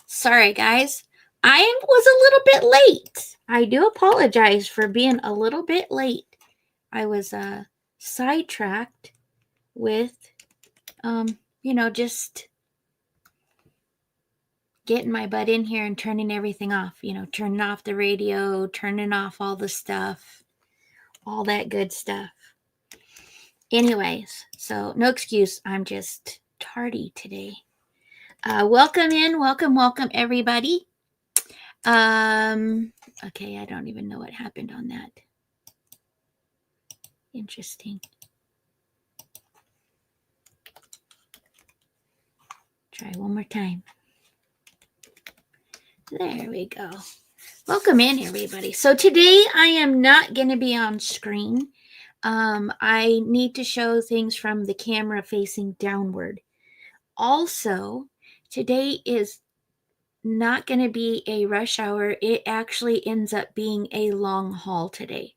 Sorry, guys. I was a little bit late. I do apologize for being a little bit late. I was sidetracked with, just getting my butt in here and turning everything off. Turning off the radio, turning off all the stuff, all that good stuff. Anyways, so no excuse. I'm just tardy today. Welcome in. Welcome, everybody. Okay, I don't even know what happened on that. Interesting. Try one more time. There we go. Welcome in, everybody. So today I am not going to be on screen. I need to show things from the camera facing downward. Also, today is not going to be a rush hour. It actually ends up being a long haul today.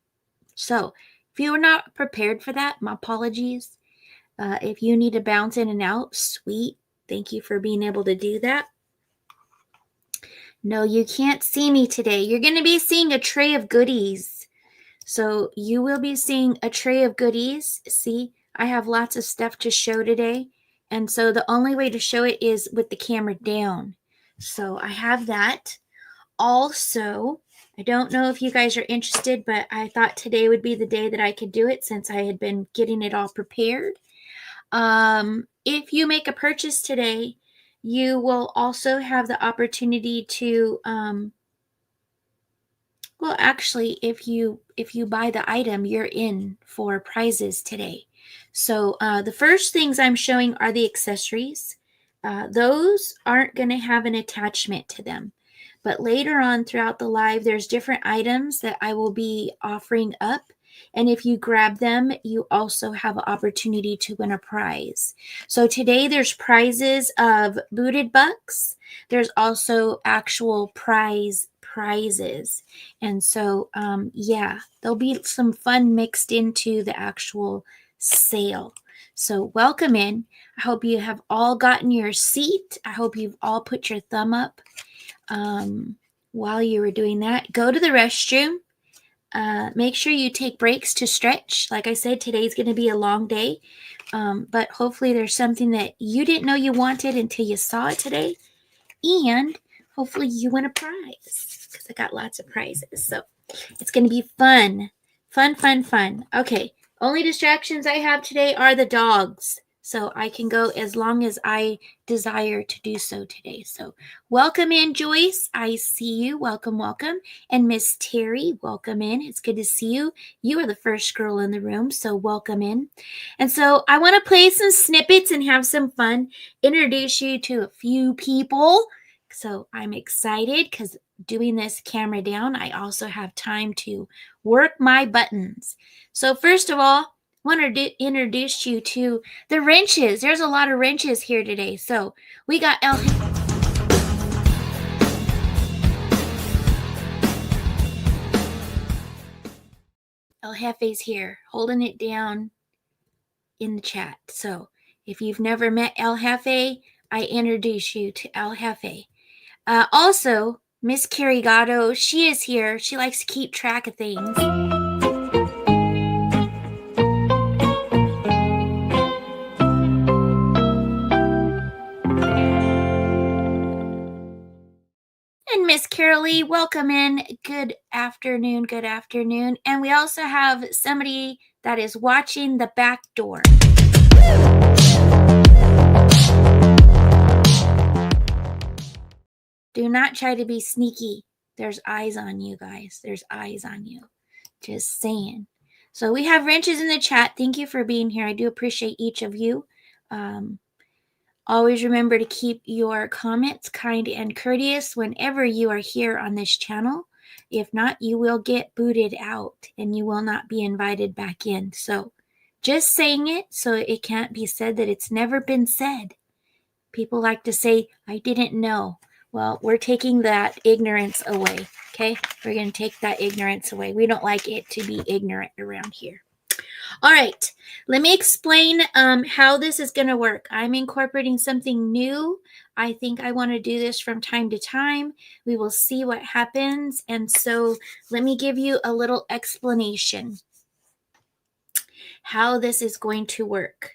So if you were not prepared for that, my apologies. If you need to bounce in and out, sweet. Thank you for being able to do that. No, you can't see me today. You're going to be seeing a tray of goodies. So you will be seeing a tray of goodies. See, I have lots of stuff to show today. And so the only way to show it is with the camera down. So I have that. Also, I don't know if you guys are interested, but I thought today would be the day that I could do it since I had been getting it all prepared. If you make a purchase today, you will also have the opportunity to, well, actually, if you buy the item, you're in for prizes today. So the first things I'm showing are the accessories. Those aren't going to have an attachment to them. But later on throughout the live, there's different items that I will be offering up. And if you grab them, you also have an opportunity to win a prize. So today there's prizes of booted bucks. There's also actual prizes. And so, yeah, there'll be some fun mixed into the actual sale. So welcome in. I hope you have all gotten your seat. I hope you've all put your thumb up while you were doing that. Go to the restroom. Make sure you take breaks to stretch. Like I said, today's going to be a long day. But hopefully there's something that you didn't know you wanted until you saw it today. And hopefully you win a prize because I got lots of prizes. So it's going to be fun. Fun. Okay. Only distractions I have today are the dogs. So I can go as long as I desire to do so today. So welcome in, Joyce. I see you. Welcome. And Miss Terry, welcome in. It's good to see you. You are the first girl in the room, so welcome in. And so I want to play some snippets and have some fun, introduce you to a few people. So I'm excited because doing this camera down, I also have time to work my buttons. So first of all, I want to introduce you to the wrenches. There's a lot of wrenches here today. So we got El Jefe's here holding it down in the chat. So if you've never met El Jefe, I introduce you to El Jefe. Also, Miss Carrie Gatto, she is here. She likes to keep track of things. And Miss Carolee, welcome in. Good afternoon. And we also have somebody that is watching the back door. Do not try to be sneaky. There's eyes on you, guys. There's eyes on you. Just saying. So we have wrenches in the chat. Thank you for being here. I do appreciate each of you. Always remember to keep your comments kind and courteous whenever you are here on this channel. If not, you will get booted out and you will not be invited back in. So just saying it so it can't be said that it's never been said. People like to say, I didn't know. Well, we're taking that ignorance away, okay? We're going to take that ignorance away. We don't like it to be ignorant around here. All right, let me explain how this is going to work. I'm incorporating something new. I think I want to do this from time to time. We will see what happens. And so let me give you a little explanation how this is going to work.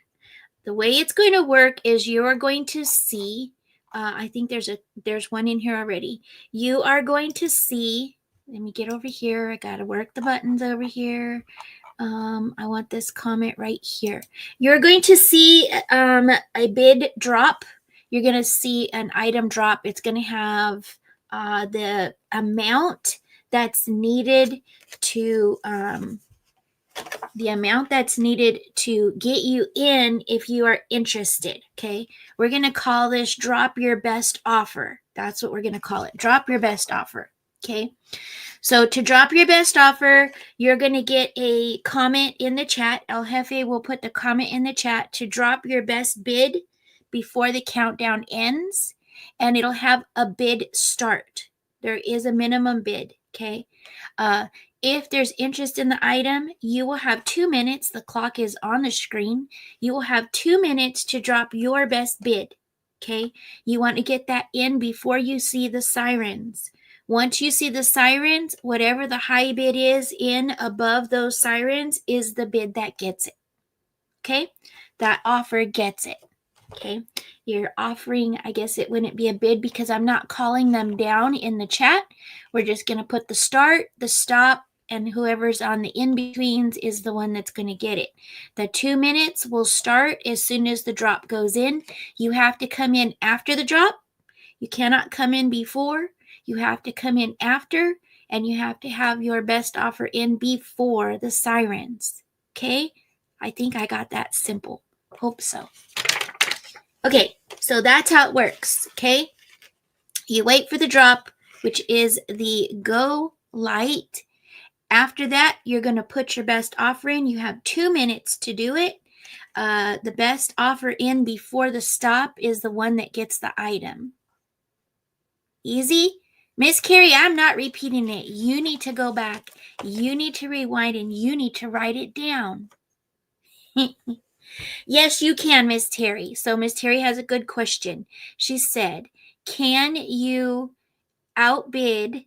The way it's going to work is you're going to see, I think there's one in here already. You are going to see, let me get over here. I got to work the buttons over here. I want this comment right here. You're going to see a bid drop. You're going to see an item drop. It's going to have the amount that's needed to get you in if you are interested. Okay, we're going to call this drop your best offer. That's what we're going to call it. Drop your best offer. Okay. So to drop your best offer, you're going to get a comment in the chat. El Jefe will put the comment in the chat to drop your best bid before the countdown ends, and it'll have a bid start. There is a minimum bid, okay? If there's interest in the item, you will have 2 minutes. The clock is on the screen. You will have 2 minutes to drop your best bid, okay? You want to get that in before you see the sirens. Once you see the sirens, whatever the high bid is in above those sirens is the bid that gets it. Okay? That offer gets it. Okay? You're offering, I guess it wouldn't be a bid because I'm not calling them down in the chat. We're just going to put the start, the stop, and whoever's on the in-betweens is the one that's going to get it. The 2 minutes will start as soon as the drop goes in. You have to come in after the drop. You cannot come in before. You have to come in after, and you have to have your best offer in before the sirens. Okay? I think I got that simple. Hope so. Okay, so that's how it works. Okay? You wait for the drop, which is the go light. After that, you're going to put your best offer in. You have 2 minutes to do it. The best offer in before the stop is the one that gets the item. Easy? Miss Carrie, I'm not repeating it. You need to go back. You need to rewind and you need to write it down. Yes, you can, Miss Terry. So Miss Terry has a good question. She said, can you bid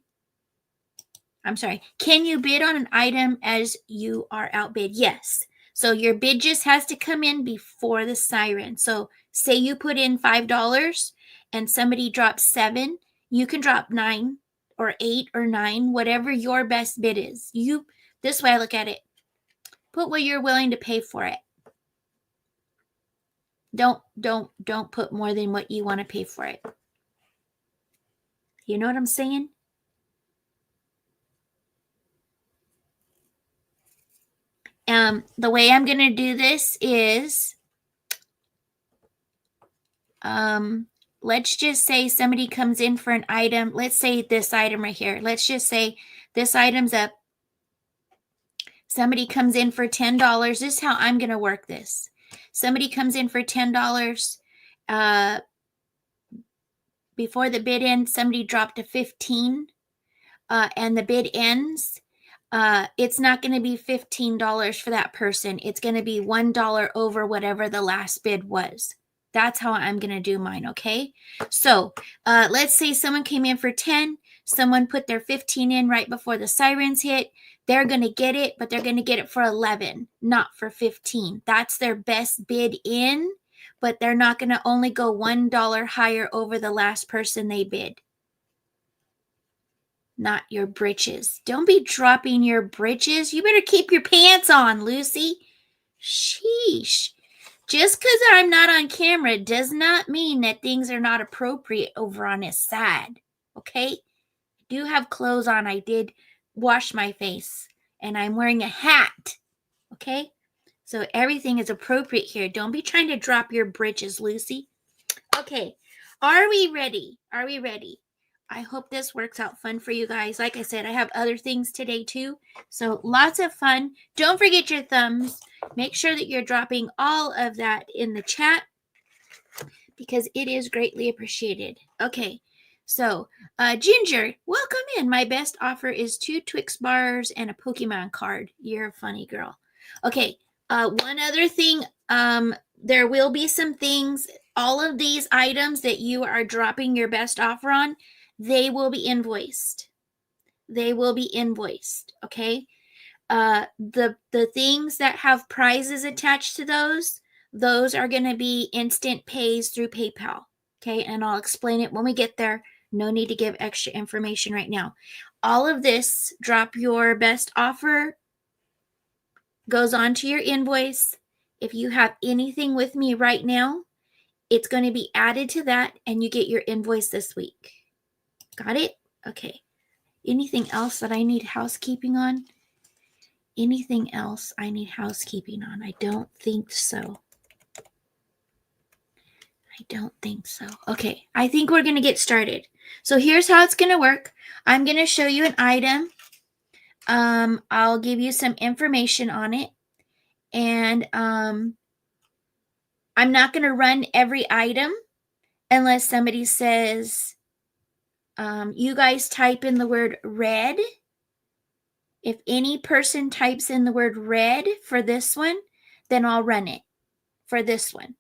on an item as you are outbid? Yes. So your bid just has to come in before the siren. So say you put in $5 and somebody drops $7. You can drop 9 or 8 or 9, whatever your best bid is. This way I look at it. Put what you're willing to pay for it. Don't put more than what you want to pay for it. You know what I'm saying? The way I'm going to do this is, let's just say somebody comes in for an item. Let's say this item right here. Let's just say this item's up. Somebody comes in for $10. This is how I'm going to work this. Somebody comes in for $10. Before the bid ends, somebody dropped to 15, and the bid ends. It's not going to be $15 for that person. It's going to be $1 over whatever the last bid was. That's how I'm going to do mine, okay? So let's say someone came in for 10. Someone put their 15 in right before the sirens hit. They're going to get it, but they're going to get it for 11, not for 15. That's their best bid in, but they're not going to only go $1 higher over the last person they bid. Not your britches. Don't be dropping your britches. You better keep your pants on, Lucy. Sheesh. Just because I'm not on camera does not mean that things are not appropriate over on this side. Okay? I do have clothes on. I did wash my face. And I'm wearing a hat. Okay? So everything is appropriate here. Don't be trying to drop your britches, Lucy. Okay. Are we ready? Are we ready? I hope this works out fun for you guys. Like I said, I have other things today too. So lots of fun. Don't forget your thumbs. Make sure that you're dropping all of that in the chat because it is greatly appreciated. Okay. So, Ginger, welcome in. My best offer is 2 Twix bars and a Pokemon card. You're a funny girl. Okay. One other thing, there will be some things, all of these items that you are dropping your best offer on, they will be invoiced. They will be invoiced, okay? The things that have prizes attached to those are going to be instant pays through PayPal, okay? And I'll explain it when we get there. No need to give extra information right now. All of this, drop your best offer, goes onto your invoice. If you have anything with me right now, it's going to be added to that and you get your invoice this week. Got it? Okay. Anything else that I need housekeeping on? Anything else I need housekeeping on? I don't think so. I don't think so. Okay, I think we're going to get started. So here's how it's going to work. I'm going to show you an item. I'll give you some information on it. And I'm not going to run every item unless somebody says, you guys type in the word red. If any person types in the word red for this one, then I'll run it for this one.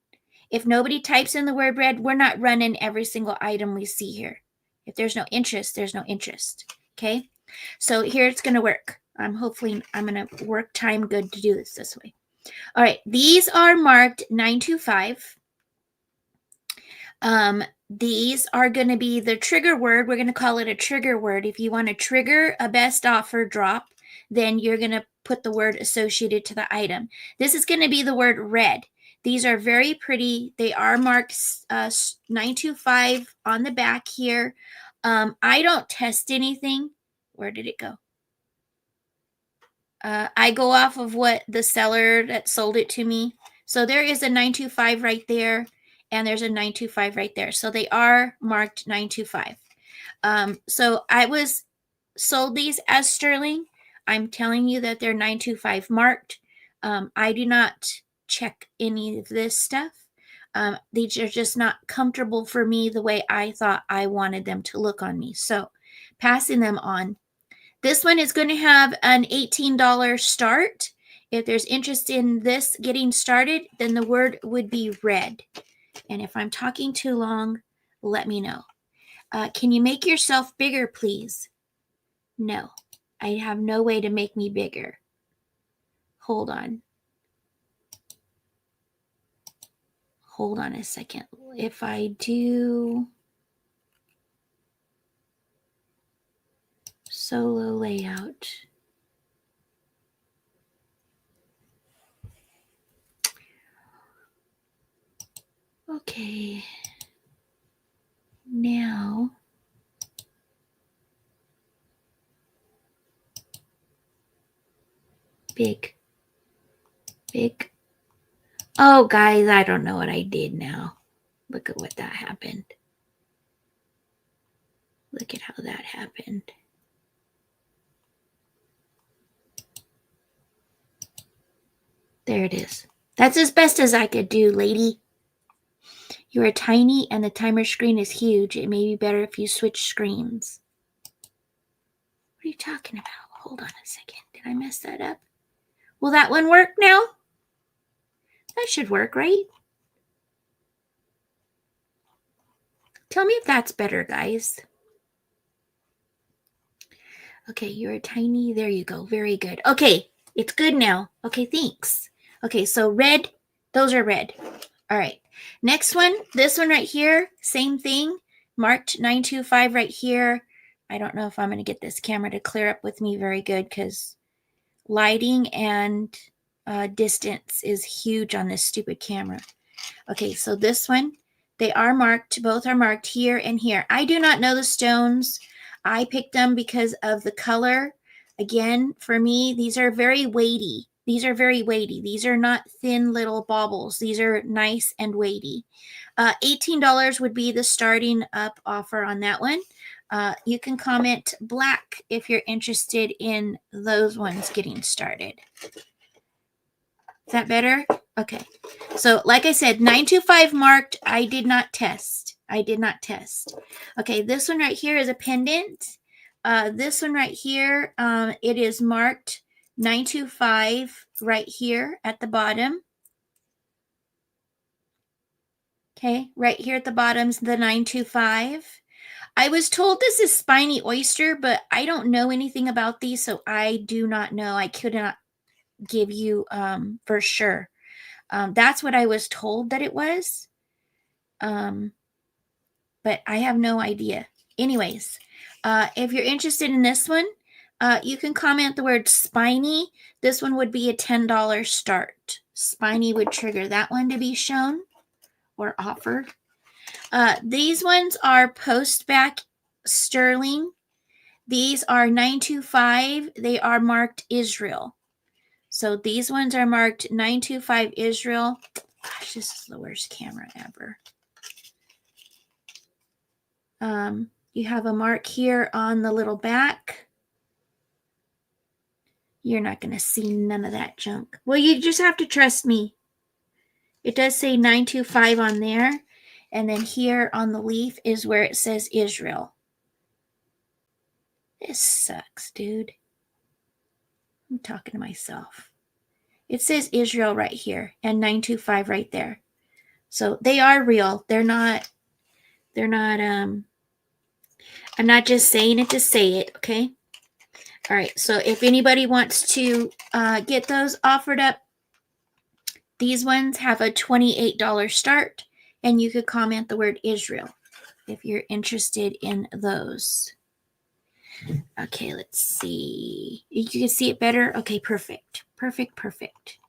If nobody types in the word red, we're not running every single item we see here. If there's no interest, there's no interest. Okay? So here it's going to work. Hopefully I'm going to work time good to do this way. All right. These are marked 925. These are going to be the trigger word. We're going to call it a trigger word. If you want to trigger a best offer drop, then you're going to put the word associated to the item. This is going to be the word red. These are very pretty. They are marked 925 on the back here. I don't test anything. Where did it go? I go off of what the seller that sold it to me. So there is a 925 right there, and there's a 925 right there. So they are marked 925. So I was sold these as sterling. I'm telling you that they're 925 marked. I do not check any of this stuff. These are just not comfortable for me the way I thought I wanted them to look on me. So passing them on. This one is going to have an $18 start. If there's interest in this getting started, then the word would be red. And if I'm talking too long, let me know. Can you make yourself bigger, please? No, I have no way to make me bigger. Hold on. Hold on a second. If I do solo layout. Okay. Now big. Oh, guys, I don't know what I did now. Look at what that happened. Look at how that happened. There it is. That's as best as I could do, lady. You are tiny and the timer screen is huge. It may be better if you switch screens. What are you talking about? Hold on a second. Did I mess that up? Will that one work now? That should work, right? Tell me if that's better, guys. Okay, you're tiny. There you go. Very good. Okay, it's good now. Okay, thanks. Okay, so red. Those are red. All right. Next one. This one right here. Same thing. Marked 925 right here. I don't know if I'm going to get this camera to clear up with me very good because lighting and distance is huge on this stupid camera. Okay, so this one, they are marked. Both are marked here and here. I do not know the stones. I picked them because of the color. Again, for me, these are very weighty. These are very weighty. These are not thin little baubles. These are nice and weighty. $18 would be the starting up offer on that one. You can comment black if you're interested in those ones getting started. Is that better? Okay. So like I said, 925 marked. I did not test. Okay, this one right here is a pendant. This one right here, it is marked 925 right here at the bottom. Okay, right here at the bottom's the 925. I was told this is spiny oyster, but I don't know anything about these, so I do not know. I could not give you for sure. That's what I was told that it was. But I have no idea. Anyways, if you're interested in this one, you can comment the word spiny. This one would be a $10 start. Spiny would trigger that one to be shown or offered. These ones are post back sterling. These are 925. They are marked Israel. So these ones are marked 925 Israel. Gosh, this is the worst camera ever. You have a mark here on the little back. You're not going to see none of that junk. Well, you just have to trust me. It does say 925 on there. And then here on the leaf is where it says Israel. This sucks, dude. I'm talking to myself. It says Israel right here and 925 right there. So they are real. They're not, I'm not just saying it to say it, okay? All right, so if anybody wants to get those offered up, these ones have a $28 start, and you could comment the word Israel if you're interested in those. Okay, let's see. You can see it better? Okay, perfect. Perfect, perfect.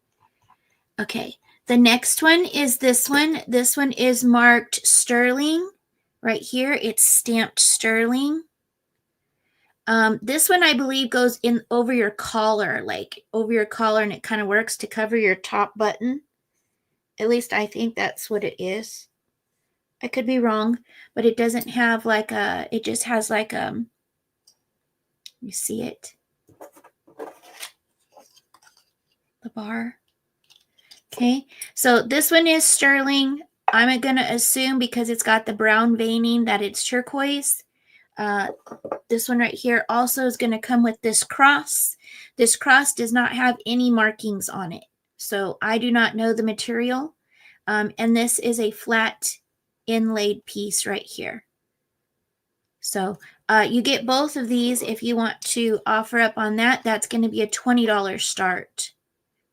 Okay, the next one is this one. This one is marked sterling. Right here, it's stamped sterling. This one, I believe, goes in over your collar, like over your collar, and it kind of works to cover your top button. At least I think that's what it is. I could be wrong, but it doesn't have like a, it just has like you see it? The bar. Okay, so this one is sterling. I'm going to assume because it's got the brown veining that it's turquoise. This one right here also is going to come with this cross. This cross does not have any markings on it, so I do not know the material. And this is a flat inlaid piece right here. So you get both of these if you want to offer up on that. That's going to be a $20 start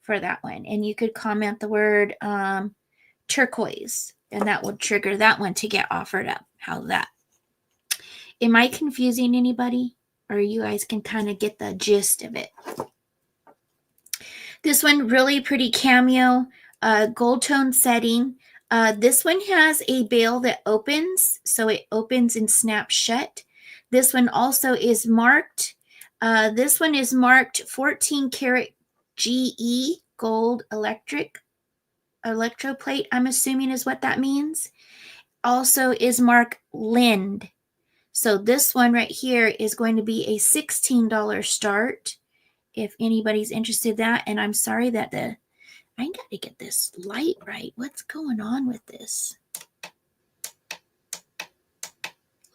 for that one. And you could comment the word turquoise, and that will trigger that one to get offered up. How's that? Am I confusing anybody? Or you guys can kind of get the gist of it. This one, really pretty cameo, gold tone setting. This one has a bail that opens, so it opens and snaps shut. This one also is marked. This one is marked 14 karat GE gold electroplate, I'm assuming is what that means. Also is marked Lind. So this one right here is going to be a $16 start if anybody's interested in that. And I'm sorry that I got to get this light right. What's going on with this?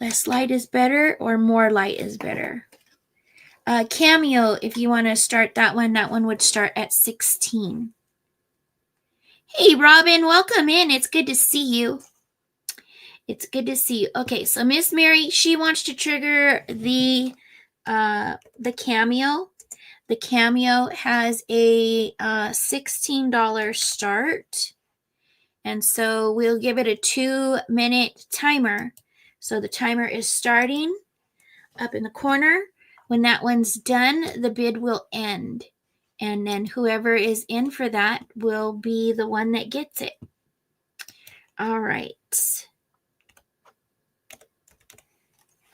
Less light is better or more light is better? Cameo, if you want to start that one would start at 16. Hey, Robin, welcome in. It's good to see you. It's good to see you. Okay, so Miss Mary, she wants to trigger the cameo. The cameo has a $16 start. And so we'll give it a 2-minute timer. So the timer is starting up in the corner. When that one's done, the bid will end. And then whoever is in for that will be the one that gets it. All right.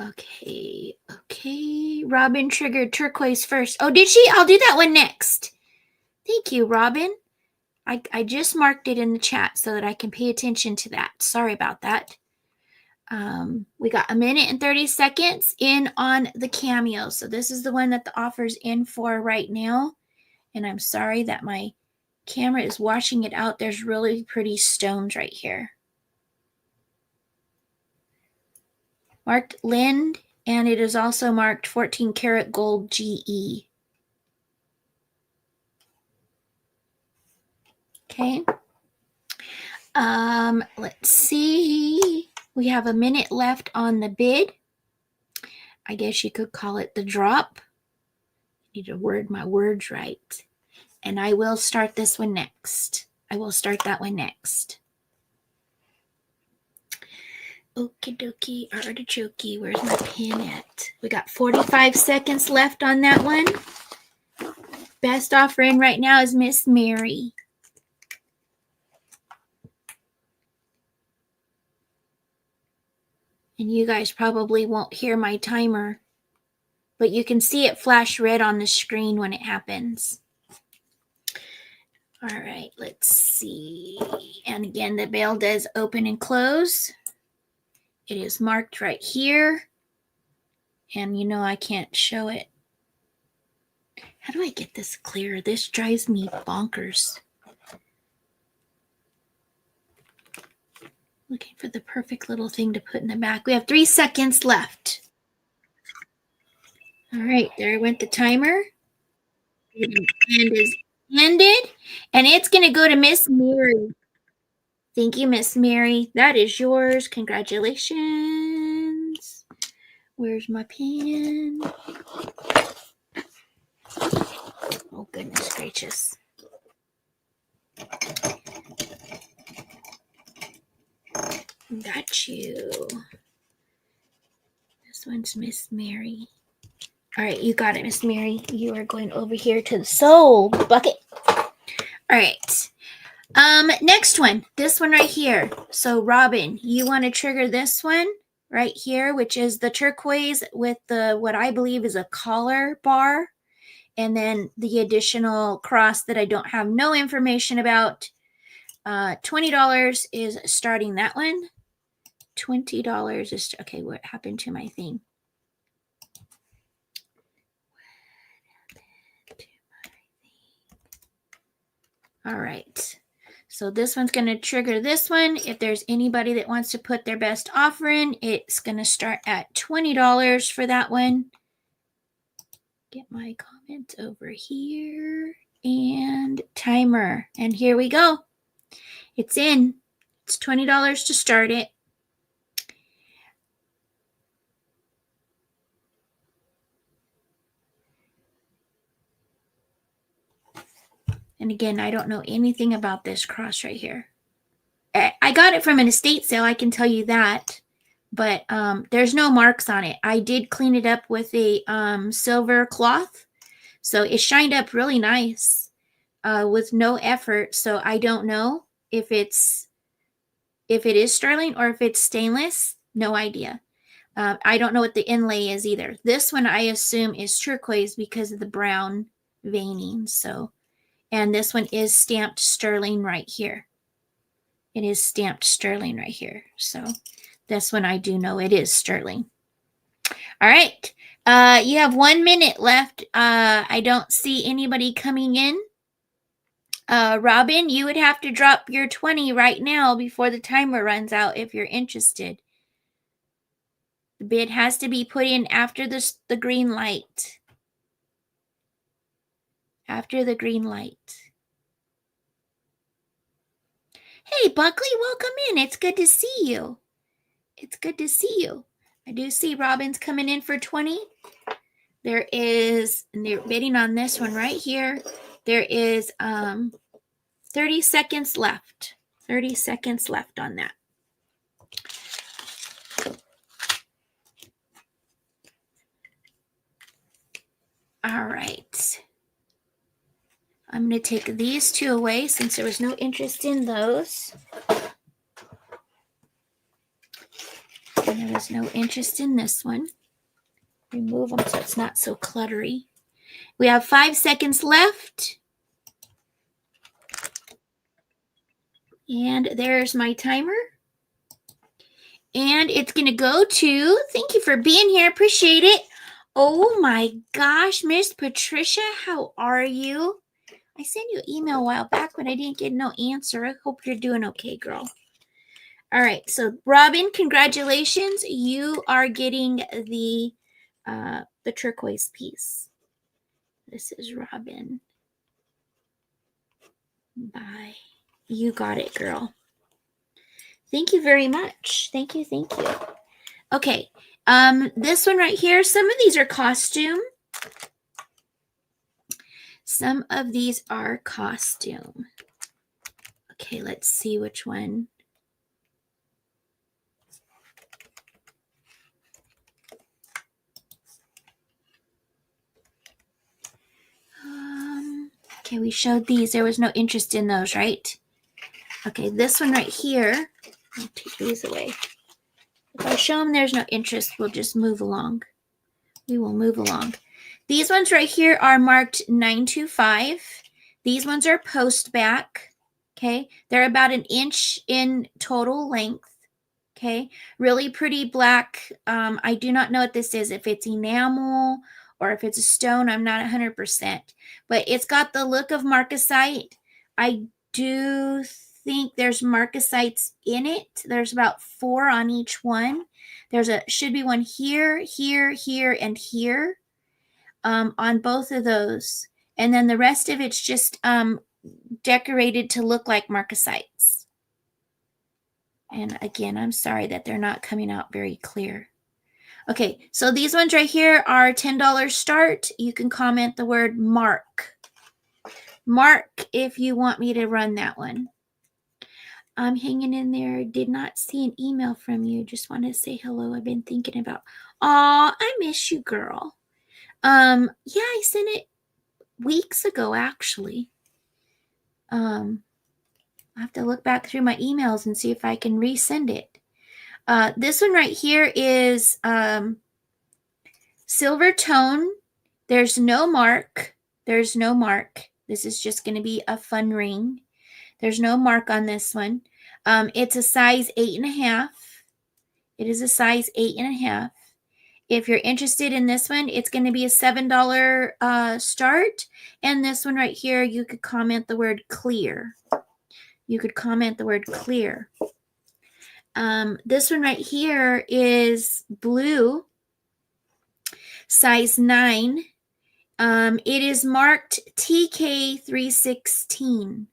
Okay. Robin triggered turquoise first. Oh, did she? I'll do that one next. Thank you, Robin. I just marked it in the chat so that I can pay attention to that. Sorry about that. We got 1 minute and 30 seconds in on the cameo. So this is the one that the offer's in for right now. And I'm sorry that my camera is washing it out. There's really pretty stones right here. Marked Lind, and it is also marked 14 karat gold GE. Okay. Let's see. We have a minute left on the bid. I guess you could call it the drop. Need to word my words right. And I will start this one next. I will start that one next. Okie dokie, artichoke. Where's my pin at? We got 45 seconds left on that one. Best offer in right now is Miss Mary. And you guys probably won't hear my timer, but you can see it flash red on the screen when it happens. All right, let's see. And again, the bell does open and close. It is marked right here. And you know I can't show it. How do I get this clear? This drives me bonkers. Looking for the perfect little thing to put in the back. We have 3 seconds left. All right, there went the timer. And is ended. And it's going to go to Miss Mary. Thank you, Miss Mary. That is yours. Congratulations. Where's my pen? Oh, goodness gracious. Got you. This one's Miss Mary. All right, you got it, Miss Mary. You are going over here to the sold bucket. All right. Next one. This one right here. So, Robin, you want to trigger this one right here, which is the turquoise with the what I believe is a collar bar, and then the additional cross that I don't have no information about. $20 is starting that one. $20 is okay. What happened to my thing? All right. So this one's going to trigger this one. If there's anybody that wants to put their best offer in, it's going to start at $20 for that one. Get my comments over here and timer. And here we go. It's in. It's $20 to start it. And again, I don't know anything about this cross right here. I got it from an estate sale, I can tell you that. But there's no marks on it. I did clean it up with a silver cloth. So it shined up really nice with no effort. So I don't know if it is sterling or if it's stainless. No idea. I don't know what the inlay is either. This one I assume is turquoise because of the brown veining. So, and this one is stamped sterling right here. It is stamped sterling right here. So this one I do know it is sterling. All right. You have 1 minute left. I don't see anybody coming in. Robin, you would have to drop your 20 right now before the timer runs out if you're interested. The bid has to be put in after the green light. After the green light. Hey, Buckley, welcome in. It's good to see you. It's good to see you. I do see Robin's coming in for 20. There is, and they're bidding on this one right here. There is 30 seconds left. 30 seconds left on that. All right. I'm going to take these two away since there was no interest in those. And there was no interest in this one. Remove them so it's not so cluttery. We have 5 seconds left. And there's my timer. And it's going to go to, thank you for being here. Appreciate it. Oh my gosh, Miss Patricia, how are you? I sent you an email a while back, but I didn't get no answer. I hope you're doing okay, girl. All right, so Robin, congratulations. You are getting the turquoise piece. This is Robin. Bye. You got it, girl. Thank you very much. Thank you. Thank you. Okay. This one right here, some of these are costume. Some of these are costume. Okay, let's see which one. Okay, we showed these. There was no interest in those, right? Okay, this one right here. I'll take these away. If I show them there's no interest, we'll just move along. We will move along. These ones right here are marked 925. These ones are post back. Okay, they're about an inch in total length. Okay, really pretty black. I do not know what this is, if it's enamel or if it's a stone. I'm not 100%, but it's got the look of marcasite. I do think there's marcasites in it. There's about 4 on each one. Should be one here, here, here, and here on both of those. And then the rest of it's just decorated to look like marcasites. And again, I'm sorry that they're not coming out very clear. Okay, so these ones right here are $10 start. You can comment the word mark. Mark if you want me to run that one. I'm hanging in there. Did not see an email from you. Just want to say hello. I've been thinking about. Aw, I miss you, girl. Yeah, I sent it weeks ago, actually. I have to look back through my emails and see if I can resend it. This one right here is silver tone. There's no mark. There's no mark. This is just going to be a fun ring. There's no mark on this one. It's a size 8.5. It is a size 8.5. If you're interested in this one, it's going to be a $7 start. And this one right here, you could comment the word clear. You could comment the word clear. This one right here is blue, size 9. It is marked TK316.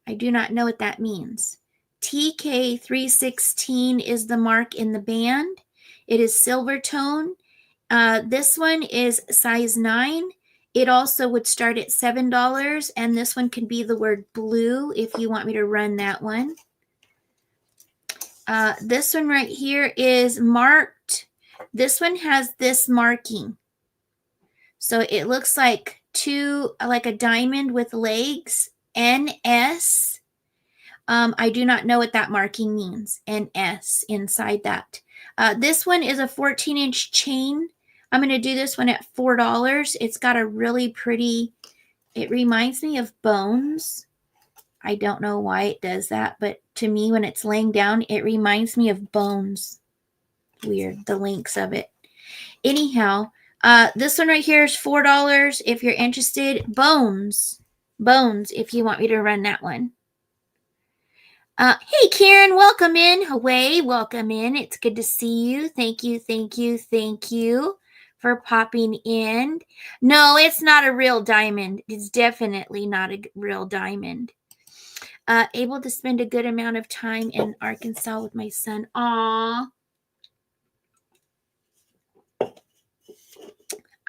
I do not know what that means. TK316 is the mark in the band. It is silver tone. This one is size 9. It also would start at $7, and this one can be the word blue if you want me to run that one. This one right here is marked. This one has this marking. So it looks like like a diamond with legs, NS. I do not know what that marking means, NS inside that. This one is a 14-inch chain. I'm going to do this one at $4. It's got a really pretty, it reminds me of bones. I don't know why it does that, but to me, when it's laying down, it reminds me of bones. Weird, the links of it. Anyhow, this one right here is $4 if you're interested. Bones, if you want me to run that one. Hey, Karen, welcome in. Hawaii, welcome in. It's good to see you. Thank you for popping in. No, it's not a real diamond. It's definitely not a real diamond. Able to spend a good amount of time in Arkansas with my son. Aw.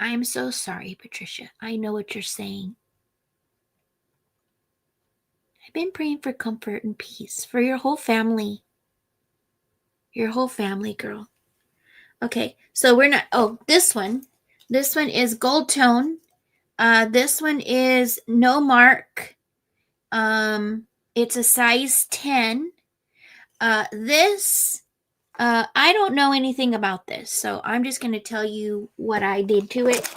I am so sorry, Patricia. I know what you're saying. I've been praying for comfort and peace for your whole family. Your whole family, girl. Okay, so we're not, this one is gold tone. This one is no mark. It's a size 10. I don't know anything about this, so I'm just going to tell you what I did to it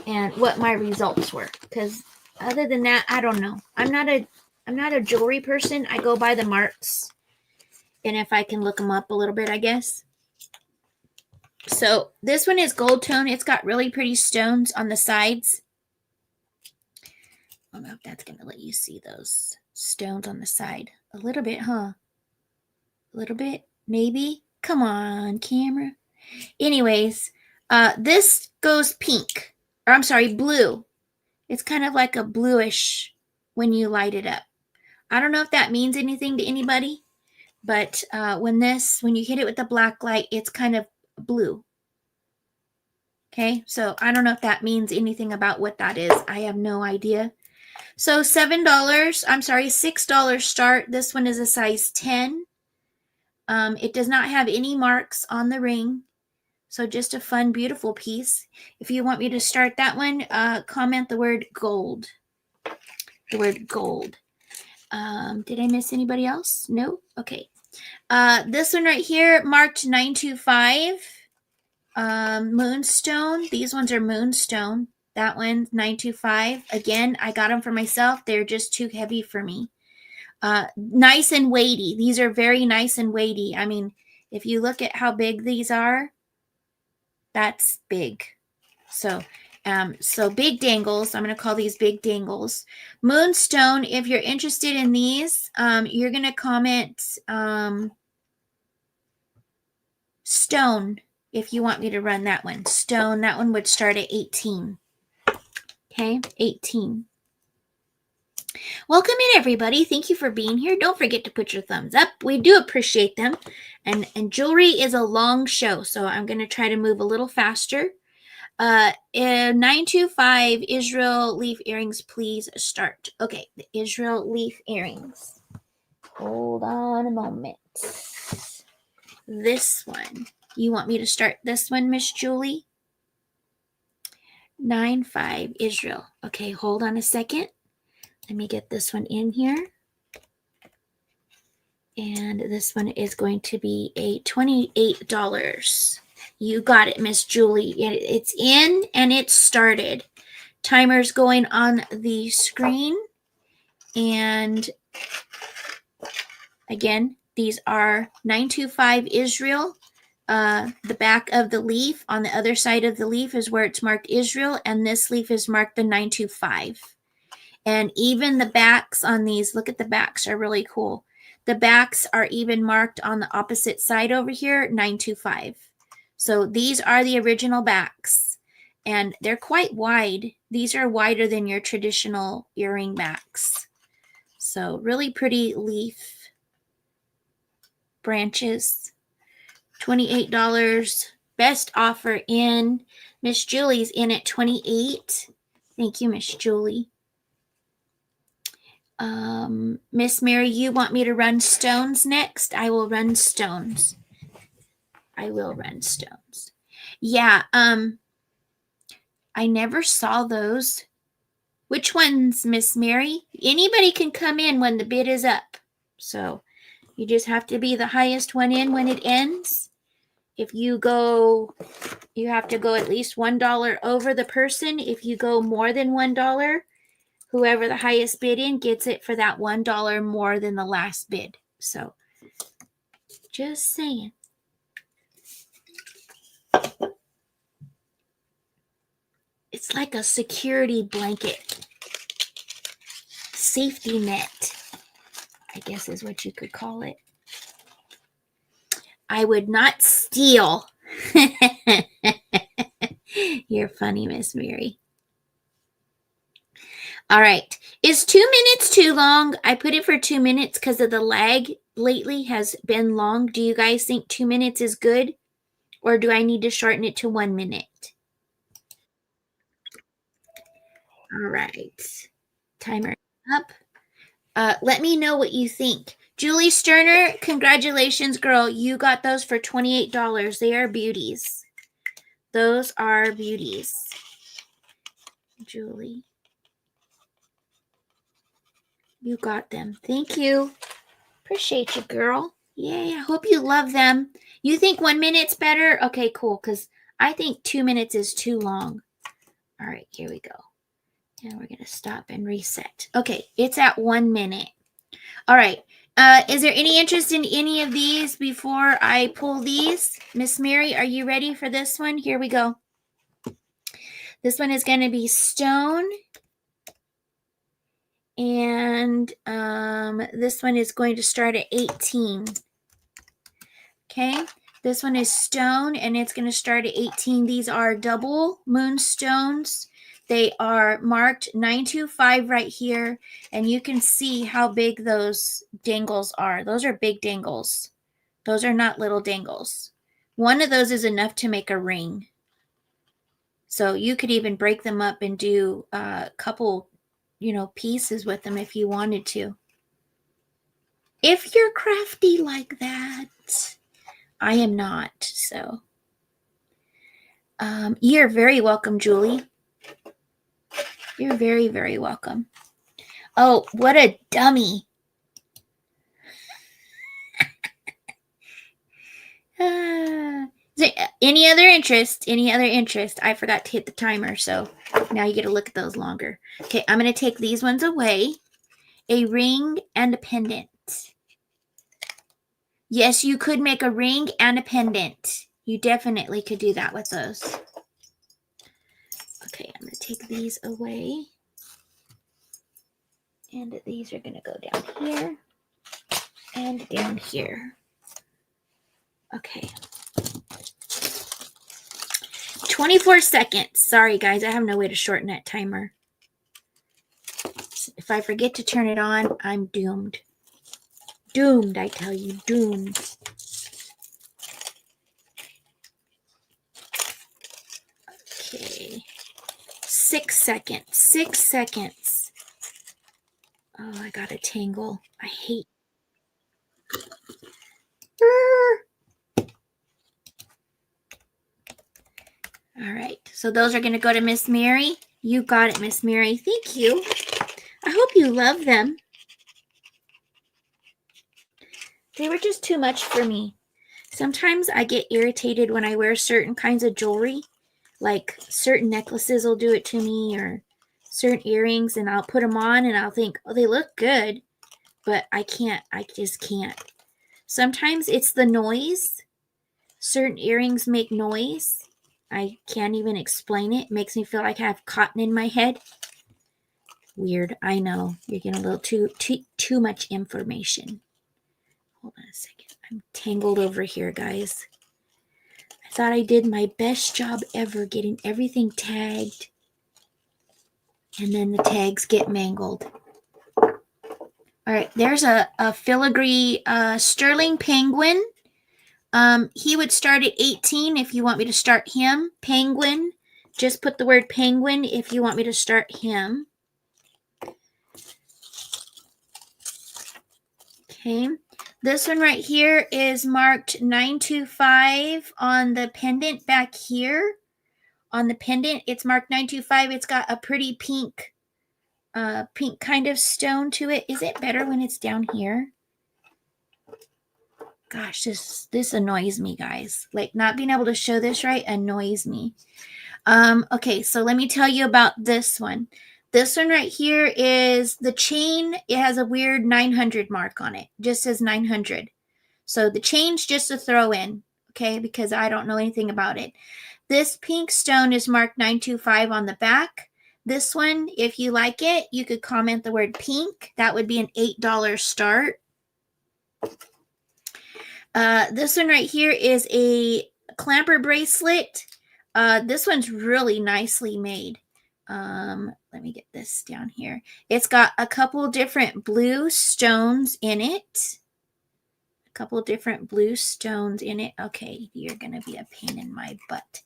and what my results were, because other than that, I don't know. I'm not a jewelry person. I go by the marks, and if I can look them up a little bit, I guess. So this one is gold tone. It's got really pretty stones on the sides. I don't know if that's going to let you see those stones on the side. A little bit, huh? A little bit, maybe. Come on, camera. Anyways, this goes pink. Or I'm sorry, blue. It's kind of like a bluish when you light it up. I don't know if that means anything to anybody, but when you hit it with the black light, it's kind of blue. Okay, so I don't know if that means anything about what that is. I have no idea. So $6 start. This one is a size 10. It does not have any marks on the ring. So just a fun, beautiful piece. If you want me to start that one, comment the word gold. The word gold. Did I miss anybody else? No? Okay. This one right here, marked 925. Moonstone. These ones are moonstone. That one, 925. Again, I got them for myself. They're just too heavy for me. Nice and weighty. These are very nice and weighty. I mean, if you look at how big these are, that's big. So big dangles. I'm going to call these big dangles. Moonstone, if you're interested in these, you're going to comment stone if you want me to run that one. Stone, that one would start at 18. Okay, 18. Welcome in, everybody. Thank you for being here. Don't forget to put your thumbs up. We do appreciate them. And jewelry is a long show, so I'm going to try to move a little faster. 925 Israel leaf earrings, please start. Okay, the Israel leaf earrings. Hold on a moment. This one. You want me to start this one, Miss Julie? 95 Israel. Okay, hold on a second. Let me get this one in here. And this one is going to be a $28. You got it, Miss Julie. It's in and it's started. Timer's going on the screen. And again, these are 925 Israel. The back of the leaf, on the other side of the leaf is where it's marked Israel, and this leaf is marked the 925. And even the backs on these, look at the backs, are really cool. The backs are even marked on the opposite side over here, 925. So these are the original backs, and they're quite wide. These are wider than your traditional earring backs. So really pretty leaf branches. $28. Best offer in. Miss Julie's in at $28. Thank you, Miss Julie. Miss Mary, you want me to run stones next? I will run stones. I will run stones. Yeah, I never saw those. Which ones, Miss Mary? Anybody can come in when the bid is up. So you just have to be the highest one in when it ends. If you go, you have to go at least $1 over the person. If you go more than $1, whoever the highest bid in gets it for that $1 more than the last bid. So, just saying. It's like a security blanket. Safety net, I guess is what you could call it. I would not steal. You're funny, Miss Mary. All right. Is 2 minutes too long? I put it for 2 minutes because of the lag lately has been long. Do you guys think 2 minutes is good? Or do I need to shorten it to 1 minute? All right. Timer up. Let me know what you think. Julie Sterner, congratulations, girl. You got those for $28. They are beauties. Those are beauties. Julie. You got them. Thank you. Appreciate you, girl. Yay, I hope you love them. You think 1 minute's better? Okay, cool, because I think 2 minutes is too long. All right, here we go. And we're going to stop and reset. Okay, it's at 1 minute. All right. Is there any interest in any of these before I pull these? Miss Mary, are you ready for this one? Here we go. This one is going to be stone. And this one is going to start at 18. Okay. This one is stone, and it's going to start at 18. These are double moonstones. They are marked 925 right here, and you can see how big those dangles are. Those are big dangles. Those are not little dangles. One of those is enough to make a ring. So you could even break them up and do a couple, pieces with them if you wanted to. If you're crafty like that. I am not, so. You're very welcome, Julie. You're very, very welcome. Oh, what a dummy. Any other interest? Any other interest? I forgot to hit the timer, so now you get to look at those longer. Okay, I'm going to take these ones away. A ring and a pendant. Yes, you could make a ring and a pendant. You definitely could do that with those. Okay, I'm going to take these away. And these are going to go down here and down here. Okay. 24 seconds. Sorry, guys. I have no way to shorten that timer. If I forget to turn it on, I'm doomed. Doomed, I tell you. Doomed. Okay. 6 seconds. 6 seconds. Oh, I got a tangle. I hate. All right. So those are going to go to Miss Mary. You got it, Miss Mary. Thank you. I hope you love them. They were just too much for me. Sometimes I get irritated when I wear certain kinds of jewelry. Like certain necklaces will do it to me, or certain earrings, and I'll put them on and I'll think, oh, they look good. But I can't. I just can't. Sometimes it's the noise. Certain earrings make noise. I can't even explain it. It makes me feel like I have cotton in my head. Weird. I know. You're getting a little too much information. Hold on a second. I'm tangled over here, guys. I thought I did my best job ever getting everything tagged. And then the tags get mangled. All right. There's a filigree sterling penguin. He would start at 18 if you want me to start him. Penguin. Just put the word penguin if you want me to start him. Okay. This one right here is marked 925 on the pendant back here. On the pendant, it's marked 925. It's got a pretty pink kind of stone to it. Is it better when it's down here? Gosh, this annoys me, guys. Like, not being able to show this right annoys me. Okay, so let me tell you about this one. This one right here is the chain. It has a weird 900 mark on it. Just says 900. So the chain's just a throw in, okay, because I don't know anything about it. This pink stone is marked 925 on the back. This one, if you like it, you could comment the word pink. That would be an $8 start. This one right here is a clamper bracelet. This one's really nicely made. Let me get this down here. It's got a couple different blue stones in it. A couple different blue stones in it. Okay, you're going to be a pain in my butt.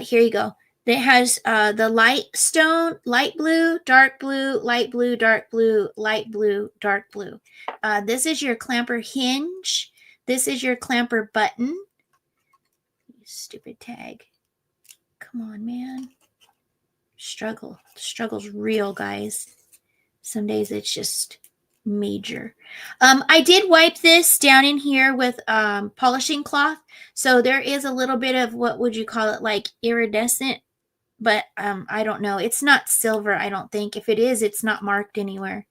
Here you go. It has the light stone, light blue, dark blue, light blue, dark blue, light blue, dark blue. This is your clamper hinge. This is your clamper button. You stupid tag. Come on, man. Struggle. The struggle's real, guys. Some days it's just major. I did wipe this down in here with polishing cloth. So there is a little bit of, what would you call it, like iridescent, but I don't know. It's not silver, I don't think. If it is, it's not marked anywhere.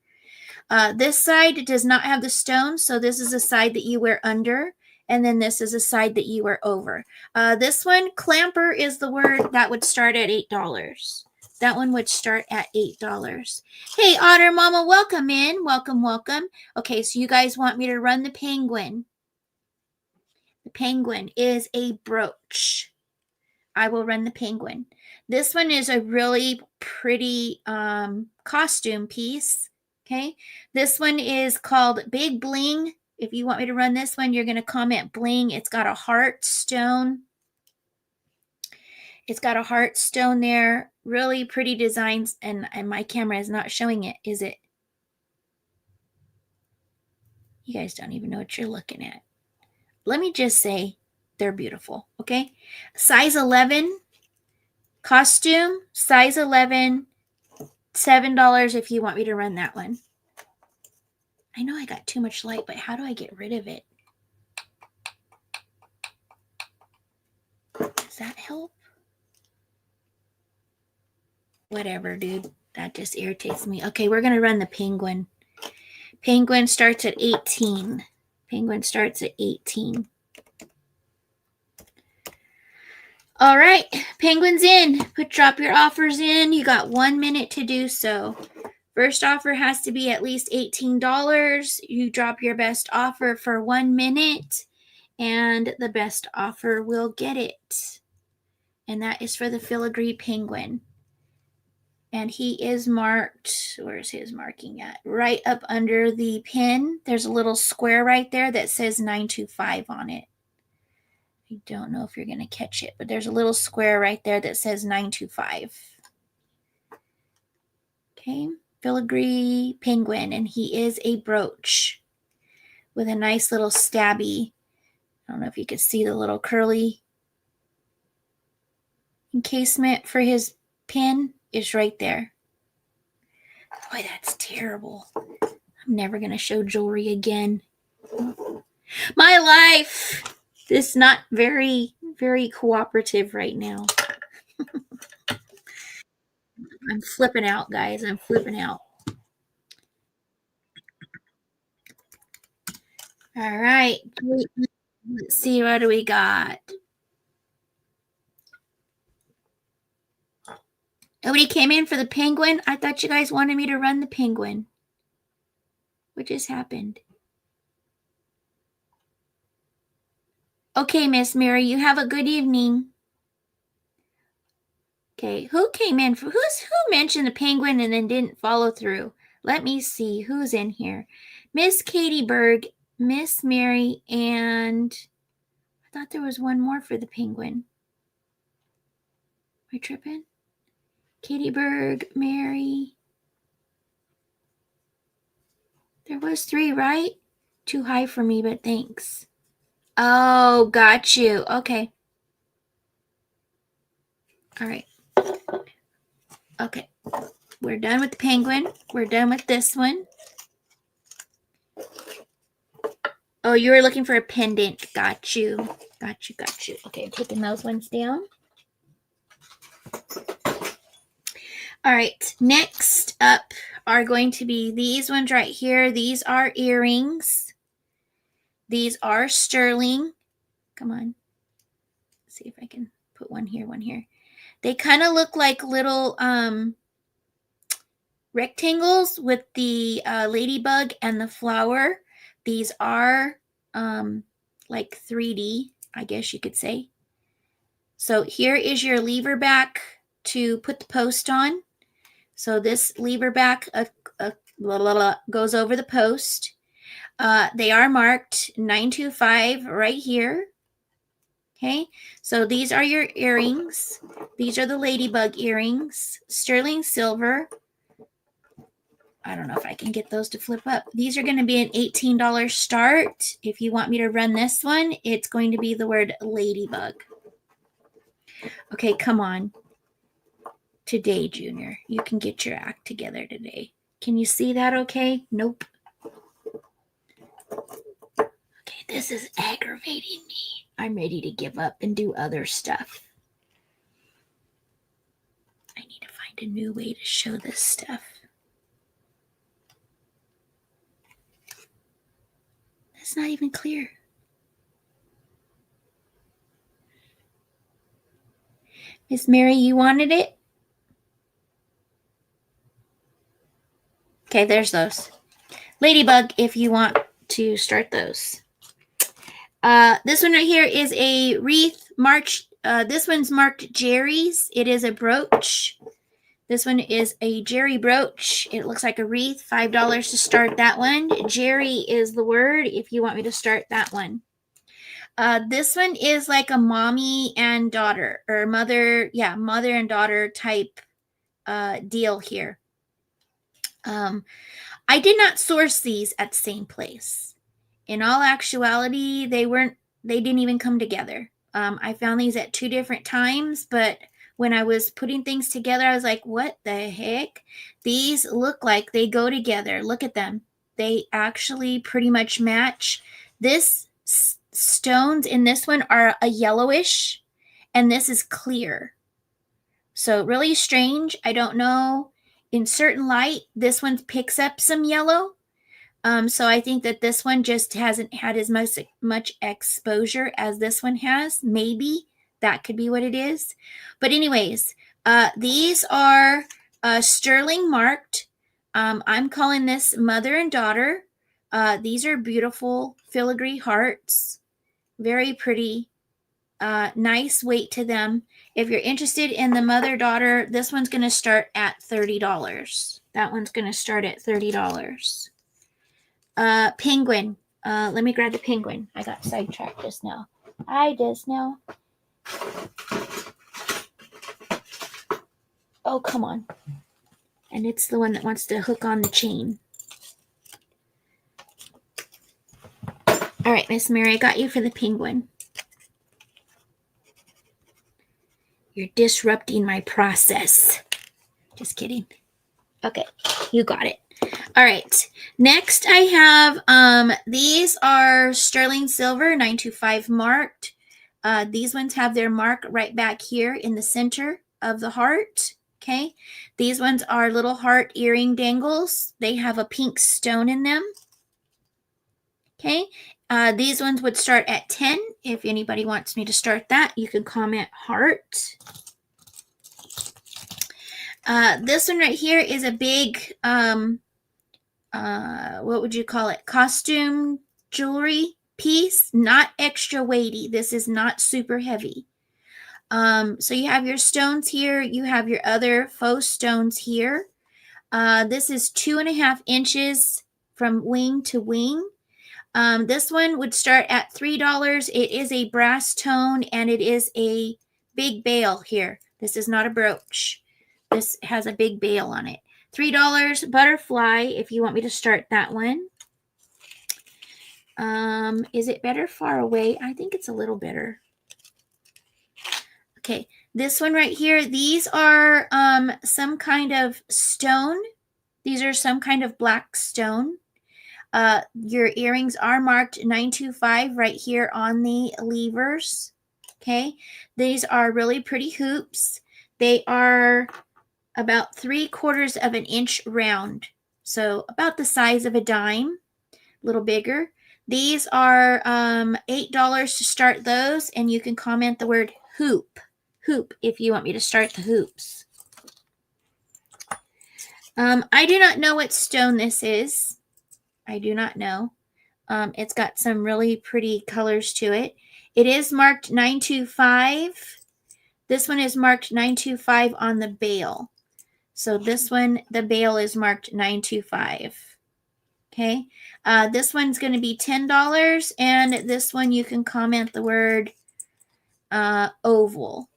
This side does not have the stones, so this is a side that you wear under, and then this is a side that you wear over. This one, clamper, is the word that would start at $8. That one would start at $8. Hey, Otter Mama, welcome in. Welcome, welcome. Okay, so you guys want me to run the penguin. The penguin is a brooch. I will run the penguin. This one is a really pretty costume piece. Okay. This one is called Big Bling. If you want me to run this one, you're going to comment bling. It's got a heart stone. It's got a heart stone there. Really pretty designs. And my camera is not showing it, is it? You guys don't even know what you're looking at. Let me just say they're beautiful. Okay. Size 11. Costume, size 11, $7 if you want me to run that one. I know I got too much light, but how do I get rid of it? Does that help? Whatever, dude. That just irritates me. Okay, we're going to run the penguin. Penguin starts at 18. Penguin starts at 18. All right, penguin's in. Drop your offers in. You got 1 minute to do so. First offer has to be at least $18. You drop your best offer for 1 minute, and the best offer will get it. And that is for the filigree penguin. And he is marked, where's his marking at? Right up under the pin. There's a little square right there that says 925 on it. I don't know if you're going to catch it, but there's a little square right there that says 925. Okay, filigree penguin, and he is a brooch with a nice little stabby. I don't know if you could see the little curly encasement for his pin is right there. Boy, that's terrible. I'm never going to show jewelry again. My life! This is not very, very cooperative right now. I'm flipping out, guys. I'm flipping out. All right. Let's see, what do we got? Nobody came in for the penguin? I thought you guys wanted me to run the penguin. What just happened? Okay, Miss Mary, you have a good evening. Okay, who came in for who mentioned the penguin and then didn't follow through? Let me see who's in here. Miss Katie Berg, Miss Mary, and I thought there was one more for the penguin. Am I tripping? Katie Berg, Mary. There was 3, right? Too high for me, but thanks. Oh, got you. Okay. All right. Okay. We're done with the penguin. We're done with this one. Oh, you were looking for a pendant. Got you. Got you. Got you. Okay, I'm taking those ones down. All right. Next up are going to be these ones right here. These are earrings. These are sterling. Come on. Let's see if I can put one here, one here. They kind of look like little rectangles with the ladybug and the flower. These are like 3D, I guess you could say. So here is your lever back to put the post on. So this lever back goes over the post. They are marked 925 right here. Okay, so these are your earrings. These are the ladybug earrings, sterling silver. I don't know if I can get those to flip up. These are going to be an $18 start. If you want me to run this one, it's going to be the word ladybug. Okay, come on. Today, Junior, you can get your act together today. Can you see that okay? Nope. Okay, this is aggravating me. I'm ready to give up and do other stuff. I need to find a new way to show this stuff. It's not even clear. Miss Mary, you wanted it? Okay, there's those. Ladybug, if you want to start those. This one right here is a wreath march. This one's marked Jerry's. It is a brooch. This one is a Jerry brooch. It looks like a wreath. $5 to start that one. Jerry is the word if you want me to start that one. This one is like a mommy and daughter, or mother and daughter type deal here. I did not source these at the same place. In all actuality, they didn't even come together. I found these at 2 different times, but when I was putting things together, I was like, what the heck? These look like they go together. Look at them. They actually pretty much match. This stones in this one are a yellowish, and this is clear. So really strange. I don't know. In certain light, this one picks up some yellow. So I think that this one just hasn't had as much exposure as this one has. Maybe that could be what it is. But anyways, these are sterling marked. I'm calling this mother and daughter. These are beautiful filigree hearts. Very pretty. Nice weight to them. If you're interested in the mother-daughter, this one's going to start at $30. That one's going to start at $30. Penguin. Let me grab the penguin. I got sidetracked just now. Oh, come on. And it's the one that wants to hook on the chain. All right, Miss Mary, I got you for the penguin. You're disrupting my process. Just kidding. Okay, you got it. All right, next I have, these are sterling silver, 925 marked. These ones have their mark right back here in the center of the heart, okay? These ones are little heart earring dangles. They have a pink stone in them, okay? These ones would start at 10. If anybody wants me to start that, you can comment heart. This one right here is a big, what would you call it? Costume jewelry piece, not extra weighty. This is not super heavy. So you have your stones here. You have your other faux stones here. This is 2.5 inches from wing to wing. This one would start at $3. It is a brass tone and it is a big bail here. This is not a brooch. This has a big bail on it. $3 butterfly if you want me to start that one. Is it better far away? I think it's a little better. Okay, this one right here, these are some kind of stone. These are some kind of black stone. Your earrings are marked 925 right here on the levers. Okay, these are really pretty hoops. They are about 3/4 of an inch round, so about the size of a dime, a little bigger. These are $8 to start those, and you can comment the word hoop if you want me to start the hoops. I do not know what stone this is. I do not know. It's got some really pretty colors to it. It is marked 925. This one is marked 925 on the bail. So this one, the bail is marked 925. Okay. This one's going to be $10, and this one you can comment the word oval.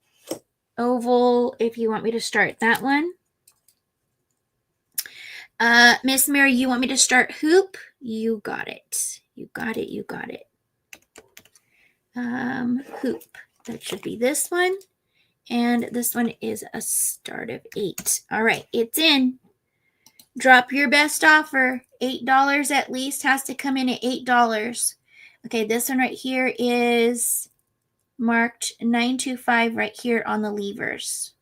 Oval if you want me to start that one. Miss Mary, you want me to start hoop? You got it. You got it. You got it. Hoop. That should be this one. And this one is a start of 8. All right, it's in. Drop your best offer. $8 at least has to come in at $8. Okay, this one right here is marked 925 right here on the levers.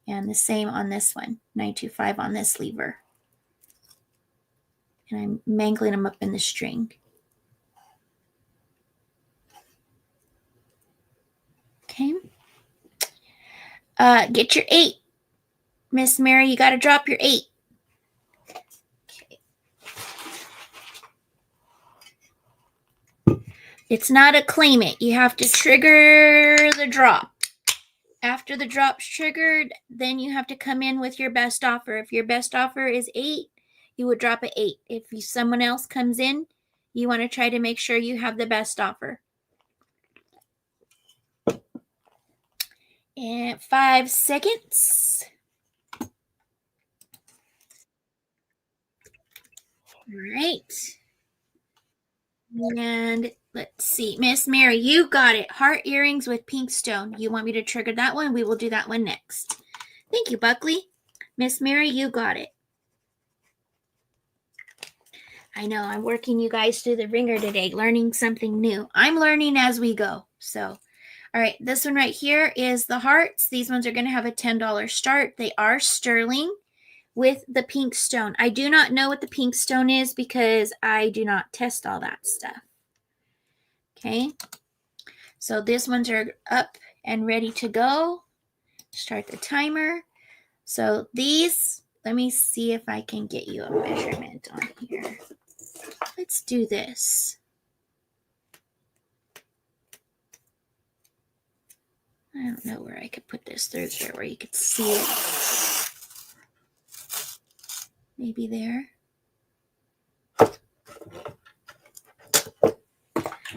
And the same on this one, 925 on this lever. And I'm mangling them up in the string. Okay. Get your 8. Miss Mary, you got to drop your 8. Okay. It's not a claim it. You have to trigger the drop. After the drop's triggered, then you have to come in with your best offer. If your best offer is 8, you would drop at 8. If someone else comes in, you want to try to make sure you have the best offer. And 5 seconds. All right. And let's see. Miss Mary, you got it. Heart earrings with pink stone. You want me to trigger that one? We will do that one next. Thank you, Buckley. Miss Mary, you got it. I know, I'm working you guys through the ringer today, learning something new. I'm learning as we go. So, all right, this one right here is the hearts. These ones are going to have a $10 start. They are sterling with the pink stone. I do not know what the pink stone is because I do not test all that stuff. Okay, so these ones are up and ready to go. Start the timer. So these, let me see if I can get you a measurement on here. Let's do this. I don't know where I could put this through here where you could see it. Maybe there.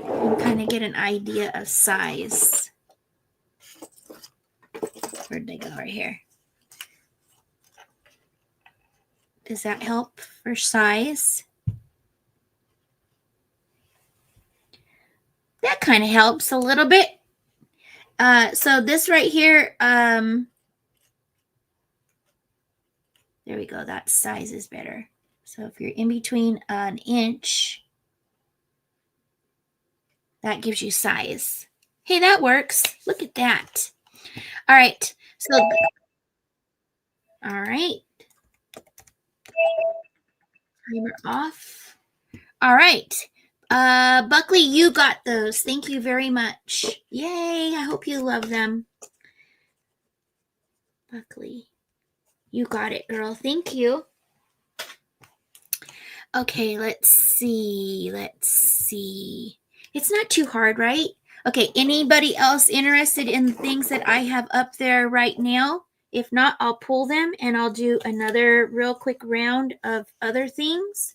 And kind of get an idea of size. Where'd they go? Right here. Does that help for size? That kind of helps a little bit. So this right here, there we go. That size is better. So if you're in between an inch, that gives you size. Hey, that works. Look at that. All right. So, all right. Timer off. All right. Buckley, you got those. Thank you very much. Yay. I hope you love them. Buckley, you got it, girl. Thank you. Okay, let's see. It's not too hard, right? Okay, anybody else interested in the things that I have up there right now? If not, I'll pull them and I'll do another real quick round of other things.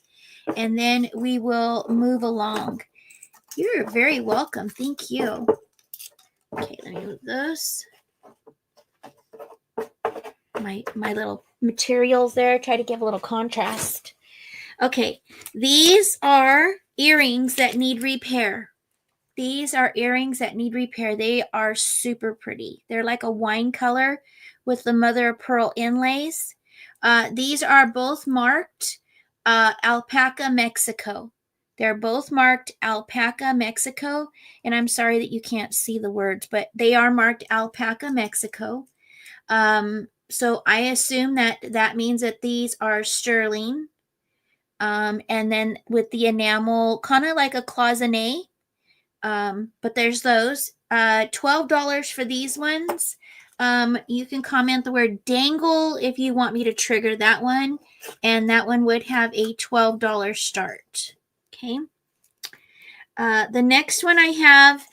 And then we will move along. You're very welcome. Thank you. Okay, let me move those. My little materials there. Try to give a little contrast. Okay, these are earrings that need repair. These are earrings that need repair. They are super pretty. They're like a wine color with the mother of pearl inlays. These are both marked Alpaca, Mexico. They're both marked Alpaca, Mexico. And I'm sorry that you can't see the words, but they are marked Alpaca, Mexico. So I assume that means that these are sterling. And then with the enamel, kind of like a cloisonne. But there's those. $12 for these ones. You can comment the word dangle if you want me to trigger that one. And that one would have a $12 start. Okay. The next one I have,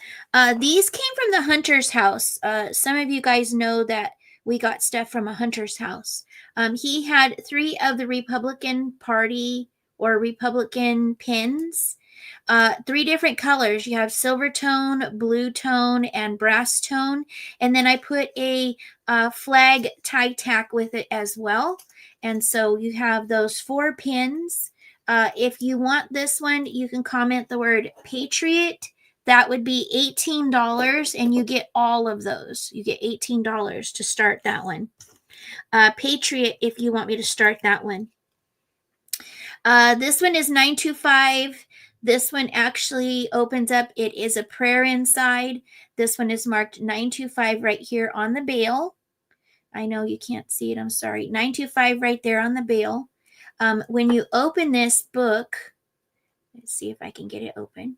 these came from the Hunter's house. Some of you guys know that we got stuff from a Hunter's house. He had 3 of the Republican Party or Republican pins. 3 different colors. You have silver tone, blue tone, and brass tone. And then I put a flag tie tack with it as well. And so you have those 4 pins. If you want this one, you can comment the word Patriot. That would be $18, and you get all of those. You get $18 to start that one. Patriot, if you want me to start that one. This one is $9.25. This one actually opens up. It is a prayer inside. This one is marked $9.25 right here on the bail. I know you can't see it. I'm sorry. $9.25 right there on the bail. When you open this book, let's see if I can get it open.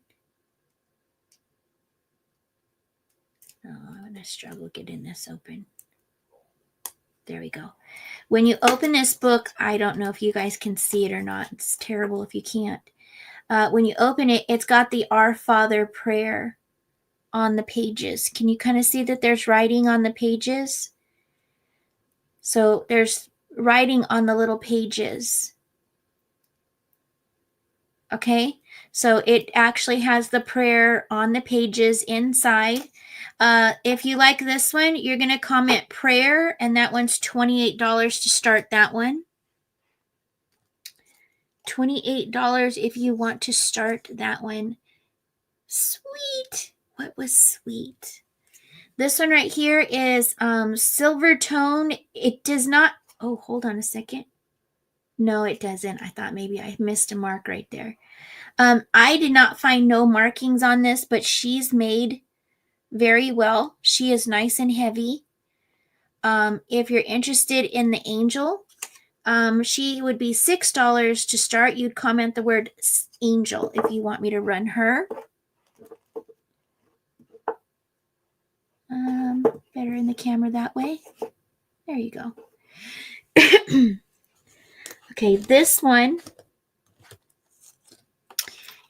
Oh, I'm going to struggle getting this open. There we go. When you open this book, I don't know if you guys can see it or not. It's terrible if you can't. when you open it, it's got the Our Father prayer on the pages. Can you kind of see that there's writing on the pages? So there's writing on the little pages. Okay, so it actually has the prayer on the pages inside. If you like this one, you're going to comment prayer, and that one's $28 to start that one. $28 if you want to start that one. Sweet. What was sweet? This one right here is silver tone. It does not. Oh, hold on a second. No, it doesn't. I thought maybe I missed a mark right there. I did not find no markings on this, but she's made very well. She is nice and heavy. If you're interested in the angel, she would be $6 to start. You'd comment the word angel if you want me to run her. Better in the camera that way. There you go. Okay, this one.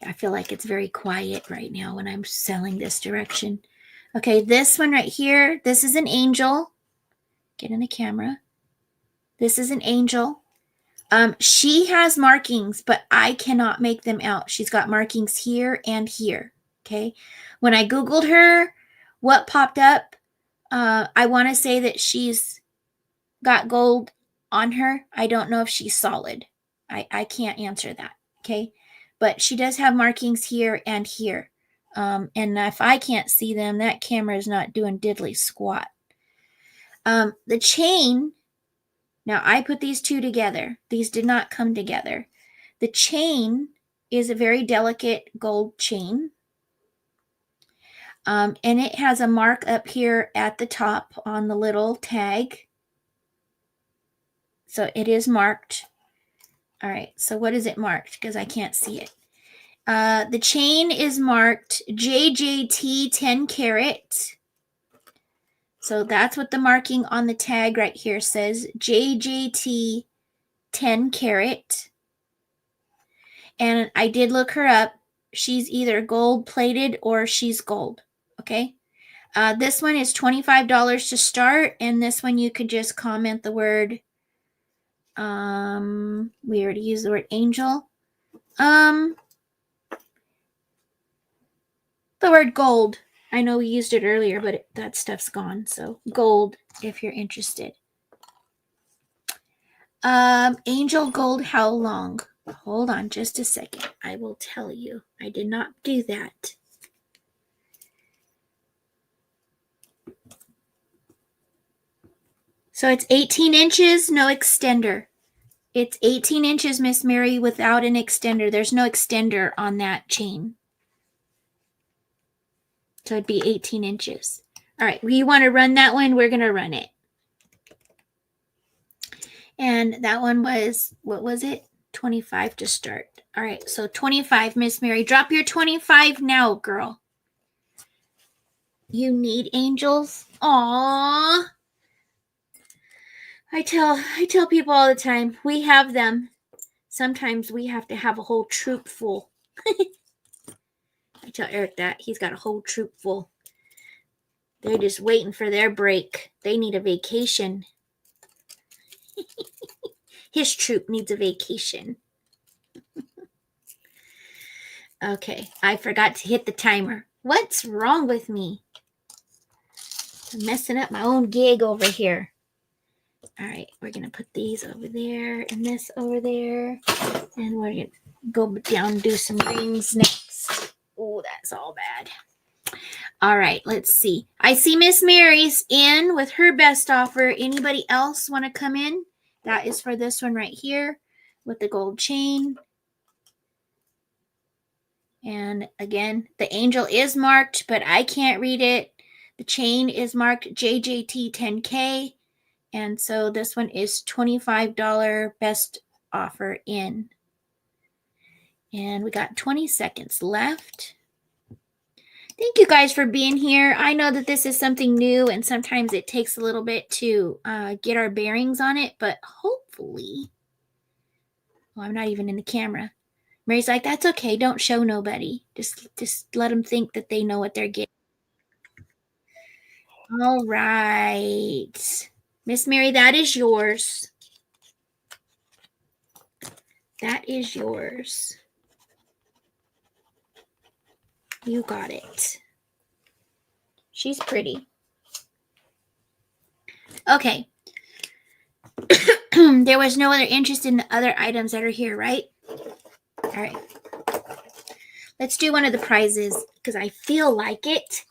I feel like it's very quiet right now when I'm selling this direction. Okay, this one right here, this is an angel. Get in the camera. This is an angel. She has markings, but I cannot make them out. She's got markings here and here. Okay, when I Googled her, what popped up? I want to say that she's got gold on her. I don't know if she's solid. I can't answer that. Okay, but she does have markings here and here. And if I can't see them, that camera is not doing diddly squat. The chain, now I put these two together. These did not come together. The chain is a very delicate gold chain. And it has a mark up here at the top on the little tag. So it is marked. All right, so what is it marked? Because I can't see it. The chain is marked JJT 10 karat. So that's what the marking on the tag right here says, JJT 10 karat. And I did look her up. She's either gold plated or she's gold. Okay. This one is $25 to start. And this one you could just comment the word, we already used the word angel. The word gold. I know we used it earlier, but that stuff's gone. So gold, if you're interested. Angel gold, how long? Hold on just a second. I will tell you. I did not do that. So it's 18 inches, no extender. It's 18 inches, Miss Mary, without an extender. There's no extender on that chain. So it'd be 18 inches. All right, we want to run that one. We're going to run it. And that one was, what was it? 25 to start. All right, so 25, Miss Mary. Drop your 25 now, girl. You need angels? Aww. I tell people all the time, we have them. Sometimes we have to have a whole troop full. I tell Eric that. He's got a whole troop full. They're just waiting for their break. They need a vacation. His troop needs a vacation. Okay, I forgot to hit the timer. What's wrong with me? I'm messing up my own gig over here. All right, we're going to put these over there and this over there. And we're going to go down and do some rings next. Oh, that's all bad. All right, let's see. I see Miss Mary's in with her best offer. Anybody else want to come in? That is for this one right here with the gold chain. And again, the angel is marked, but I can't read it. The chain is marked JJT 10K. And so this one is $25 best offer in. And we got 20 seconds left. Thank you guys for being here. I know that this is something new and sometimes it takes a little bit to get our bearings on it, but hopefully, well, I'm not even in the camera. Mary's like, that's okay. Don't show nobody. Just let them think that they know what they're getting. All right. Miss Mary, that is yours. That is yours. You got it. She's pretty. Okay. There was no other interest in the other items that are here, right? All right. Let's do one of the prizes because I feel like it.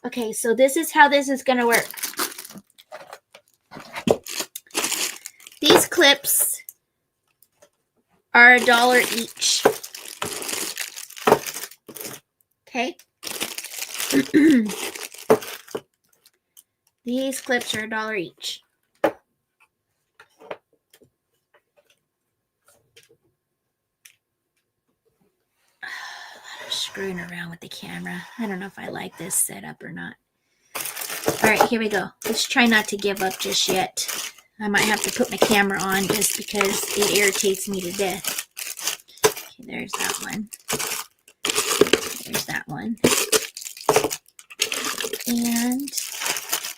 Okay, so this is how this is going to work. These clips are $1 each. Okay. These clips are $1 each. Screwing around with the camera. I don't know if I like this setup or not. All right, here we go. Let's try not to give up just yet. I might have to put my camera on just because it irritates me to death. Okay, there's that one. There's that one. And,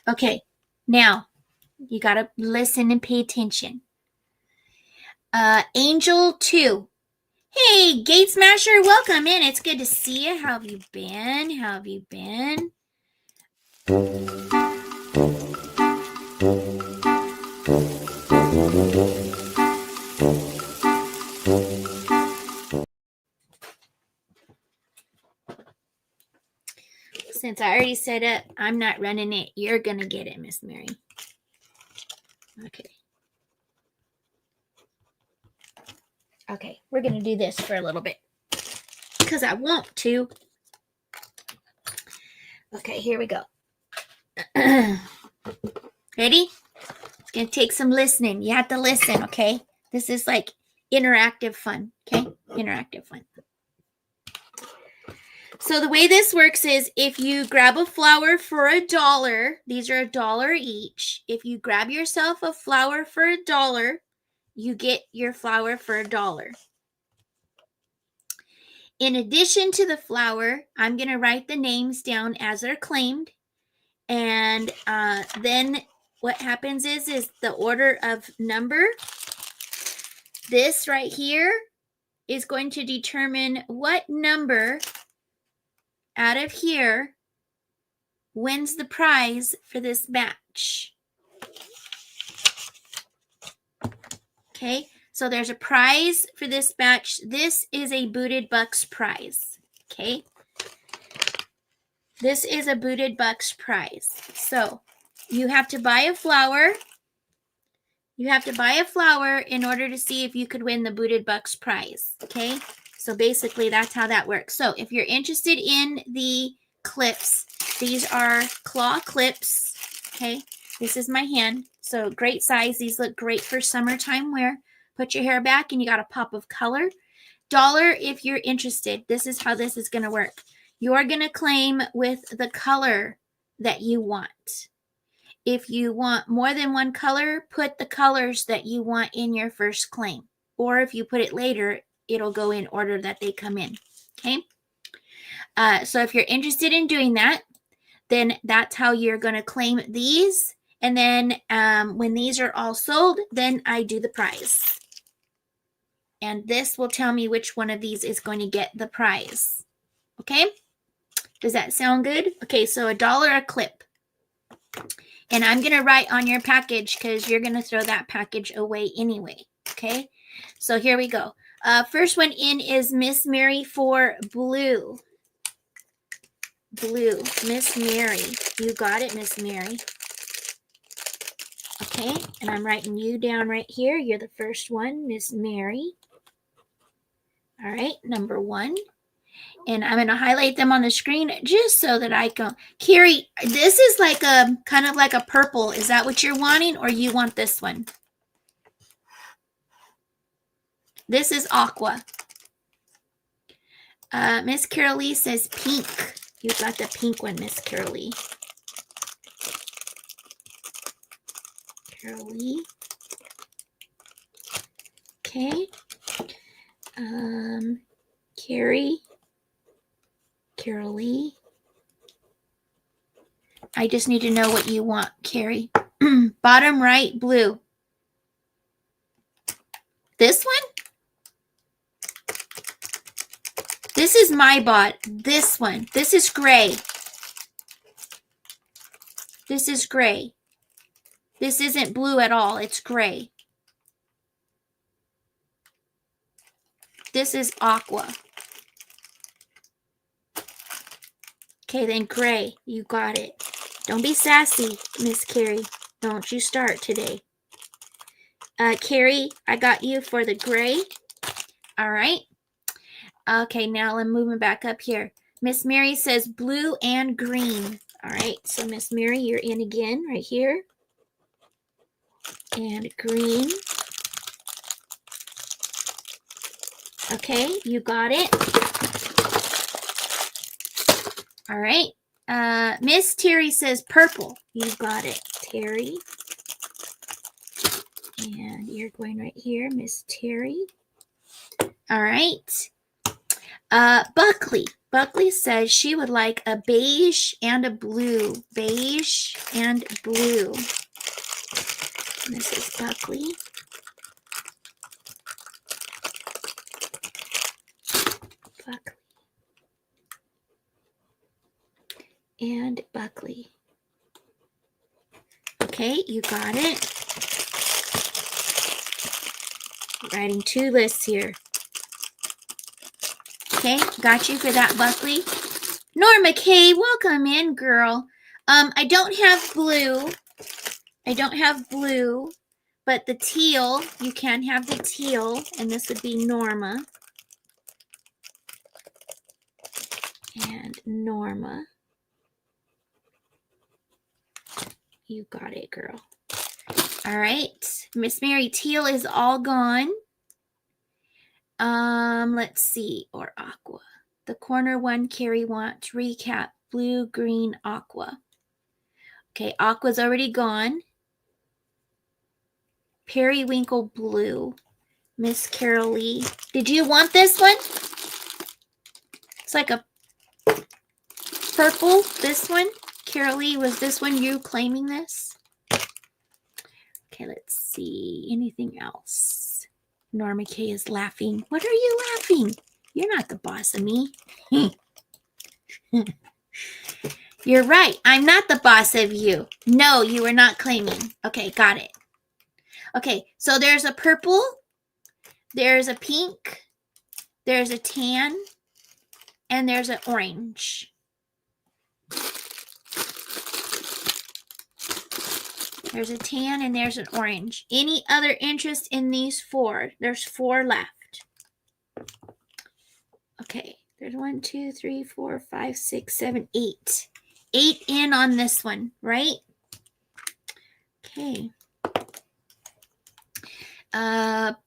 okay, now you got to listen and pay attention. Angel 2. Hey, Gate Smasher, welcome in. It's good to see you. How have you been? How have you been? Since I already set up, I'm not running it. You're going to get it, Miss Mary. Okay. Okay, we're going to do this for a little bit because I want to. Okay, here we go. Ready? It's going to take some listening. You have to listen, okay? This is like interactive fun, okay? Interactive fun. So the way this works is if you grab a flower for $1, these are $1 each. If you grab yourself a flower for $1, you get your flower for $1. In addition to the flower, I'm going to write the names down as they're claimed. And then what happens is the order of number. This right here is going to determine what number out of here wins the prize for this batch. Okay, so there's a prize for this batch. This is a Booted Bucks prize. Okay, this is a Booted Bucks prize. So you have to buy a flower. You have to buy a flower in order to see if you could win the Booted Bucks prize. Okay, so basically that's how that works. So if you're interested in the clips, these are claw clips. Okay, this is my hand. So great size. These look great for summertime wear. Put your hair back and you got a pop of color. $1 if you're interested. This is how this is going to work. You're going to claim with the color that you want. If you want more than one color, put the colors that you want in your first claim. Or if you put it later, it'll go in order that they come in. Okay? So if you're interested in doing that, then that's how you're going to claim these. And then when these are all sold, then I do the prize. And this will tell me which one of these is going to get the prize. Okay? Does that sound good? Okay, so $1 a clip. And I'm going to write on your package because you're going to throw that package away anyway. Okay? So here we go. First one in is Miss Mary for blue. Blue. Miss Mary. You got it, Miss Mary. Okay, and I'm writing you down right here. You're the first one, Miss Mary. All right, number 1. And I'm going to highlight them on the screen just so that I can. Carrie, this is like a kind of like a purple. Is that what you're wanting, or you want this one? This is aqua. Miss Carol Lee says pink. You got the pink one, Miss Carol Lee. Carol Lee. Okay. Carrie, Carol Lee. I just need to know what you want, Carrie. Bottom right, blue. This one? This is my bot. This one. This is gray. This is gray. This isn't blue at all. It's gray. This is aqua. Okay, then gray. You got it. Don't be sassy, Miss Carrie. Don't you start today. Carrie, I got you for the gray. All right. Okay, now I'm moving back up here. Miss Mary says blue and green. All right, so Miss Mary, you're in again right here. And green. Okay, you got it. All right. Miss Terry says purple. You got it, Terry. And you're going right here, Miss Terry. All right. Buckley. Buckley says she would like a beige and a blue. Beige and blue. And this is Buckley. Buckley. And Buckley. Okay, you got it. Writing 2 lists here. Okay, got you for that, Buckley. Norma K, welcome in, girl. I don't have blue. I don't have blue, but the teal, you can have the teal, and this would be Norma. And Norma. You got it, girl. All right. Miss Mary, teal is all gone. Let's see. Or aqua. The corner one, Carrie wants recap. Blue, green, aqua. Okay, aqua's already gone. Periwinkle blue. Miss Carol Lee. Did you want this one? It's like a purple. This one. Carol Lee, was this one you claiming this? Okay, let's see. Anything else? Norma K is laughing. What are you laughing? You're not the boss of me. You're right. I'm not the boss of you. No, you were not claiming. Okay, got it. Okay, so there's a purple. There's a pink. There's a tan. And there's an orange. There's a tan and there's an orange. Any other interest in these 4? There's 4 left. Okay, there's 1, 2, 3, 4, 5, 6, 7, 8. 8 in on this one, right? Okay.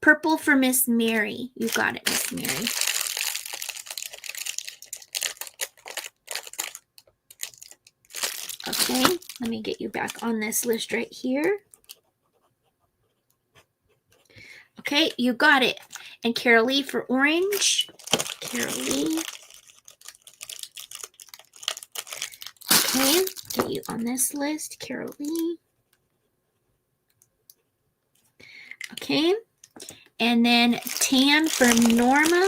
Purple for Miss Mary. You got it, Miss Mary. Okay, let me get you back on this list right here. Okay, you got it. And Carol Lee for orange. Carol Lee. Okay, get you on this list, Carol Lee. Okay, and then tan for Norma.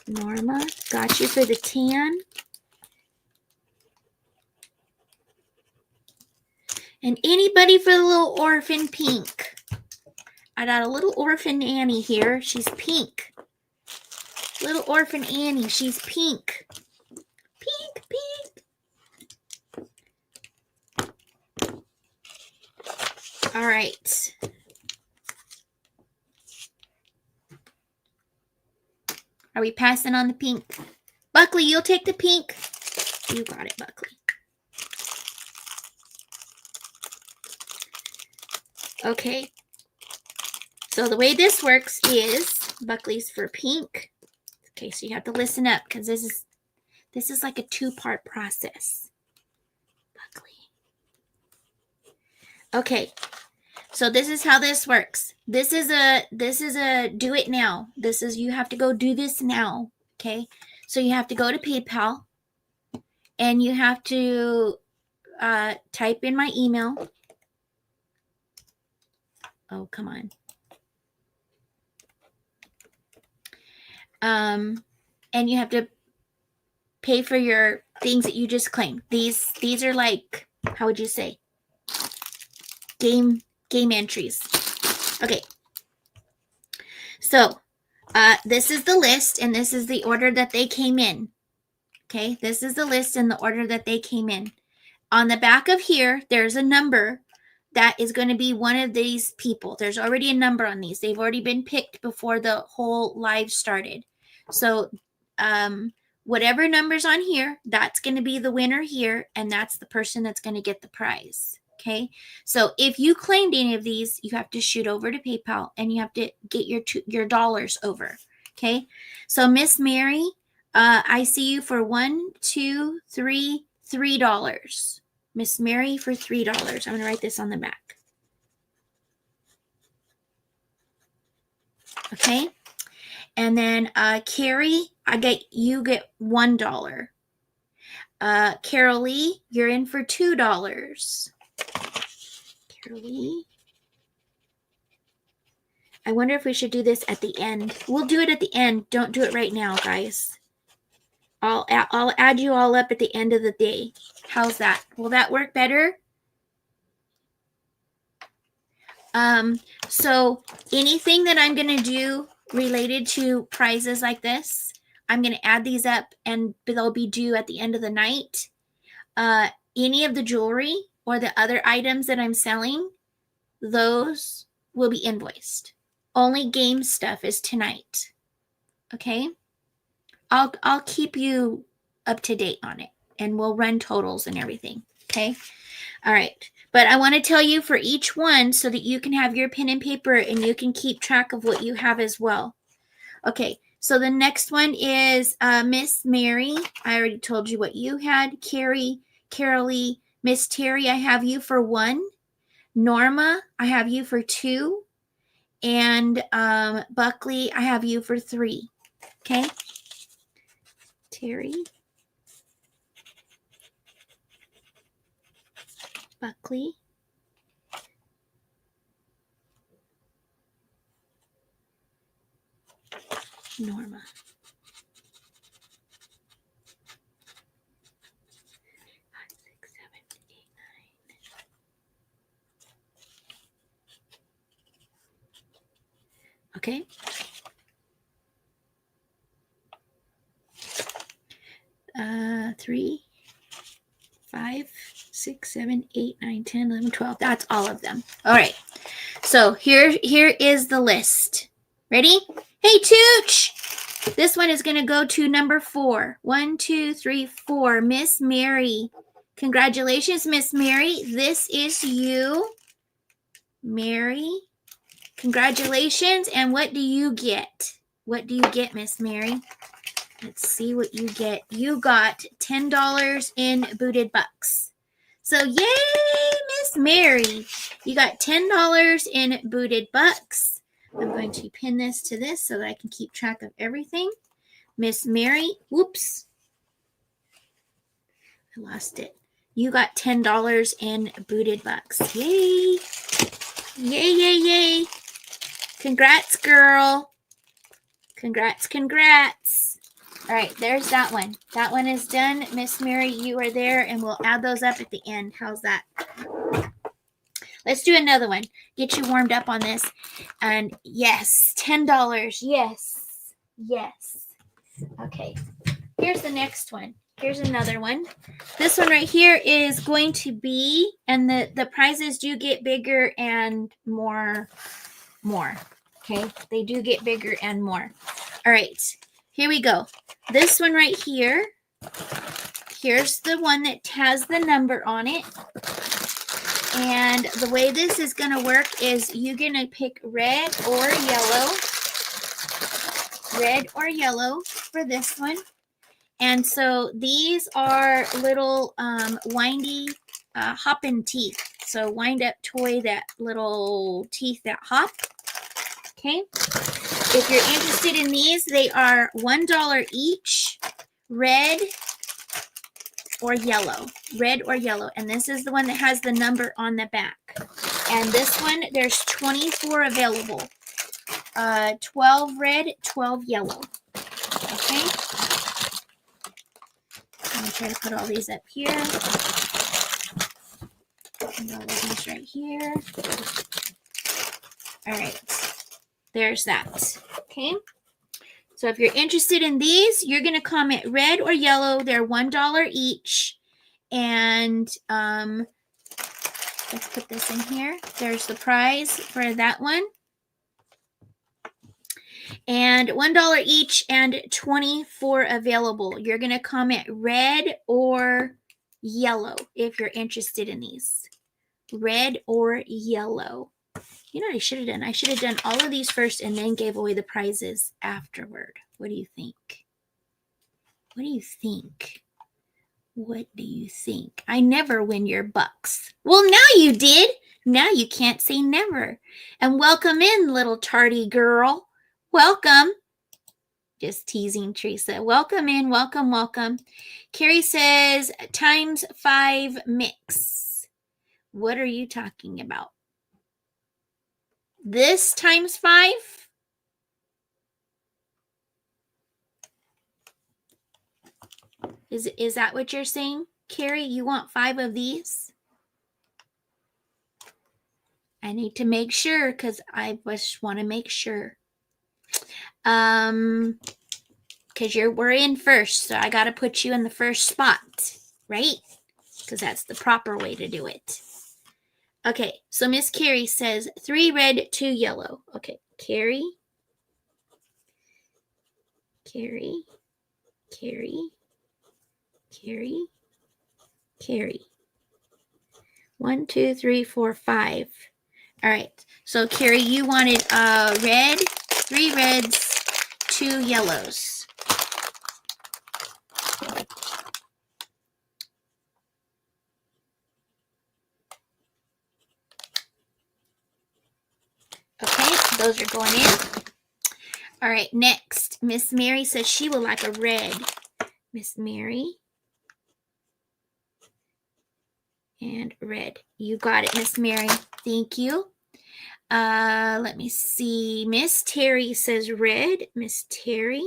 Norma, got you for the tan. And anybody for the little orphan pink? I got a little orphan Annie here. She's pink. Little orphan Annie. She's pink. Pink, pink. All right. Are we passing on the pink? Buckley, you'll take the pink. You got it, Buckley. Okay, so the way this works is Buckley's for pink. Okay, so you have to listen up because this is like a 2-part process. Buckley. Okay, So this is how this works. This is a do it now. This is, you have to go do this now. Okay. So you have to go to PayPal and you have to type in my email. Oh, come on. And you have to pay for your things that you just claimed. These are like, how would you say? Game entries. Okay. So, this is the list and this is the order that they came in. Okay, this is the list and the order that they came in. On the back of here, there's a number that is going to be one of these people. There's already a number on these. They've already been picked before the whole live started. So, whatever number's on here, that's going to be the winner here, and that's the person that's going to get the prize. Okay, so if you claimed any of these, you have to shoot over to PayPal and you have to get your dollars over. Okay, so Miss Mary, I see you for $3. Miss Mary for $3. I'm going to write this on the back. Okay, and then Carrie, you get $1. Carol Lee, you're in for $2. Carol Lee. I wonder if we should do this at the end. We'll do it at the end. Don't do it right now, guys. I'll add you all up at the end of the day. How's that? Will that work better? So anything that I'm going to do related to prizes like this, I'm going to add these up and they'll be due at the end of the night. Any of the jewelry or the other items that I'm selling, those will be invoiced. Only game stuff is tonight. Okay? I'll keep you up to date on it and we'll run totals and everything. Okay? All right. But I want to tell you for each one so that you can have your pen and paper and you can keep track of what you have as well. Okay. So the next one is Miss Mary. I already told you what you had. Carrie, Carolee, Miss Terry, I have you for 1. Norma, I have you for 2. And Buckley, I have you for 3. Okay. Terry. Buckley. Norma. 5, 6, 7, 8, 9. Okay. Three, 5, 6, 7, 8, 9, 10, 11, 12. That's all of them. All right. So here is the list. Ready? Hey, Tooch! This one is going to go to number 4. 1, 2, 3, 4. Miss Mary. Congratulations, Miss Mary. This is you. Mary. Congratulations. And what do you get? What do you get, Miss Mary? Let's see what you get. You got $10 in booted bucks. So yay, Miss Mary. You got $10 in booted bucks. I'm going to pin this to this so that I can keep track of everything. Miss Mary, whoops. I lost it. You got $10 in booted bucks. Yay. Yay, yay, yay. Congrats, girl. Congrats, congrats. All right, there's that one. That one is done. Miss Mary, you are there, and we'll add those up at the end. How's that? Let's do another one. Get you warmed up on this. And yes, $10. Yes. Yes. Okay. Here's the next one. Here's another one. This one right here is going to be, and the prizes do get bigger and more. Okay. They do get bigger and more. All right. Here we go. This one right here, here's the one that has the number on it. And the way this is going to work is you're going to pick red or yellow. Red or yellow for this one. And so these are little windy hopping teeth. So wind up toy, that little teeth that hop. Okay. If you're interested in these, they are $1 each, red or yellow. Red or yellow. And this is the one that has the number on the back. And this one, there's 24 available. 12 red, 12 yellow. Okay. I'm going to try to put all these up here. And all of these right here. All right. There's that. Okay. So if you're interested in these, you're going to comment red or yellow. They're $1 each. And let's put this in here. There's the prize for that one. And $1 each and 24 available. You're going to comment red or yellow if you're interested in these. Red or yellow. You know what I should have done? I should have done all of these first and then gave away the prizes afterward. What do you think? What do you think? What do you think? I never win your bucks. Well, now you did. Now you can't say never. And welcome in, little tardy girl. Welcome. Just teasing Teresa. Welcome in. Welcome, welcome. Carrie says, ×5 mix. What are you talking about? This ×5? Is that what you're saying? Carrie, you want 5 of these? I need to make sure because I just want to make sure. Because we're in first, so I got to put you in the first spot, right? Because that's the proper way to do it. Okay, so Miss Carrie says 3 red, 2 yellow. Okay, Carrie, 1, 2, 3, 4, 5. All right, so Carrie, you wanted red, 3 reds, 2 yellows. Okay, those are going in. All right, next, Miss Mary says she would like a red. Miss Mary. And red. You got it, Miss Mary. Thank you. Let me see. Miss Terry says red. Miss Terry.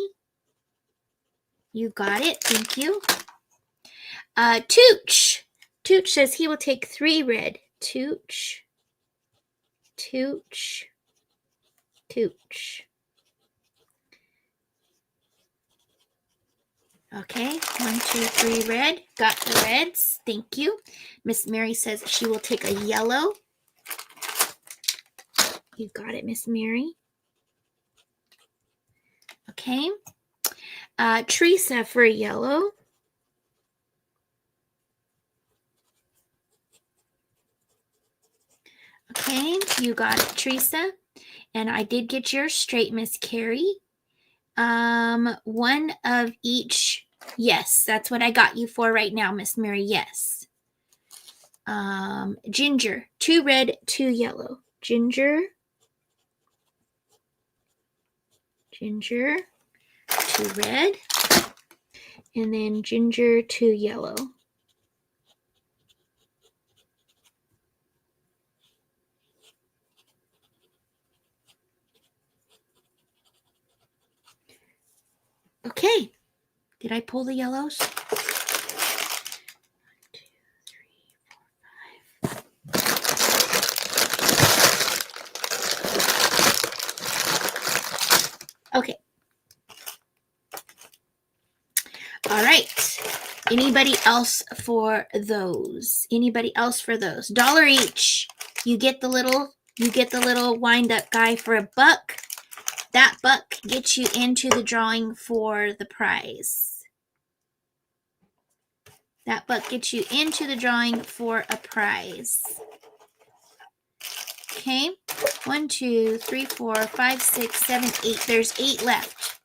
You got it. Thank you. Tooch. Tooch says he will take 3 red. Tooch. Tooch. Tooch. Okay, 1, 2, 3 red. Got the reds. Thank you. Miss Mary says she will take a yellow. You got it, Miss Mary. Okay. Teresa for a yellow. Okay, you got it, Teresa. And I did get yours straight, Miss Carrie. 1 of each. Yes, that's what I got you for right now, Miss Mary. Yes. Ginger, 2 red, 2 yellow. Ginger. 2 red. And then ginger, 2 yellow. Okay. Did I pull the yellows? 1, 2, 3, 4, 5. Okay. All right. Anybody else for those? Anybody else for those? $1 each. You get the little wind up guy for $1. That buck gets you into the drawing for the prize. That buck gets you into the drawing for a prize. Okay. 1, 2, 3, 4, 5, 6, 7, 8. There's 8 left.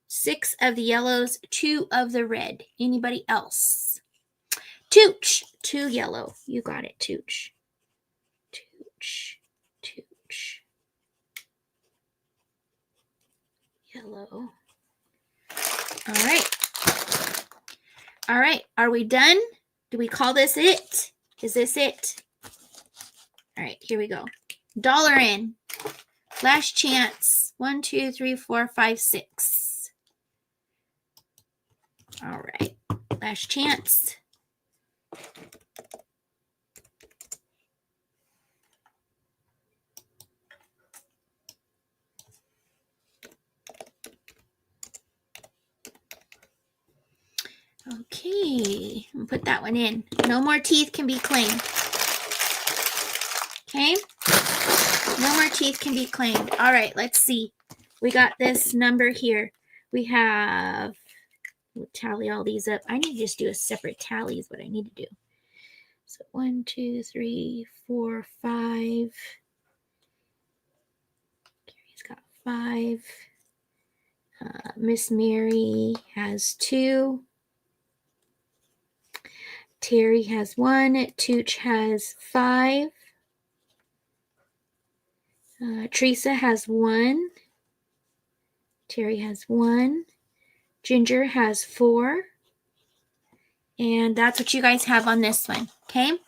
6 of the yellows, 2 of the red. Anybody else? Tooch. 2 yellow. You got it, Tooch. Tooch. Tooch. Yellow. All right. All right. Are we done? Do we call this it? Is this it? All right. Here we go. Dollar in. Last chance. 1, 2, 3, 4, 5, 6. All right. Last chance. Okay, I'll put that one in. No more teeth can be claimed. Okay, no more teeth can be claimed. All right, let's see. We got this number here. We have, we'll tally all these up. I need to just do a separate tally is what I need to do. So 1, 2, 3, 4, 5. Gary's got 5. Miss Mary has 2. Terry has 1. Tooch has 5. Teresa has 1. Terry has 1. Ginger has 4. And that's what you guys have on this one. Okay.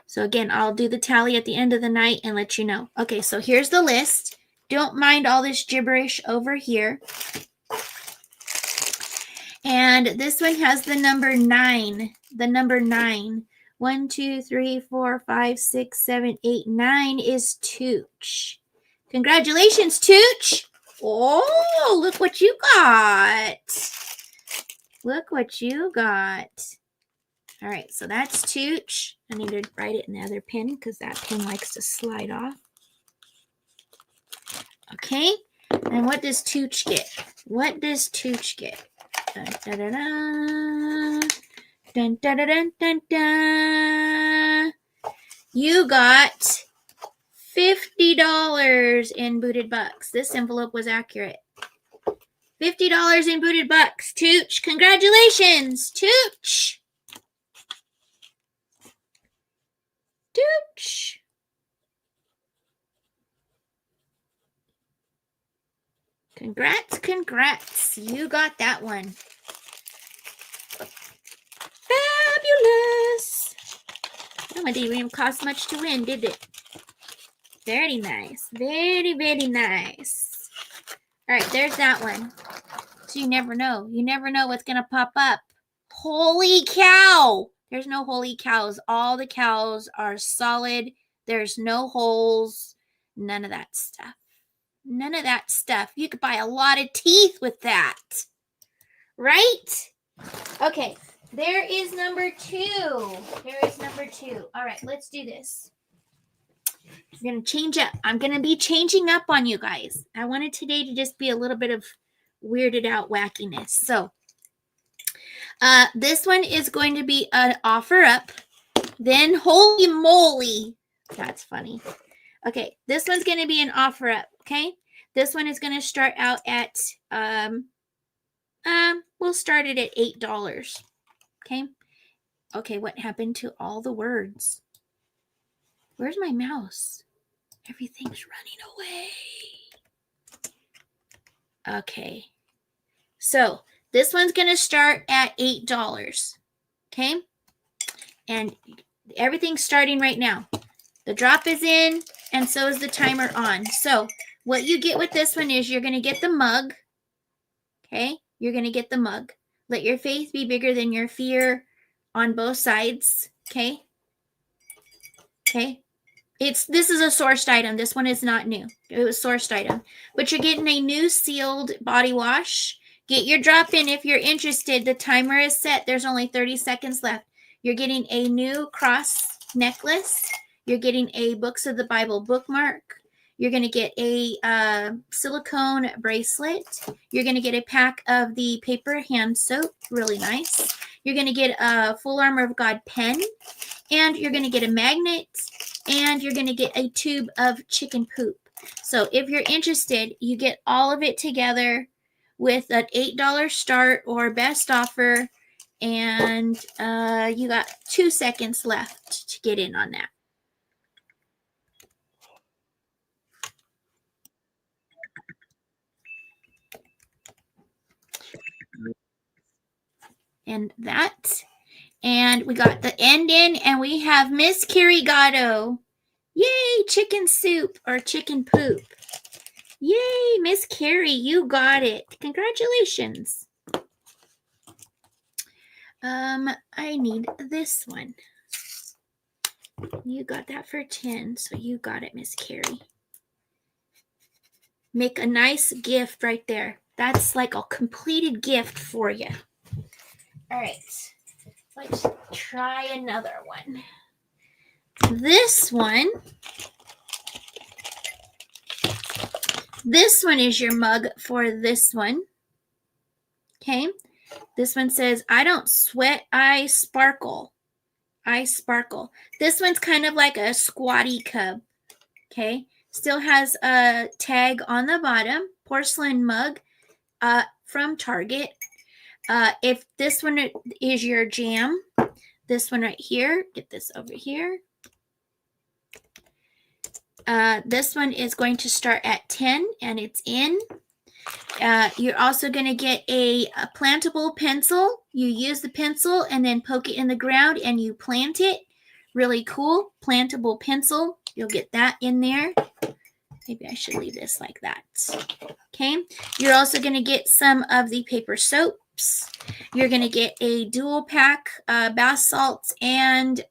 So again, I'll do the tally at the end of the night and let you know. Okay, so here's the list. Don't mind all this gibberish over here. And this one has the number 9. The number 9. 1, 2, 3, 4, 5, 6, 7, 8, 9 is Tooch. Congratulations, Tooch. Oh, look what you got. Look what you got. All right, so that's Tooch. I need to write it in the other pen because that pen likes to slide off. Okay, and what does Tooch get? What does Tooch get? Dun, dun, dun, dun. Dun, dun, dun, dun, dun, dun. You got $50 in booted bucks. This envelope was accurate. $50 in booted bucks. Tooch, congratulations, Tooch. Tooch. Congrats, congrats. You got that one. Fabulous. Oh, it didn't even cost much to win, did it? Very nice. Very, very nice. All right, there's that one. So you never know. You never know what's going to pop up. Holy cow. There's no holy cows. All the cows are solid. There's no holes. None of that stuff. None of that stuff. You could buy a lot of teeth with that. Right? Okay. There is number 2. There is number 2. All right, let's do this. I'm going to change up. I'm going to be changing up on you guys. I wanted today to just be a little bit of weirded out wackiness. So, this one is going to be an offer up. Then, holy moly. That's funny. Okay, this one's going to be an offer up, okay? This one is going to start out at, we'll start it at $8, okay? Okay, what happened to all the words? Where's my mouse? Everything's running away. Okay, so this one's going to start at $8, okay? And everything's starting right now. The drop is in, and so is the timer on. So what you get with this one is you're going to get the mug. Okay? You're going to get the mug. Let your faith be bigger than your fear on both sides. Okay? Okay? This is a sourced item. This one is not new. It was sourced item. But you're getting a new sealed body wash. Get your drop in if you're interested. The timer is set. There's only 30 seconds left. You're getting a new cross necklace. You're getting a Books of the Bible bookmark. You're going to get a silicone bracelet. You're going to get a pack of the paper hand soap. Really nice. You're going to get a Full Armor of God pen. And you're going to get a magnet. And you're going to get a tube of chicken poop. So if you're interested, you get all of it together with an $8 start or best offer. And you got 2 seconds left to get in on that. And that. And we got the end in, and we have Miss Carrie Gatto. Yay, chicken soup or chicken poop. Yay, Miss Carrie, you got it. Congratulations. I need this one. You got that for 10, so you got it, Miss Carrie. Make a nice gift right there. That's like a completed gift for you. All right, let's try another one. This one is your mug for this one. Okay. This one says, I don't sweat, I sparkle. I sparkle. This one's kind of like a squatty cub. Okay. Still has a tag on the bottom. Porcelain mug from Target. If this one is your jam, this one right here, get this over here. This one is going to start at 10 and it's in. You're also going to get a plantable pencil. You use the pencil and then poke it in the ground and you plant it. Really cool. Plantable pencil. You'll get that in there. Maybe I should leave this like that. Okay. You're also going to get some of the paper soaps. You're going to get a dual pack bath salts and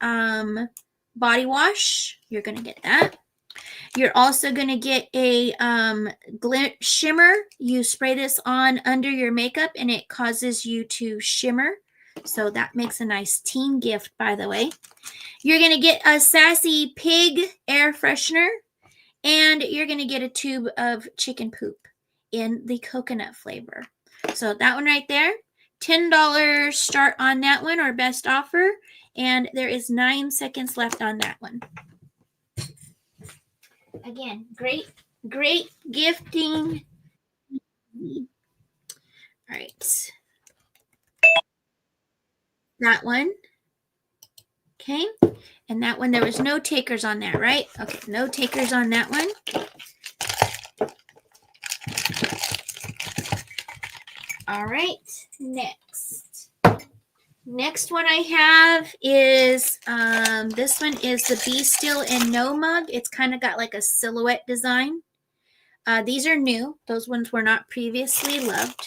body wash. You're going to get that. You're also going to get a shimmer. You spray this on under your makeup and it causes you to shimmer. So that makes a nice teen gift, by the way. You're going to get a Sassy Pig air freshener. And you're going to get a tube of chicken poop in the coconut flavor. So that one right there, $10 start on that one, or best offer. And there is 9 seconds left on that one. Again, great gifting. All right. That one. Okay. And that one, there was no takers on that, right? Okay, no takers on that one. All right, next one I have is this one is the Be Still and Know mug. It's kind of got like a silhouette design. These are new. Those ones were not previously loved.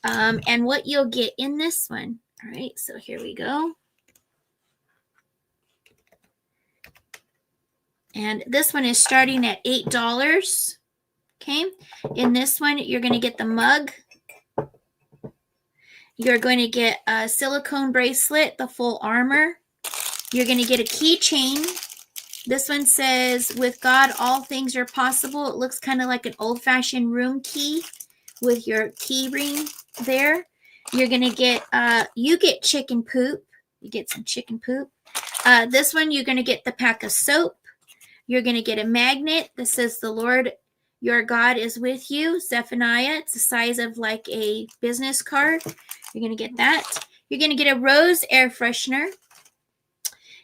And what you'll get in this one. All right, so here we go. And this one is starting at $8. Okay. In this one, you're going to get the mug. You're going to get a silicone bracelet, the full armor. You're going to get a keychain. This one says, with God, all things are possible. It looks kind of like an old-fashioned room key with your key ring there. You're going to get, you get chicken poop. You get some chicken poop. This one, you're going to get the pack of soap. You're going to get a magnet that says the Lord your God is with you. Zephaniah. It's the size of like a business card. You're going to get that. You're going to get a rose air freshener.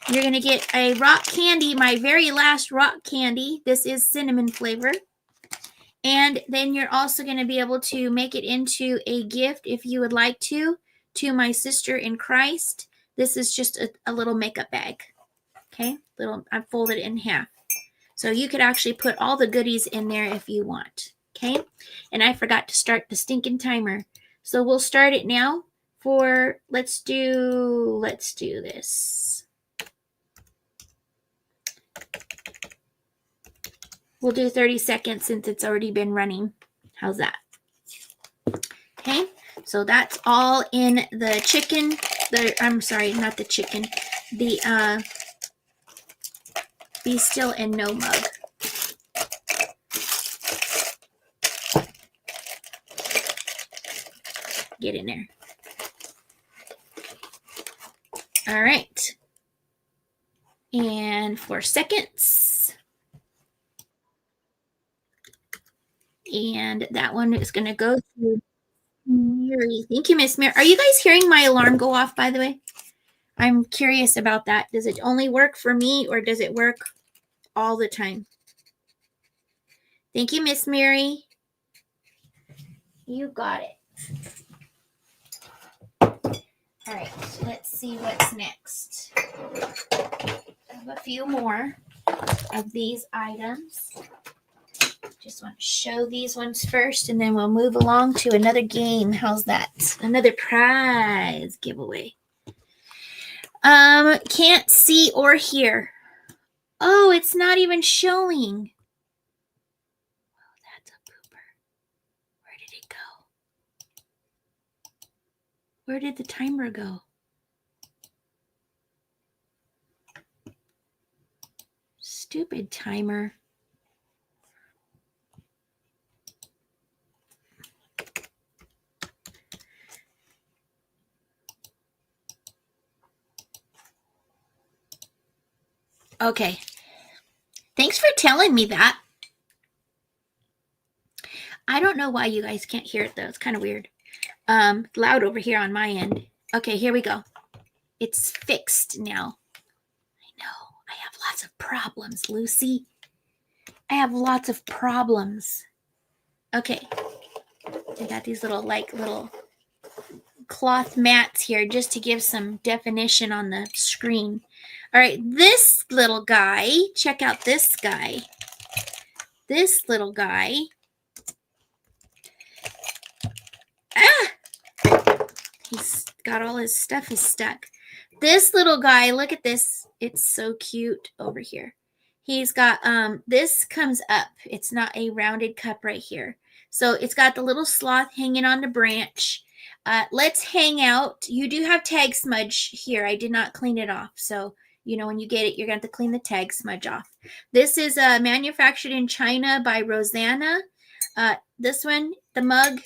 You're going to get a rock candy, my very last rock candy. This is cinnamon flavor. And then you're also going to be able to make it into a gift if you would like to my sister in Christ. This is just a little makeup bag. Okay. I folded it in half. So you could actually put all the goodies in there if you want. Okay. And I forgot to start the stinking timer. So we'll start it now for, let's do this. We'll do 30 seconds since it's already been running. How's that? Okay. So that's all in the chicken. I'm sorry, not the chicken. The Be Still and Know mug. Get in there. All right. And 4 seconds. And that one is going to go through. Mary. Thank you, Miss Mary. Are you guys hearing my alarm go off, by the way? I'm curious about that. Does it only work for me or does it work all the time? Thank you, Miss Mary. You got it. All right, let's see what's next. I have a few more of these items. Just want to show these ones first, and then we'll move along to another game. How's that? Another prize giveaway. Can't see or hear. Oh, it's not even showing. Oh, that's a pooper. Where did it go? Where did the timer go? Stupid timer. Okay. Thanks for telling me that. I don't know why you guys can't hear it though. It's kind of weird. Loud over here on my end. Okay, here we go. It's fixed now. I know. I have lots of problems, Lucy. I have lots of problems. Okay. I got these little cloth mats here just to give some definition on the screen. All right, this little guy, check out this guy. This little guy. He's got all his stuff is stuck. This little guy, look at this. It's so cute over here. He's got, this comes up. It's not a rounded cup right here. So it's got the little sloth hanging on the branch. Let's hang out. You do have tag smudge here. I did not clean it off. So, you know, when you get it, you're going to have to clean the tag smudge off. This is manufactured in China by Rosanna. This one, the mug,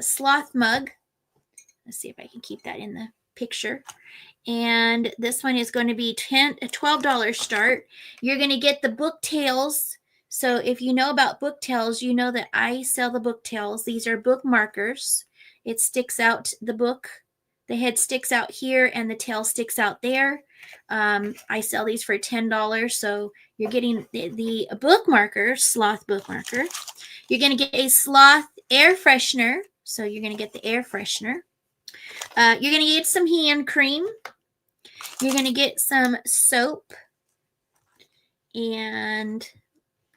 sloth mug. Let's see if I can keep that in the picture. And this one is going to be $12 start. You're going to get the book tails. So if you know about book tails, you know that I sell the book tails. These are book markers. It sticks out the book. The head sticks out here and the tail sticks out there. I sell these for $10. So you're getting the book marker, sloth book marker. You're going to get a sloth air freshener. So you're going to get the air freshener. You're going to get some hand cream. You're going to get some soap. And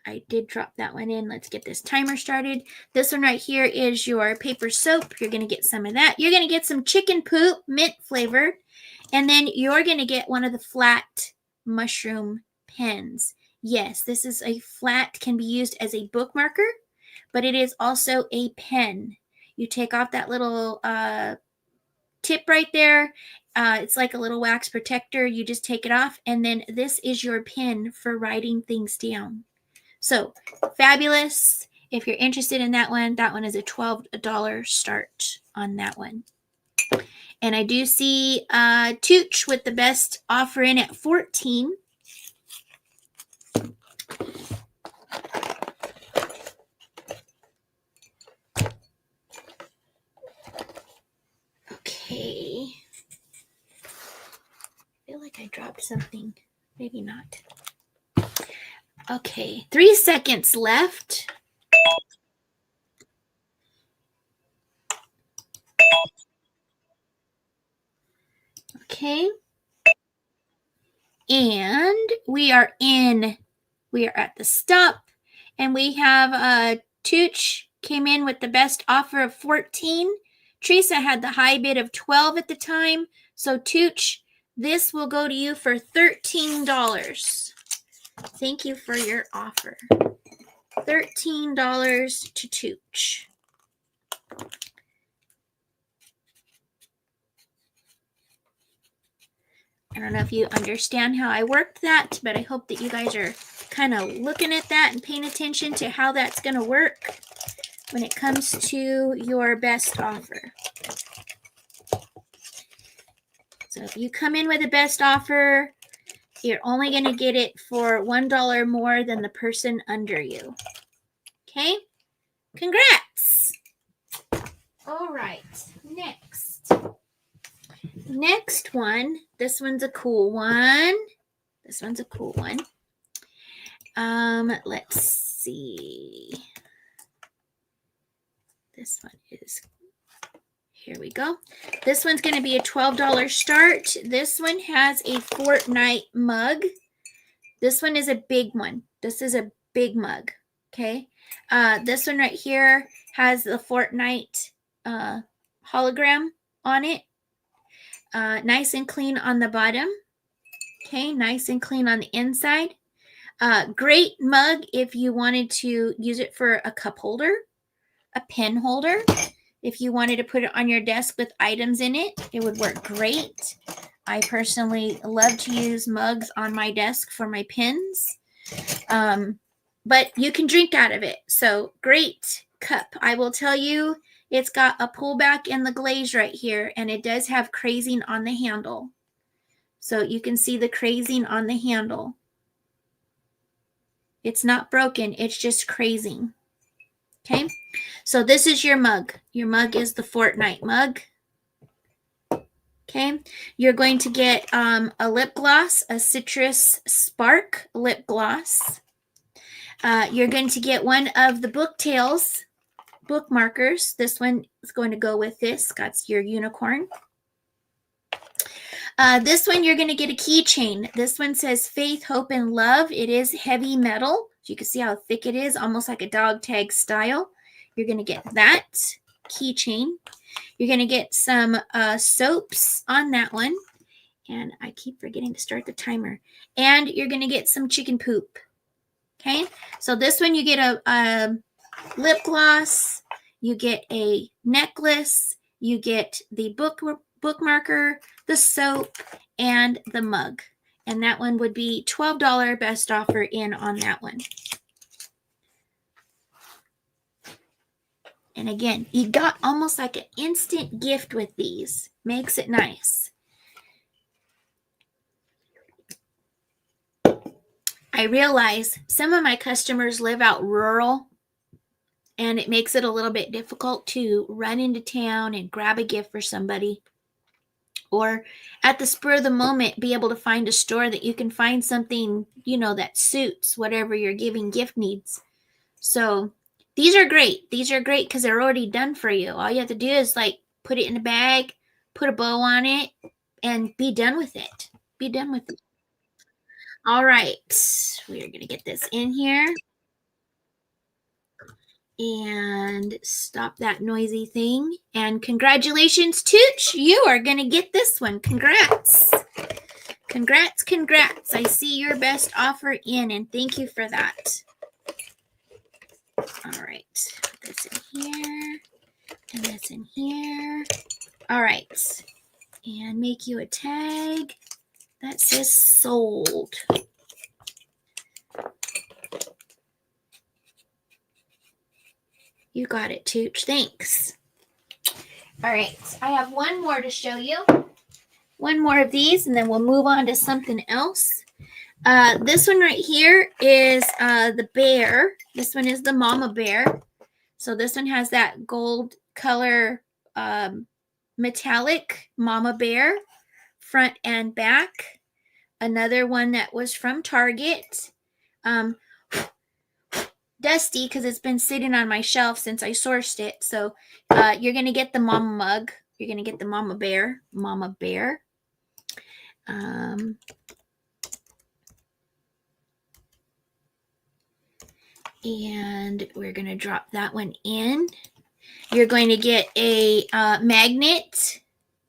I did drop that one in. Let's get this timer started. This one right here is your paper soap. You're going to get some of that. You're going to get some chicken poop, mint flavored. And then you're going to get one of the flat mushroom pens. Yes, this is a flat, can be used as a bookmarker, but it is also a pen. You take off that little tip right there. It's like a little wax protector. You just take it off, and then this is your pen for writing things down. So fabulous. If you're interested in that one is a $12 start on that one. And I do see Tooch with the best offer in at $14. Okay. I feel like I dropped something. Maybe not. Okay, 3 seconds left. Okay. And we are at the stop, and we have Tooch came in with the best offer of 14. Teresa had the high bid of 12 at the time. So Tooch, this will go to you for $13. Thank you for your offer. $13 to Tooch. I don't know if you understand how I worked that, but I hope that you guys are kind of looking at that and paying attention to how that's going to work when it comes to your best offer. So if you come in with a best offer, you're only going to get it for $1 more than the person under you. Okay? Congrats! All next one, this one's a cool one. This one's a cool one. Let's see. This one is, here we go. This one's going to be a $12 start. This one has a Fortnite mug. This one is a big one. This is a big mug. Okay. This one right here has the Fortnite hologram on it. Nice and clean on the bottom. Okay, nice and clean on the inside. Great mug if you wanted to use it for a cup holder, a pen holder. If you wanted to put it on your desk with items in it, it would work great. I personally love to use mugs on my desk for my pens. But you can drink out of it. So great cup. I will tell you, it's got a pullback in the glaze right here, and it does have crazing on the handle. So you can see the crazing on the handle. It's not broken, it's just crazing. Okay, so this is your mug. Your mug is the Fortnite mug. Okay, you're going to get a lip gloss, a Citrus Spark lip gloss. You're going to get one of the Booktails bookmarkers. This one is going to go with this. Got your unicorn. This one, you're going to get a keychain. This one says Faith, Hope, and Love. It is heavy metal. So you can see how thick it is, almost like a dog tag style. You're going to get that keychain. You're going to get some soaps on that one. And I keep forgetting to start the timer. And you're going to get some chicken poop. Okay, so this one you get a lip gloss, you get a necklace, you get the bookmarker, the soap, and the mug. And that one would be $12 best offer in on that one. And again, you got almost like an instant gift with these. Makes it nice. I realize some of my customers live out rural, and it makes it a little bit difficult to run into town and grab a gift for somebody, or at the spur of the moment be able to find a store that you can find something, you know, that suits whatever your giving gift needs. So these are great. These are great because they're already done for you. All you have to do is like put it in a bag, put a bow on it, and be done with it. Be done with it. All right, we are going to get this in here and stop that noisy thing. And congratulations, Tooch, you are going to get this one. Congrats. Congrats, congrats. I see your best offer in, and thank you for that. All right, put this in here and this in here. All right, and make you a tag that says sold. You got it, Tooch. Thanks. All right, I have one more to show you. One more of these, and then we'll move on to something else. This one right here is the bear. This one is the mama bear. So this one has that gold color metallic mama bear, front and back. Another one that was from Target. Dusty because it's been sitting on my shelf since I sourced it. So you're going to get the mama mug. You're going to get the mama bear. Mama bear. And we're going to drop that one in. You're going to get a magnet.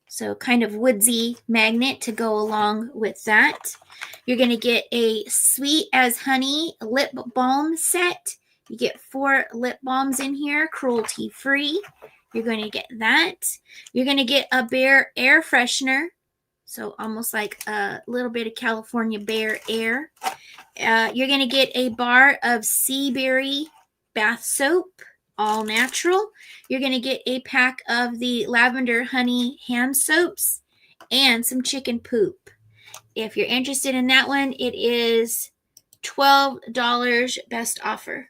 So kind of woodsy magnet to go along with that. You're going to get a Sweet as Honey lip balm set. You get 4 lip balms in here, cruelty free. You're going to get that. You're going to get a bear air freshener. So almost like a little bit of California bear air. You're going to get a bar of sea berry bath soap, all natural. You're going to get a pack of the lavender honey hand soaps and some chicken poop. If you're interested in that one, it is $12 best offer.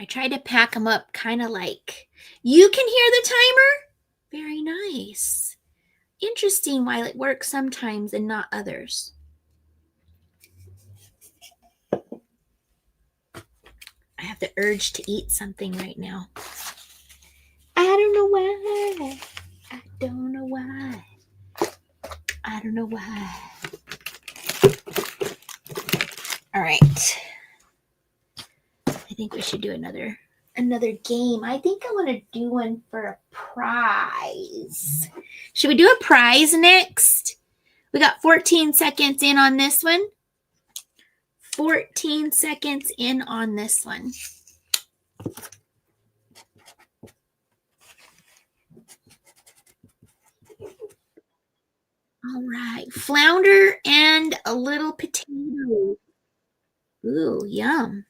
I tried to pack them up kind of like, you can hear the timer? Very nice. Interesting why it works sometimes and not others. I have the urge to eat something right now. I don't know why. I don't know why. I don't know why. All right. I think we should do another game. I think I want to do one for a prize. Should we do a prize next? We got 14 seconds in on this one. 14 seconds in on this one. All right. Flounder and a little potato. Ooh, yum.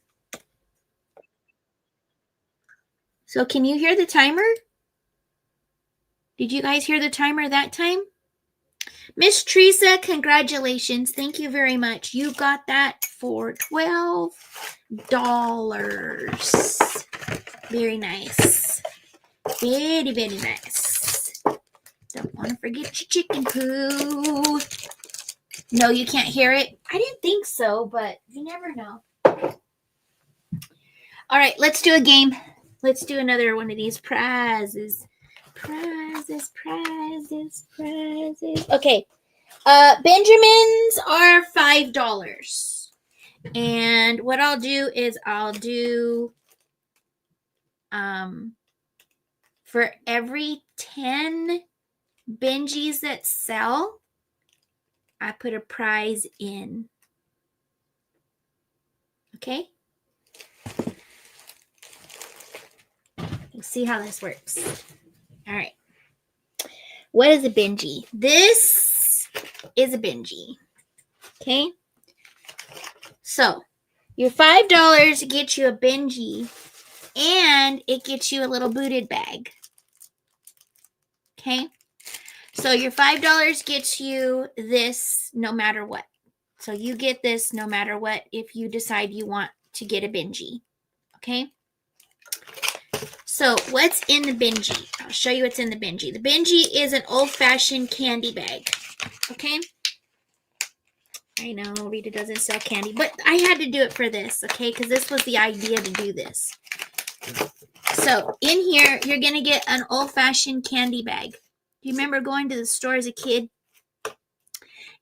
So can you hear the timer? Did you guys hear the timer that time? Miss Teresa, congratulations. Thank you very much. You got that for $12. Very nice. Very, very nice. Don't want to forget your chicken poo. No, you can't hear it? I didn't think so, but you never know. All right, let's do a game. Let's do another one of these prizes. Prizes. Okay. Benjamins are $5. And what I'll do is I'll do for every 10 Benjis that sell, I put a prize in. Okay? We'll see how this works. All right. What is a Benji? This is a Benji. Okay? So, your $5 gets you a Benji, and it gets you a little booted bag. Okay? So, your $5 gets you this no matter what. So, you get this no matter what if you decide you want to get a Benji. Okay? So, what's in the Benji? I'll show you what's in the Benji. The Benji is an old-fashioned candy bag. Okay? I know Rita doesn't sell candy, but I had to do it for this, okay? Because this was the idea to do this. So, in here, you're going to get an old-fashioned candy bag. Do you remember going to the store as a kid?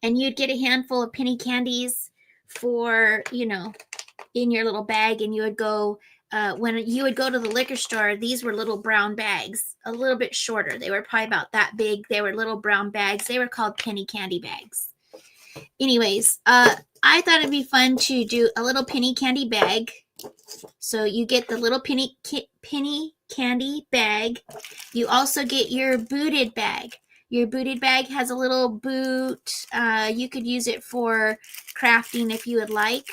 And you'd get a handful of penny candies for, you know, in your little bag, and you would go... when you would go to the liquor store, these were little brown bags, a little bit shorter. They were probably about that big. They were little brown bags. They were called penny candy bags. Anyways, I thought it'd be fun to do a little penny candy bag. So you get the little penny candy bag. You also get your booted bag. Your booted bag has a little boot. You could use it for crafting if you would like.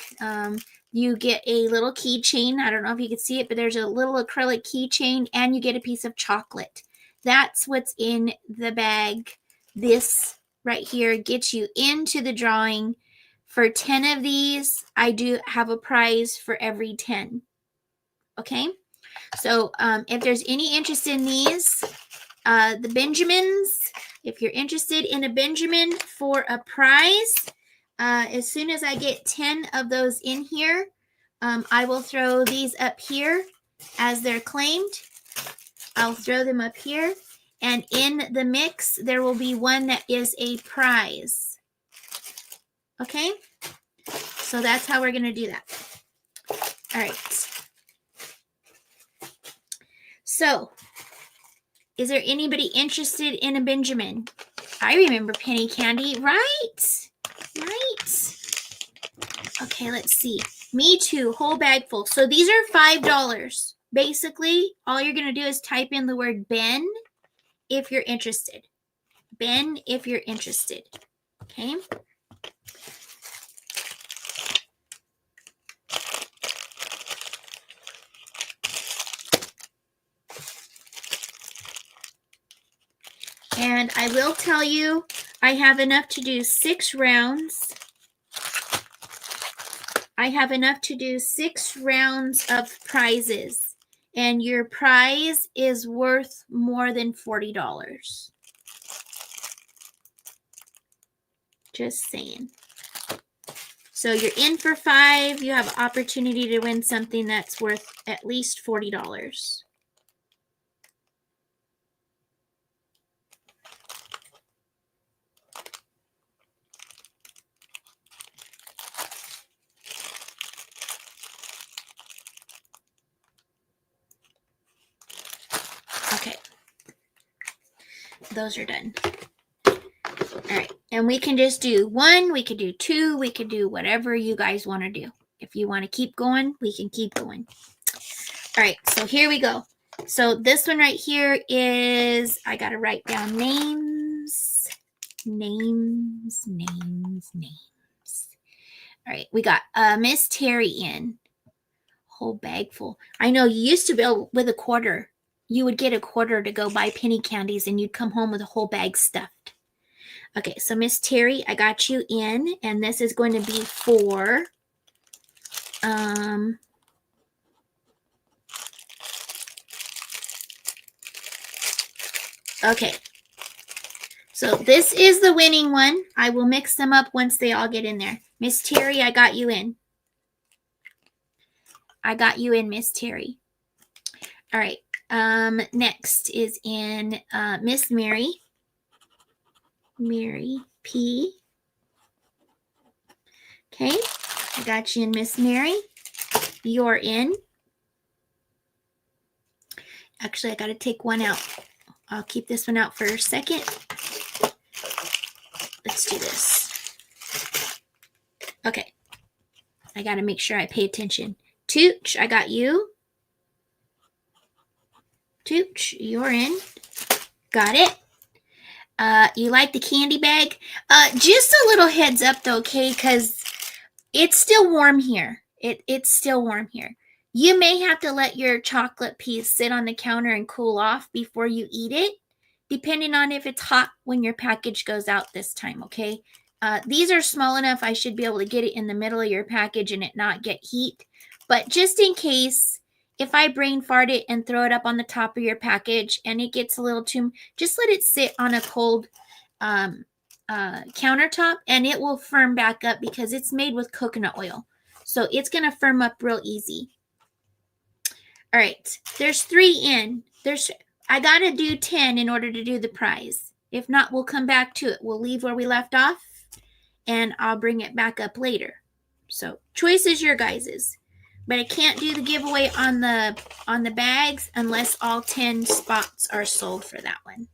You get a little keychain. I don't know if you can see it, but there's a little acrylic keychain, and you get a piece of chocolate. That's what's in the bag. This right here gets you into the drawing. For 10 of these, I do have a prize for every 10. Okay? So if there's any interest in these, the Benjamins, if you're interested in a Benjamin for a prize, as soon as I get 10 of those in here, I will throw these up here as they're claimed. I'll throw them up here. And in the mix, there will be one that is a prize. Okay? So that's how we're going to do that. All right. So, is there anybody interested in a Benjamin? I remember penny candy, right? Right. Okay, let's see. Me too, whole bag full. So these are $5. Basically, all you're going to do is type in the word Ben if you're interested. Ben if you're interested. Okay? And I will tell you, I have enough to do 6 rounds. I have enough to do 6 rounds of prizes. and your prize is worth more than $40. Just saying. So you're in for 5. You have opportunity to win something that's worth at least $40. Okay. Those are done. All right. And we can just do 1, we could do 2, we could do whatever you guys want to do. If you want to keep going, we can keep going. All right. So here we go. So this one right here is, I got to write down names. Names. All right. We got Miss Terry in. Whole bag full. I know you used to be able, with a quarter, you would get a quarter to go buy penny candies and you'd come home with a whole bag stuffed. Okay, so Miss Terry, I got you in, and this is going to be for okay. So this is the winning one. I will mix them up once they all get in there. Miss Terry, I got you in. I got you in, Miss Terry. All right. Next is in Miss Mary. Mary P. Okay, I got you in, Miss Mary. You're in. Actually, I got to take one out. I'll keep this one out for a second. Let's do this. Okay. I got to make sure I pay attention. Tooch, I got you. Tooch, you're in. Got it. You like the candy bag? Just a little heads up though, okay? Because it's still warm here. It's still warm here. You may have to let your chocolate piece sit on the counter and cool off before you eat it, depending on if it's hot when your package goes out this time, okay? These are small enough I should be able to get it in the middle of your package and it not get heat. But just in case, if I brain fart it and throw it up on the top of your package and it gets a little too, just let it sit on a cold countertop and it will firm back up because it's made with coconut oil. So it's going to firm up real easy. All right, there's 3 in. I got to do 10 in order to do the prize. If not, we'll come back to it. We'll leave where we left off and I'll bring it back up later. So choice is your guys's. But I can't do the giveaway on the bags unless all 10 spots are sold for that one.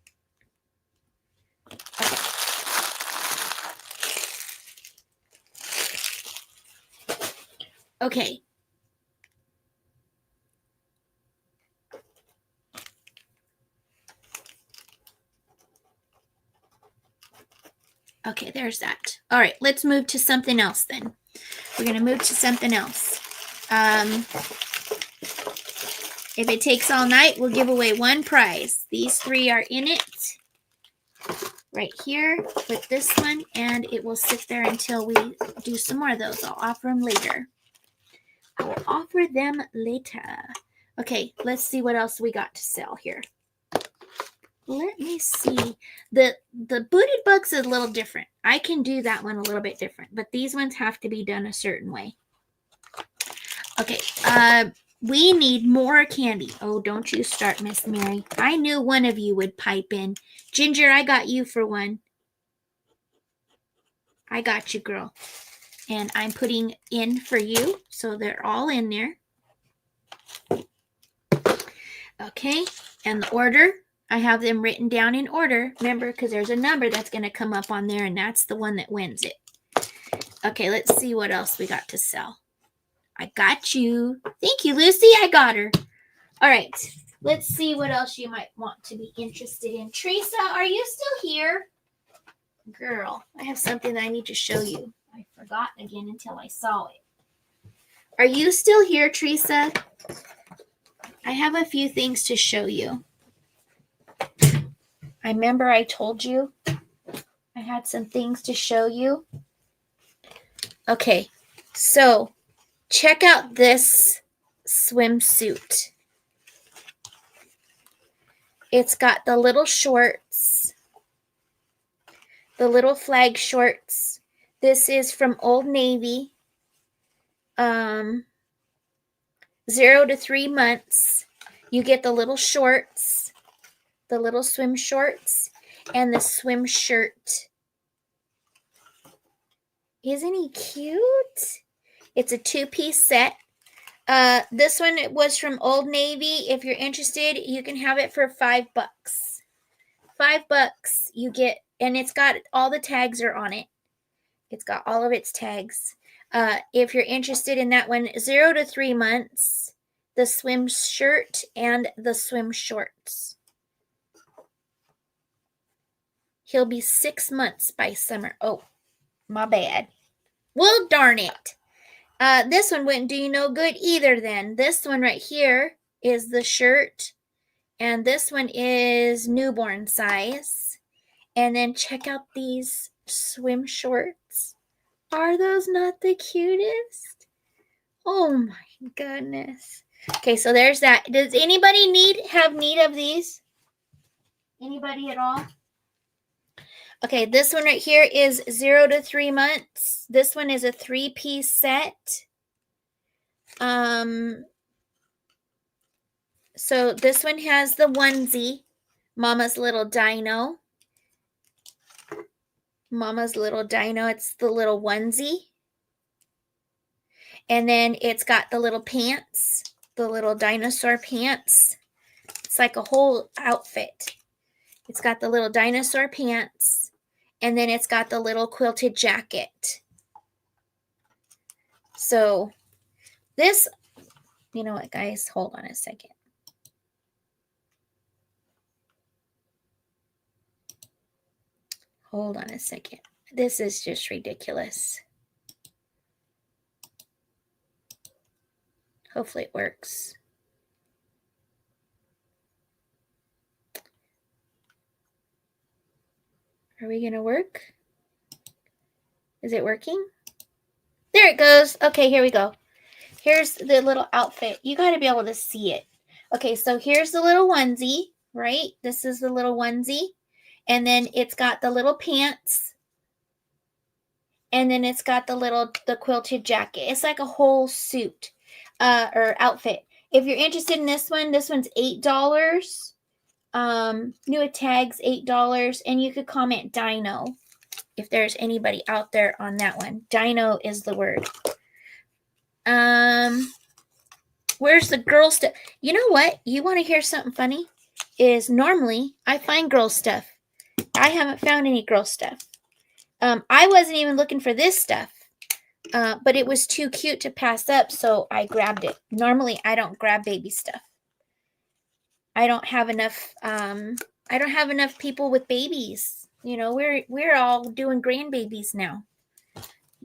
Okay. Okay, there's that. All right, let's move to something else then. We're going to move to something else. If it takes all night, we'll give away 1 prize. These 3 are in it. Right here with this one, and it will sit there until we do some more of those. I'll offer them later. I will offer them later. Okay, let's see what else we got to sell here. Let me see. The booted bugs is a little different. I can do that one a little bit different, but these ones have to be done a certain way. Okay, we need more candy. Oh, don't you start, Miss Mary. I knew one of you would pipe in. Ginger, I got you for one. I got you, girl. And I'm putting in for you, so they're all in there. Okay, and the order, I have them written down in order. Remember, because there's a number that's going to come up on there, and that's the one that wins it. Okay, let's see what else we got to sell. I got you. Thank you, Lucy. I got her. All right. Let's see what else you might want to be interested in. Teresa, are you still here? Girl, I have something that I need to show you. I forgot again until I saw it. Are you still here, Teresa? I have a few things to show you. I remember I told you I had some things to show you. Okay, so check out this swimsuit. It's got the little shorts, the little flag shorts. This is from Old Navy. 0 to 3 months. You get the little shorts, the little swim shorts, and the swim shirt. Isn't he cute? It's a 2-piece set. This one was from Old Navy. If you're interested, you can have it for $5. $5 you get, and it's got all the tags are on it. It's got all of its tags. If you're interested in that one, 0 to 3 months, the swim shirt and the swim shorts. He'll be 6 months by summer. Oh, my bad. Well, darn it. This one wouldn't do you no good either then. This one right here is the shirt, and this one is newborn size. And then check out these swim shorts. Are those not the cutest? Oh my goodness. Okay, so there's that. Does anybody have need of these? Anybody at all? Okay, this one right here is 0 to 3 months. This one is a 3-piece set. So this one has the onesie, Mama's Little Dino. Mama's Little Dino, it's the little onesie. And then it's got the little pants, the little dinosaur pants. It's like a whole outfit. It's got the little dinosaur pants, and then it's got the little quilted jacket. So this, you know what, guys? Hold on a second. Hold on a second. This is just ridiculous. Hopefully it works. Are we going to work? Is it working? There it goes. Okay, here we go. Here's the little outfit. You got to be able to see it. Okay, so here's the little onesie, right? This is the little onesie. And then it's got the little pants. And then it's got the quilted jacket. It's like a whole suit or outfit. If you're interested in this one's $8. New tags, $8. And you could comment Dino if there's anybody out there on that one. Dino is the word. Where's the girl stuff? You know what? You want to hear something funny? Is normally I find girl stuff. I haven't found any girl stuff. I wasn't even looking for this stuff, but it was too cute to pass up, so I grabbed it. Normally, I don't grab baby stuff. I don't have enough. I don't have enough people with babies. You know, we're all doing grandbabies now.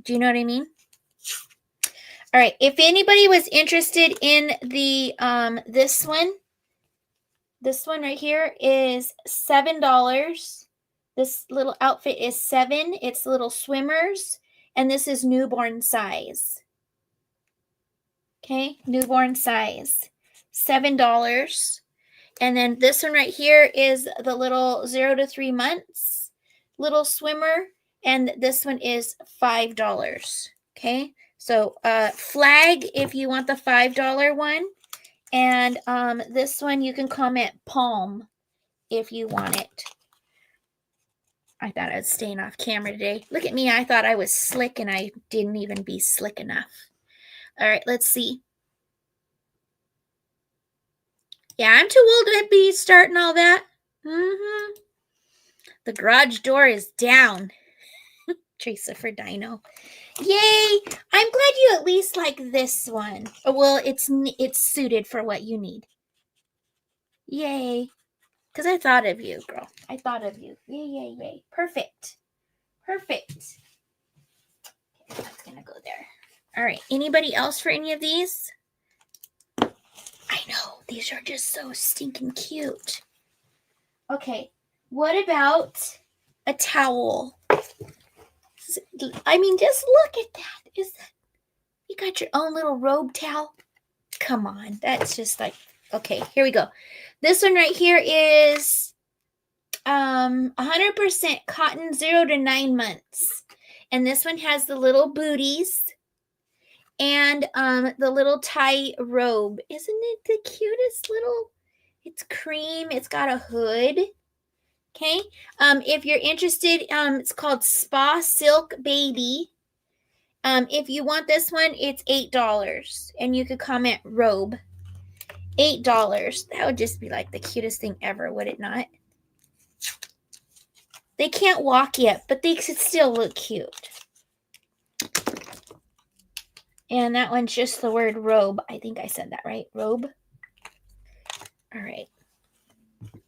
Do you know what I mean? All right. If anybody was interested in the this one right here is $7. This little outfit is $7. It's little swimmers, and this is newborn size. Okay, newborn size, $7. And then this one right here is the little 0 to 3 months little swimmer, and this one is $5. Okay, so flag if you want the $5 one, and this one you can comment palm if you want it. I thought I was staying off camera today. Look at me. I thought I was slick, and I didn't even be slick enough. All right, let's see. Yeah, I'm too old to be starting all that. The garage door is down. Teresa for Dino. Yay! I'm glad you at least like this one. Well, it's suited for what you need. Yay. Because I thought of you, girl. I thought of you. Yay, yay, yay. Perfect. Perfect. Okay, that's going to go there. All right. Anybody else for any of these? I know. These are just so stinking cute. Okay. What about a towel? I mean, just look at that. You got your own little robe towel? Come on. That's just like, Okay, here we go. This one right here is 100% cotton, 0 to 9 months. And this one has the little booties and the little tie robe. Isn't it the cutest little? It's cream. It's got a hood. Okay. If you're interested, it's called Spa Silk Baby. If you want this one, it's $8. And you could comment robe. $8. That would just be like the cutest thing ever, would it not? They can't walk yet, but they could still look cute. And that one's just the word robe. I think I said that right. Robe. All right.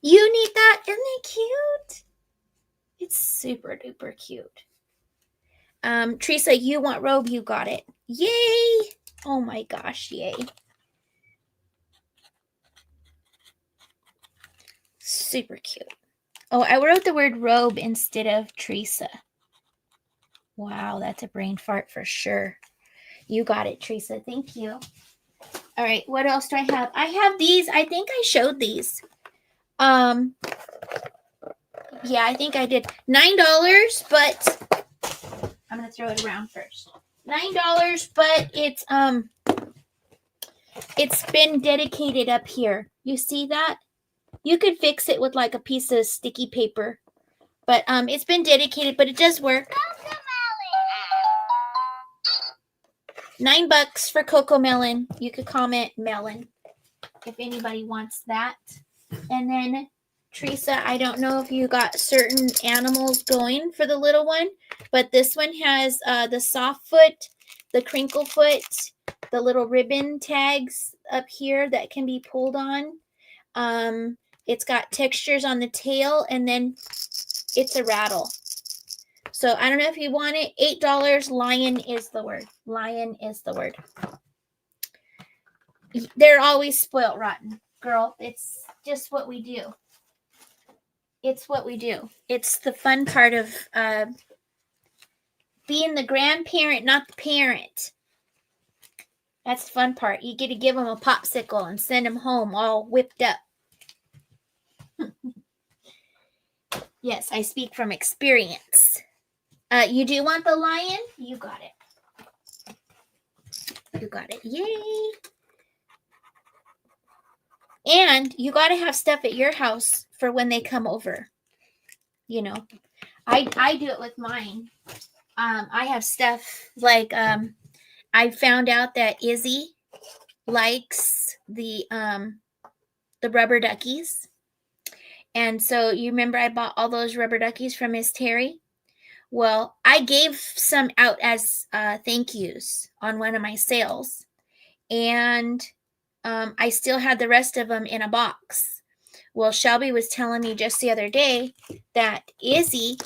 You need that. Isn't it cute? It's super duper cute. Teresa, you want robe? You got it. Yay! Oh my gosh, yay. Super cute. Oh, I wrote the word robe instead of Teresa. Wow, that's a brain fart for sure. You got it, Teresa. Thank you. All right, what else do I have? I have these. I think I showed these. Yeah, I think I did. $9, but I'm going to throw it around first. $9, but it's been dedicated up here. You see that? You could fix it with like a piece of sticky paper. But it's been dedicated, but it does work. $9 for Coco Melon. You could comment melon if anybody wants that. And then Teresa, I don't know if you got certain animals going for the little one, but this one has the soft foot, the crinkle foot, the little ribbon tags up here that can be pulled on. It's got textures on the tail, and then it's a rattle. So I don't know if you want it. $8. Lion is the word. Lion is the word. They're always spoiled rotten, girl. It's just what we do. It's what we do. It's the fun part of being the grandparent, not the parent. That's the fun part. You get to give them a popsicle and send them home all whipped up. Yes, I speak from experience. You do want the lion? You got it. You got it. Yay. And you got to have stuff at your house for when they come over. You know, I do it with mine. I have stuff like I found out that Izzy likes the rubber duckies. And so you remember I bought all those rubber duckies from Miss Terry? Well, I gave some out as thank yous on one of my sales. And I still had the rest of them in a box. Well, Shelby was telling me just the other day that Izzy,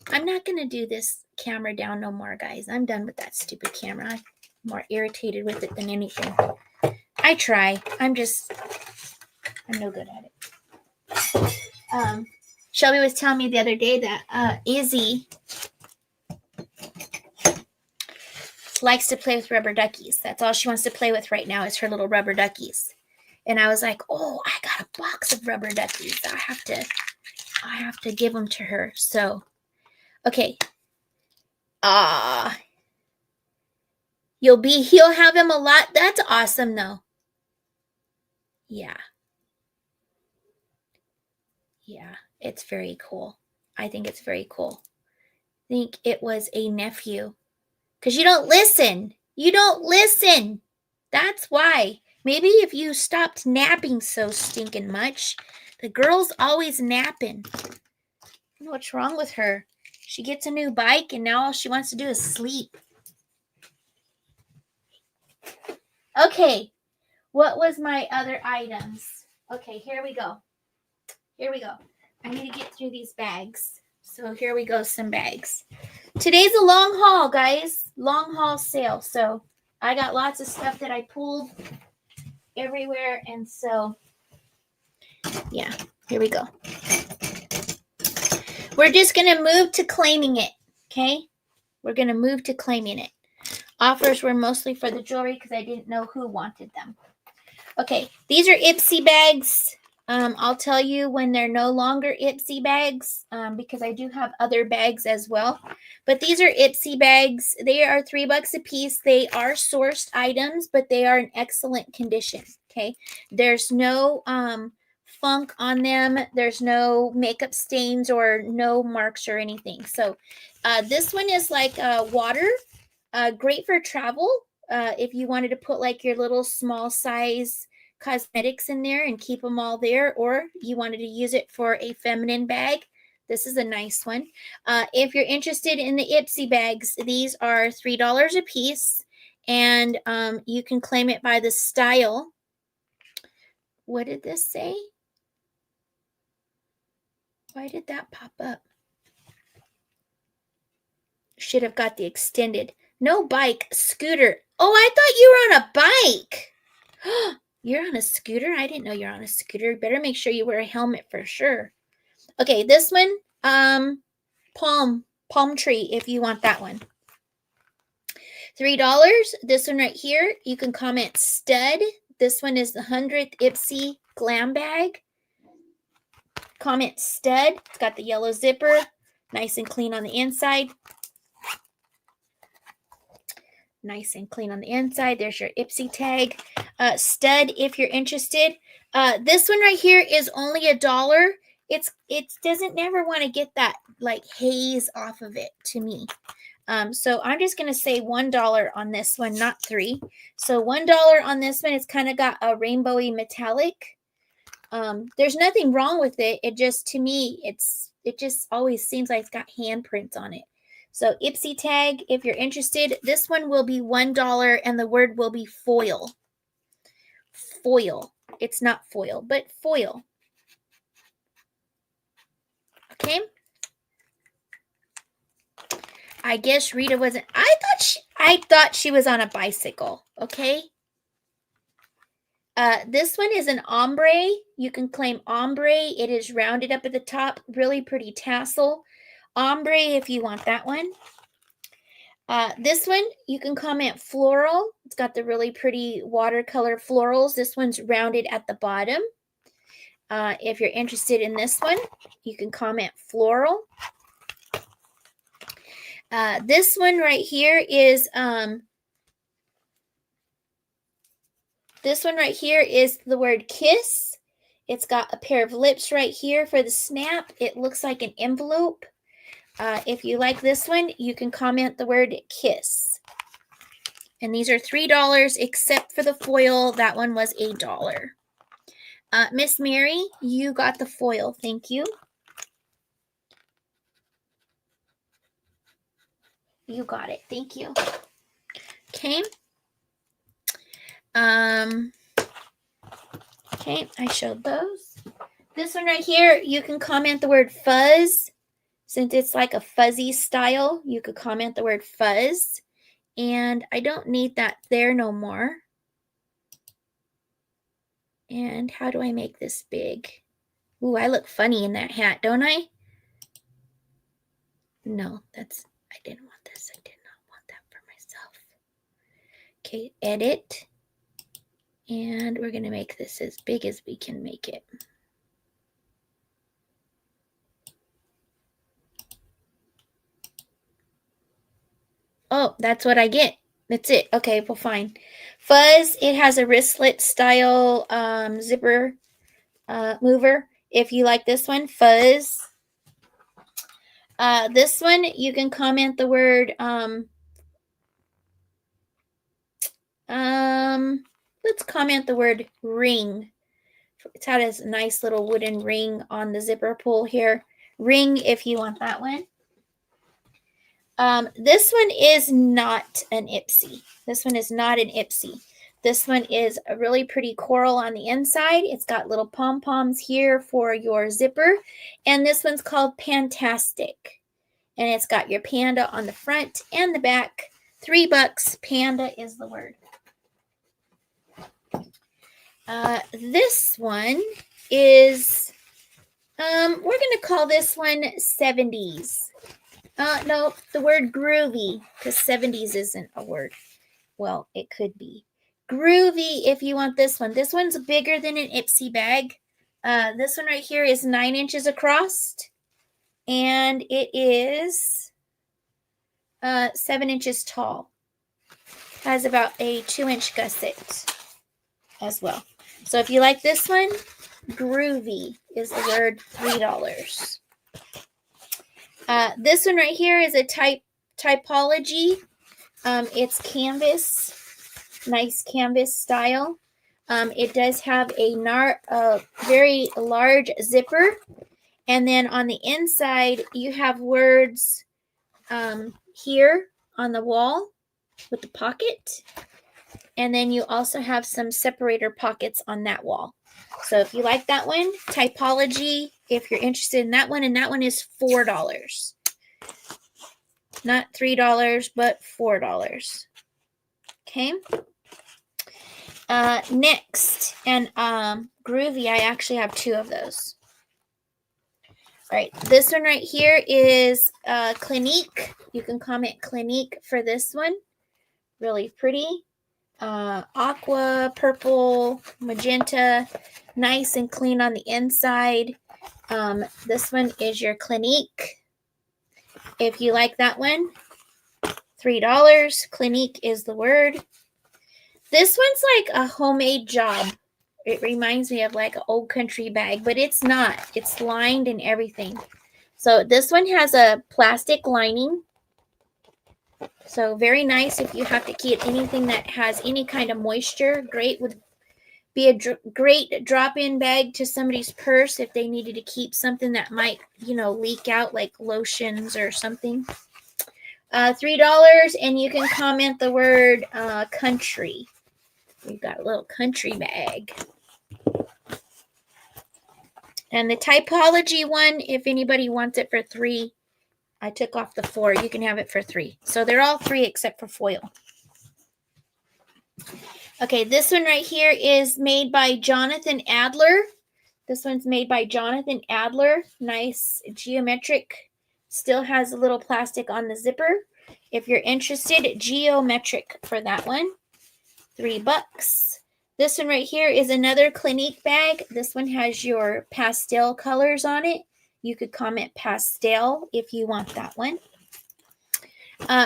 I'm not going to do this camera down no more, guys. I'm done with that stupid camera. I'm more irritated with it than anything. I try. I'm no good at it. Shelby was telling me the other day that Izzy likes to play with rubber duckies. That's all she wants to play with right now is her little rubber duckies. And I was like, oh, I got a box of rubber duckies. I have to give them to her. So, okay. He'll have him a lot. That's awesome though. Yeah. Yeah, it's very cool. I think it's very cool. I think it was a nephew. Because you don't listen. You don't listen. That's why. Maybe if you stopped napping so stinking much. The girl's always napping. I don't know what's wrong with her. She gets a new bike and now all she wants to do is sleep. Okay. What was my other items? Okay, here we go. Here we go. I need to get through these bags. So here we go, some bags. Today's a long haul, guys. Long haul sale. So I got lots of stuff that I pulled everywhere. And so, yeah, here we go. We're just going to move to claiming it, okay? We're going to move to claiming it. Offers were mostly for the jewelry because I didn't know who wanted them. Okay, these are Ipsy bags. I'll tell you when they're no longer Ipsy bags because I do have other bags as well. But these are Ipsy bags. They are $3 a piece. They are sourced items, but they are in excellent condition. Okay, there's no funk on them. There's no makeup stains or no marks or anything. So this one is like water, great for travel. If you wanted to put like your little small size cosmetics in there and keep them all there, or you wanted to use it for a feminine bag, this is a nice one. If you're interested in the Ipsy bags, these are $3 a piece, and you can claim it by the style. What did this say? Why did that pop up? Should have got the extended. No bike, scooter. Oh, I thought you were on a bike. You're on a scooter? I didn't know you're on a scooter. Better make sure you wear a helmet for sure. Okay, this one, palm tree if you want that one. $3. This one right here, you can comment stud. This one is the 100th Ipsy glam bag. Comment stud. It's got the yellow zipper, nice and clean on the inside. Nice and clean on the inside. There's your Ipsy tag. Stud if you're interested. This one right here is only $1. It doesn't never want to get that like haze off of it to me. So I'm just going to say $1 on this one, not $3. So $1 on this one. It's kind of got a rainbowy metallic. There's nothing wrong with it. It just, to me, it just always seems like it's got handprints on it. So Ipsy tag, if you're interested, this one will be $1 and the word will be foil. Foil. It's not foil, but foil. Okay. I guess Rita wasn't. I thought she was on a bicycle. Okay. This one is an ombre. You can claim ombre. It is rounded up at the top. Really pretty tassel. Ombre if you want that one. This one, you can comment floral. It's got the really pretty watercolor florals. This one's rounded at the bottom. If you're interested in this one, you can comment floral. This one right here is the word kiss. It's got a pair of lips right here for the snap. It looks like an envelope. If you like this one, you can comment the word kiss. And these are $3 except for the foil. That one was $1. Miss Mary, you got the foil. Thank you. You got it. Thank you. Okay. Okay, I showed those. This one right here, you can comment the word fuzz. Since it's like a fuzzy style, you could comment the word fuzz. And I don't need that there no more. And how do I make this big? Ooh, I look funny in that hat, don't I? No, I didn't want this. I did not want that for myself. Okay, edit. And we're going to make this as big as we can make it. Oh, that's what I get. That's it. Okay, well, fine. Fuzz, it has a wristlet style zipper mover. If you like this one, fuzz. This one, you can comment the word, let's comment the word ring. It's had a nice little wooden ring on the zipper pull here. Ring if you want that one. This one is not an Ipsy. This one is not an Ipsy. This one is a really pretty coral on the inside. It's got little pom-poms here for your zipper. And this one's called Pantastic. And it's got your panda on the front and the back. $3. Panda is the word. This one is, we're going to call this one 70s. No, the word groovy, because 70s isn't a word. Well, it could be. Groovy if you want this one. This one's bigger than an Ipsy bag. This one right here is 9 inches across. And it is 7 inches tall. Has about a 2-inch gusset as well. So if you like this one, groovy is the word, $3. This one right here is a typology. It's canvas, nice canvas style. It does have a very large zipper. And then on the inside, you have words here on the wall with the pocket. And then you also have some separator pockets on that wall. So if you like that one, typology, if you're interested in that one, and that one is $4. Not $3, but $4. Okay. Next, and groovy, I actually have 2 of those. All right, this one right here is Clinique. You can comment Clinique for this one. Really pretty. Aqua, purple, magenta, nice and clean on the inside. This one is your Clinique. If you like that one, $3. Clinique is the word. This one's like a homemade job. It reminds me of like an old country bag, but it's not. It's lined and everything. So this one has a plastic lining. So very nice if you have to keep anything that has any kind of moisture. Great, would be a great drop-in bag to somebody's purse if they needed to keep something that might, leak out, like lotions or something. $3, and you can comment the word country. We've got a little country bag. And the typology one, if anybody wants it for $3, I took off the 4. You can have it for $3. So they're all $3 except for foil. Okay, this one right here is made by Jonathan Adler. This one's made by Jonathan Adler. Nice geometric. Still has a little plastic on the zipper. If you're interested, geometric for that one. $3. This one right here is another Clinique bag. This one has your pastel colors on it. You could comment pastel if you want that one.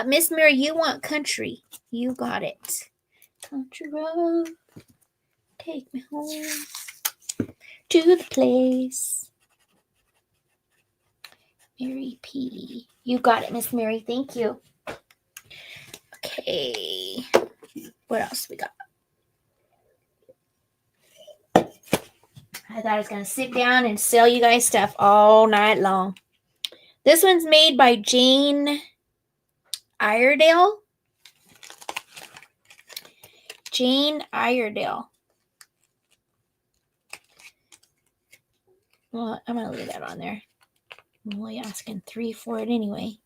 Miss Mary, you want country. You got it. Country road, take me home to the place. Mary P. You got it, Miss Mary. Thank you. Okay. What else we got? I thought I was going to sit down and sell you guys stuff all night long. This one's made by Jane Iredale. Jane Iredale. Well, I'm going to leave that on there. I'm only asking $3 for it anyway.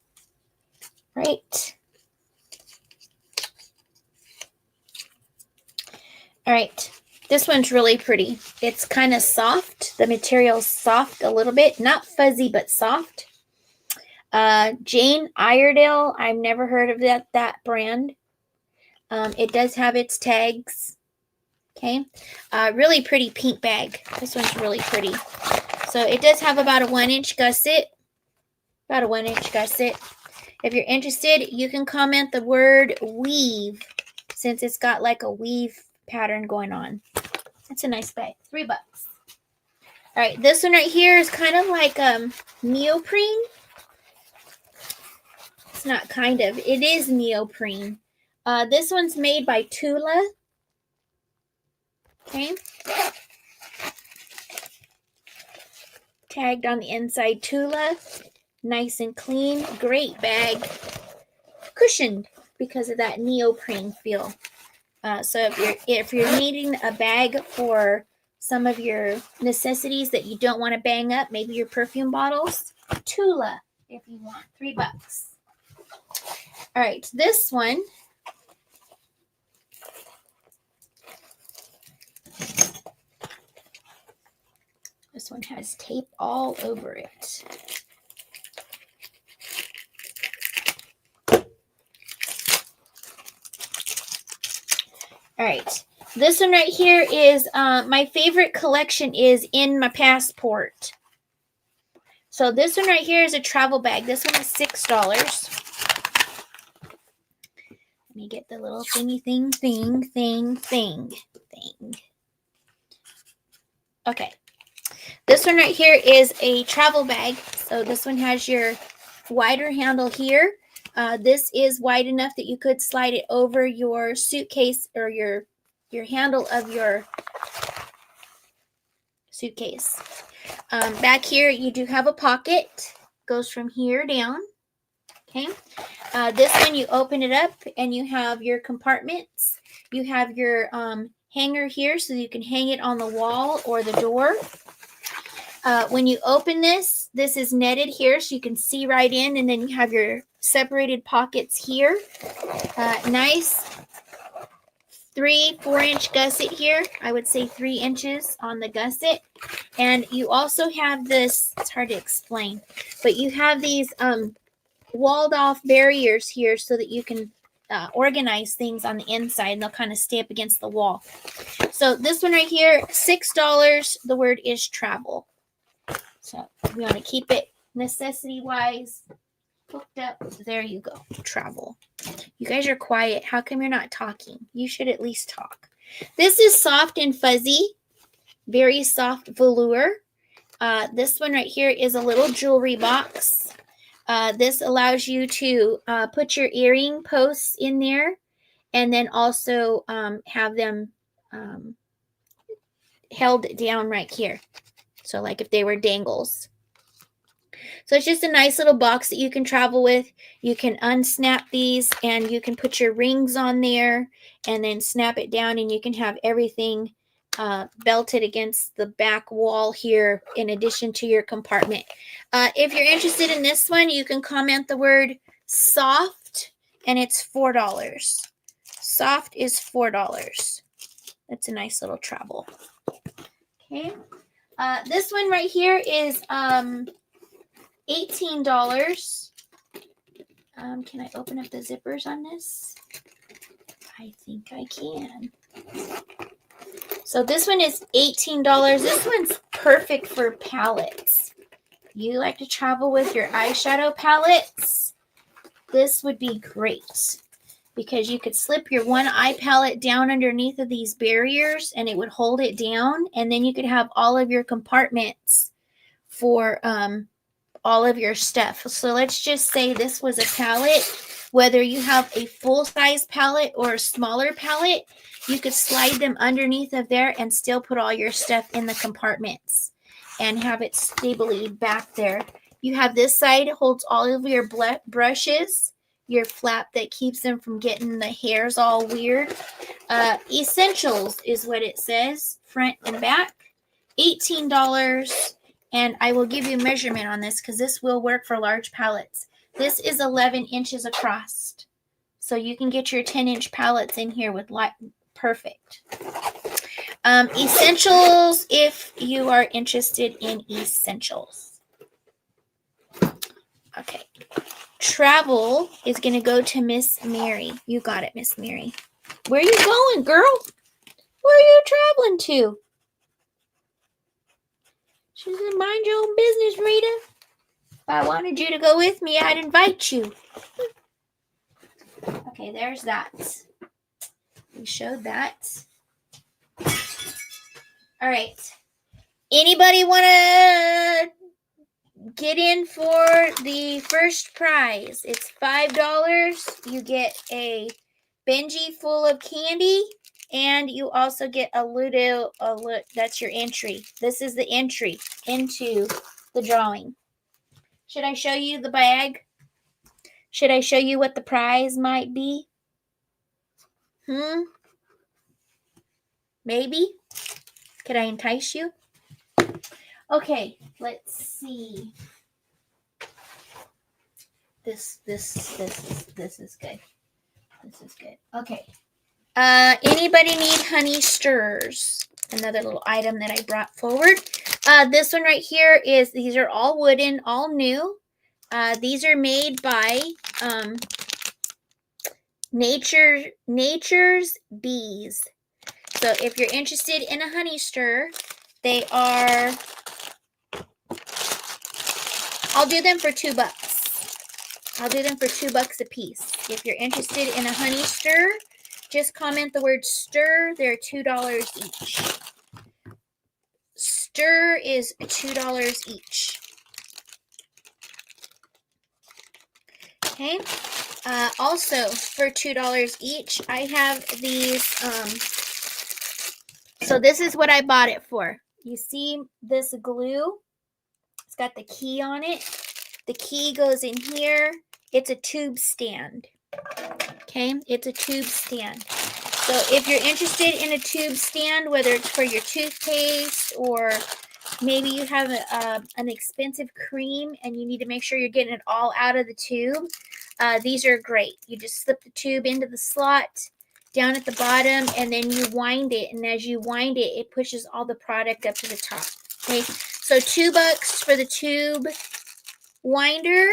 Right. All right. This one's really pretty. It's kind of soft. The material's soft a little bit. Not fuzzy, but soft. Jane Iredale. I've never heard of that brand. It does have its tags. Okay. Really pretty pink bag. This one's really pretty. So it does have about a 1-inch gusset. About a 1-inch gusset. If you're interested, you can comment the word weave, since it's got like a weave pattern going on. It's a nice bag. $3. All right, this one right here is kind of like neoprene. It's not kind of. It is neoprene. This one's made by Tula. Okay. Tagged on the inside, Tula. Nice and clean. Great bag. Cushioned because of that neoprene feel. So if you're needing a bag for some of your necessities that you don't want to bang up, maybe your perfume bottles, Tula if you want. $3. All right, this one. This one has tape all over it. All right. This one right here is my favorite collection is in my passport. So this one right here is a travel bag. This one is $6. Let me get the little thingy thing. Okay. This one right here is a travel bag. So this one has your wider handle here. This is wide enough that you could slide it over your suitcase or your handle of your suitcase. Back here, you do have a pocket. Goes from here down. Okay. This one, you open it up and you have your compartments. You have your hanger here so you can hang it on the wall or the door. When you open this is netted here so you can see right in, and then you have your separated pockets here. Nice 4-inch gusset here. I would say 3 inches on the gusset. And you also have this, it's hard to explain, but you have these walled off barriers here so that you can organize things on the inside, and they'll kind of stay up against the wall. So this one right here, $6. The word is travel. So we want to keep it necessity-wise hooked up. There you go. Travel. You guys are quiet. How come you're not talking? You should at least talk. This is soft and fuzzy. Very soft velour. This one right here is a little jewelry box. This allows you to put your earring posts in there, and then also have them held down right here. So like if they were dangles. So it's just a nice little box that you can travel with. You can unsnap these and you can put your rings on there and then snap it down, and you can have everything belted against the back wall here in addition to your compartment. If you're interested in this one, you can comment the word soft and it's $4. Soft is $4. That's a nice little travel. Okay. This one right here is $18. Can I open up the zippers on this? I think I can. So this one is $18. This one's perfect for palettes. You like to travel with your eyeshadow palettes? This would be great because you could slip your one eye palette down underneath of these barriers and it would hold it down, and then you could have all of your compartments for all of your stuff. So let's just say this was a palette. Whether you have a full-size palette or a smaller palette, you could slide them underneath of there and still put all your stuff in the compartments and have it stably back there. You have this side holds all of your brushes, your flap that keeps them from getting the hairs all weird. Essentials is what it says, front and back. $18. And I will give you a measurement on this because this will work for large palettes. This is 11 inches across. So you can get your 10-inch palettes in here with light. Perfect. Essentials, if you are interested in essentials. Okay. Travel is going to go to Miss Mary. You got it, Miss Mary. Where are you going, girl? Where are you traveling to? She said, mind your own business, Rita. If I wanted you to go with me, I'd invite you. Okay, there's that. We showed that. All right. Anybody want to get in for the first prize? It's $5. You get a Benji full of candy. And you also get a Ludo, that's your entry. This is the entry into the drawing. Should I show you the bag? Should I show you what the prize might be? Maybe? Could I entice you? Okay, let's see. This is good. This is good. Okay. Anybody need honey stirs? Another little item that I brought forward. This one right here is, these are all wooden, all new. These are made by Nature's Bees. So if you're interested in a honey stir, they are, I'll do them for $2. I'll do them for $2 a piece. If you're interested in a honey stir, just comment the word stir. They're $2 each. Stir is $2 each. Okay. Also, for $2 each, I have these. So this is what I bought it for. You see this glue? It's got the key on it. The key goes in here. It's a tube stand. Okay, it's a tube stand. So if you're interested in a tube stand, whether it's for your toothpaste or maybe you have an expensive cream and you need to make sure you're getting it all out of the tube, these are great. You just slip the tube into the slot down at the bottom and then you wind it. And as you wind it, it pushes all the product up to the top. Okay, so $2 for the tube winder.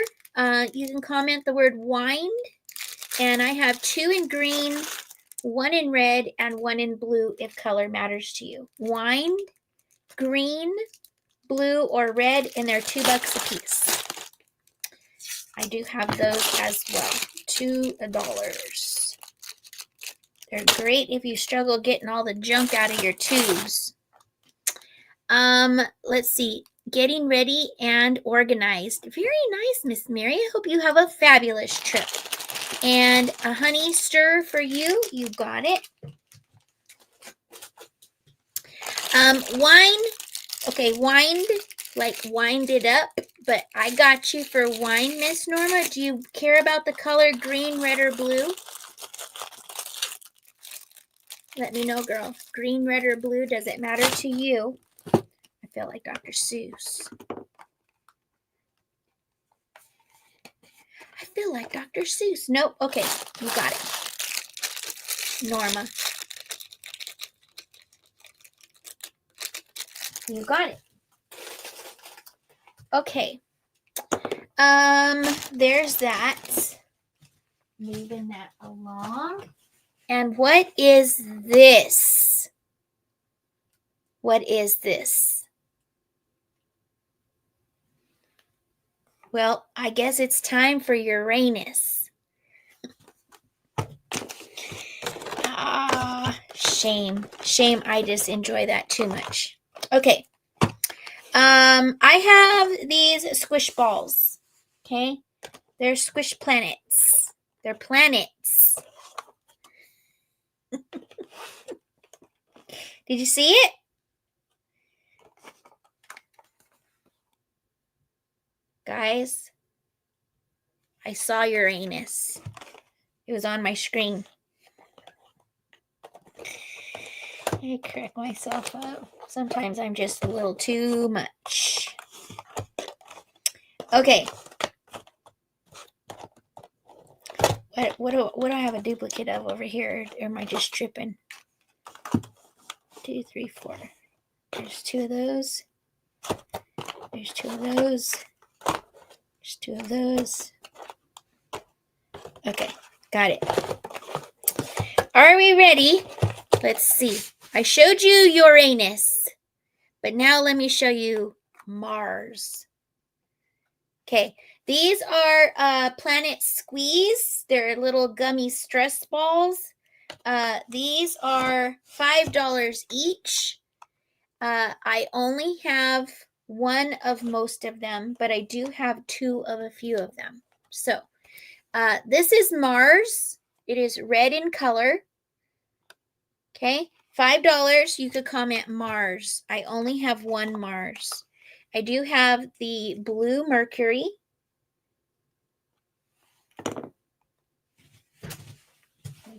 You can comment the word wind. And I have 2 in green, 1 in red, and 1 in blue if color matters to you. Wind, green, blue, or red, and they're $2 a piece. I do have those as well. $2. They're great if you struggle getting all the junk out of your tubes. Let's see. Getting ready and organized. Very nice, Miss Mary. I hope you have a fabulous trip. And a honey stir for you. You got it. Wind. Okay, wind, like wind it up. But I got you for wine, Miss Norma. Do you care about the color green, red, or blue? Let me know, girl. Green, red, or blue, does it matter to you? I feel like Dr. Seuss. I feel like Dr. Seuss. Nope. Okay, you got it. Norma. You got it. Okay. There's that. Moving that along. And what is this? What is this? Well, I guess it's time for Uranus. Shame. Shame I just enjoy that too much. Okay. I have these squish balls. Okay? They're squish planets. They're planets. Did you see it? Guys, I saw Uranus. It was on my screen. I crack myself up. Sometimes I'm just a little too much. Okay. What do I have a duplicate of over here? Or am I just tripping? 2, 3, 4. There's 2 of those. There's 2 of those. There's 2 of those. Okay, got it. Are we ready? Let's see. I showed you Uranus, but now let me show you Mars. Okay, these are Planet Squeeze. They're little gummy stress balls. These are $5 each. I only have 1 of most of them, but I do have 2 of a few of them. So, this is Mars. It is red in color. Okay, $5. You could comment Mars. I only have 1 Mars. I do have the blue Mercury. The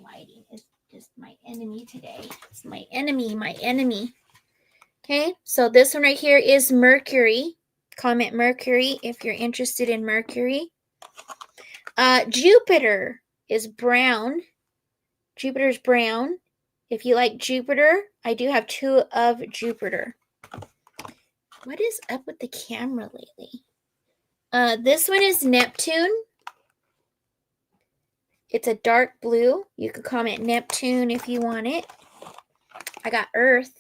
lighting is just my enemy today. It's my enemy. Okay, so this one right here is Mercury. Comment Mercury if you're interested in Mercury. Jupiter is brown. Jupiter's brown. If you like Jupiter, I do have 2 of Jupiter. What is up with the camera lately? This one is Neptune. It's a dark blue. You can comment Neptune if you want it. I got Earth.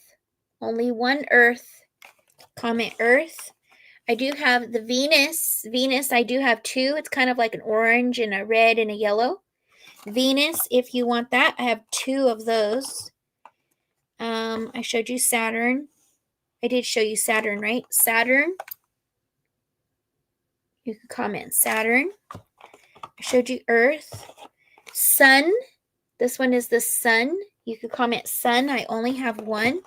Only one Earth. Comment Earth. I do have the Venus. Venus, I do have two. It's kind of like an orange and a red and a yellow. Venus, if you want that, I have two of those. I showed you Saturn. I did show you Saturn, right? Saturn. You can comment Saturn. I showed you Earth. Sun. This one is the Sun. You can comment Sun. I only have one.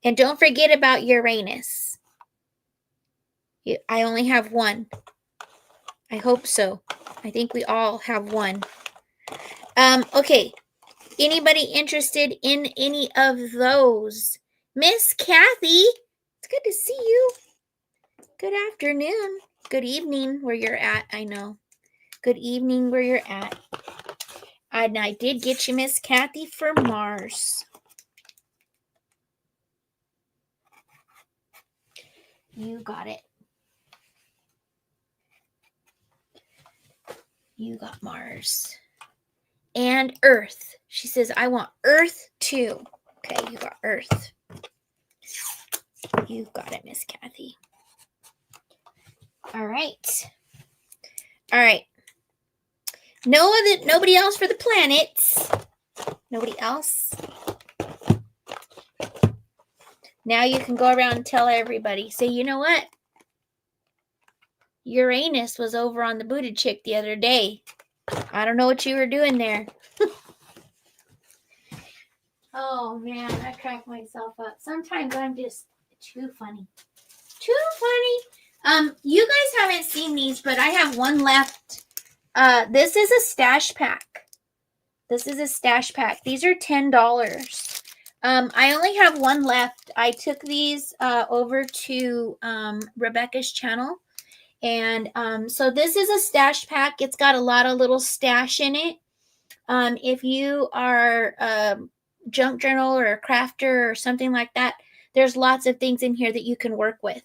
And don't forget about Uranus. I only have one. I hope so. I think we all have one. Okay. Anybody interested in any of those? Miss Kathy, it's good to see you. Good afternoon. Good evening where you're at, I know. Good evening where you're at. And I did get you, Miss Kathy, for Mars. You got it. You got Mars. And Earth. She says, I want Earth too. Okay, you got Earth. You got it, Miss Kathy. All right. All right. Nobody else for the planets. Nobody else. Now you can go around and tell everybody. Say, you know what? Uranus was over on the booty chick the other day. I don't know what you were doing there. Oh, man. I crack myself up. Sometimes I'm just too funny. Too funny. You guys haven't seen these, but I have one left. This is a stash pack. This is a stash pack. These are $10. I only have one left. I took these over to Rebecca's channel. And so this is a stash pack. It's got a lot of little stash in it. If you are a junk journal or a crafter or something like that, there's lots of things in here that you can work with.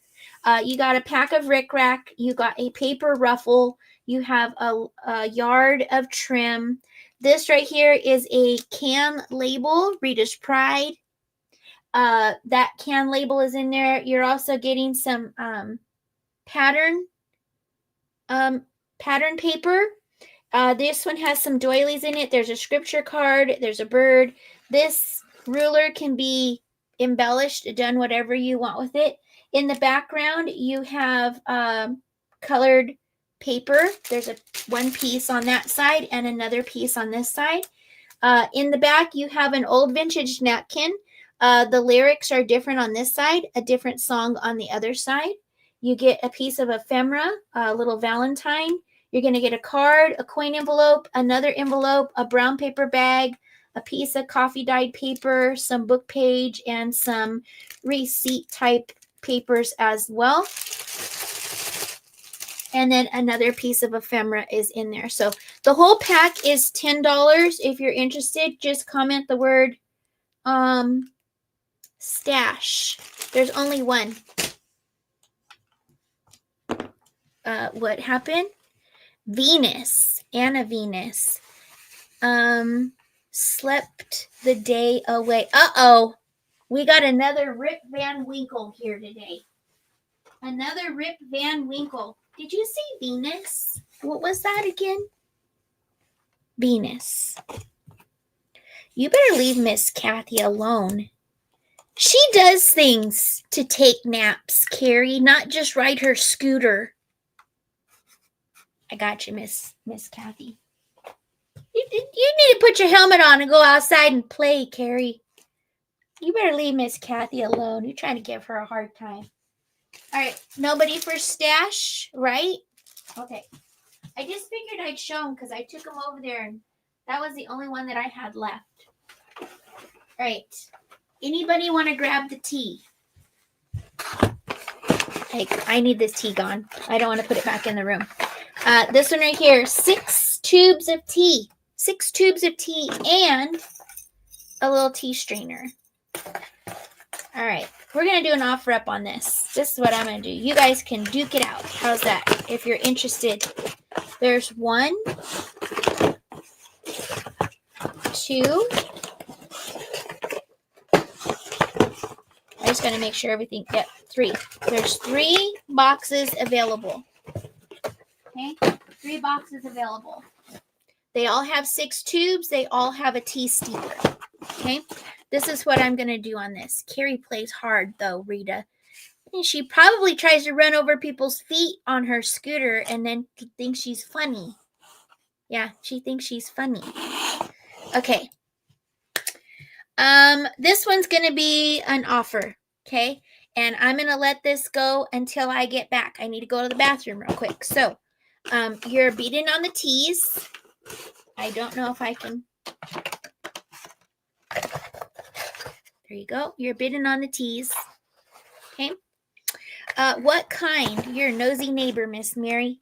You got a pack of rickrack. You got a paper ruffle. You have a yard of trim. This right here is a can label, Rita's Pride. That can label is in there. You're also getting some pattern paper. This one has some doilies in it. There's a scripture card. There's a bird. This ruler can be embellished, done whatever you want with it. In the background, you have colored paper. There's one piece on that side and another piece on this side. In the back, you have an old vintage napkin. The lyrics are different on this side, a different song on the other side. You get a piece of ephemera, a little Valentine. You're going to get a card, a coin envelope, another envelope, a brown paper bag, a piece of coffee dyed paper, some book page, and some receipt type papers as well. And then another piece of ephemera is in there. So the whole pack is $10. If you're interested, just comment the word stash. There's only one. What happened? Venus, Anna Venus, slept the day away. Uh-oh. We got another Rip Van Winkle here today. Another Rip Van Winkle. Did you see Venus? What was that again? Venus. You better leave Miss Kathy alone. She does things to take naps, Carrie, not just ride her scooter. I got you, Miss Kathy. You need to put your helmet on and go outside and play, Carrie. You better leave Miss Kathy alone. You're trying to give her a hard time. All right, nobody for stash, right? Okay. I just figured I'd show them because I took them over there, and that was the only one that I had left. All right. Anybody want to grab the tea? I need this tea gone. I don't want to put it back in the room. This one right here, 6 tubes of tea. 6 tubes of tea and a little tea strainer. All right. We're going to do an offer up on this. This is what I'm going to do. You guys can duke it out. How's that? If you're interested. There's 1, 2. I just got to make sure everything, yep, 3. There's 3 boxes available. Okay, 3 boxes available. They all have 6 tubes. They all have a tea steeper. Okay, this is what I'm going to do on this. Carrie plays hard though, Rita. And she probably tries to run over people's feet on her scooter and then thinks she's funny. Yeah, she thinks she's funny. Okay. This one's going to be an offer. Okay. And I'm going to let this go until I get back. I need to go to the bathroom real quick. So, you're beating on the teas. I don't know if I can. There you go. You're bidding on the teas. Okay. What kind? You're a nosy neighbor, Miss Mary.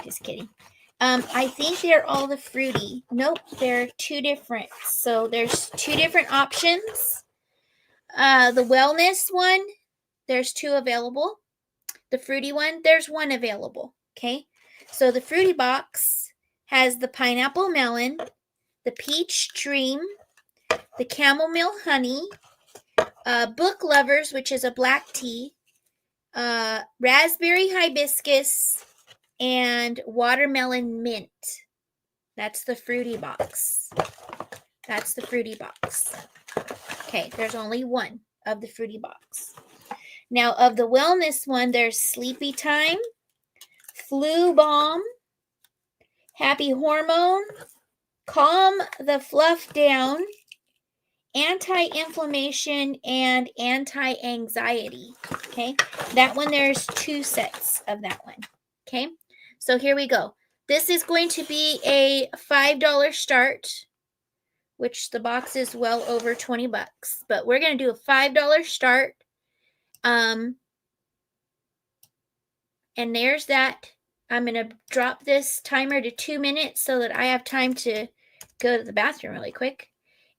Just kidding. I think they're all the fruity. Nope, they're 2 different. So there's 2 different options. The wellness one, there's 2 available. The fruity one, there's 1 available. Okay. So the fruity box has the pineapple melon, the peach dream, the chamomile honey, book lovers, which is a black tea, raspberry hibiscus, and watermelon mint. That's the fruity box. That's the fruity box. Okay, there's only 1 of the fruity box. Now, of the wellness one, there's sleepy time, flu balm, happy hormone, calm the fluff down, anti-inflammation, and anti-anxiety. Okay, that one, there's 2 sets of that one. Okay, so here we go. This is going to be a $5 start, which the box is well over 20 bucks, but we're going to do a $5 start. And there's that. I'm going to drop this timer to 2 minutes so that I have time to go to the bathroom really quick.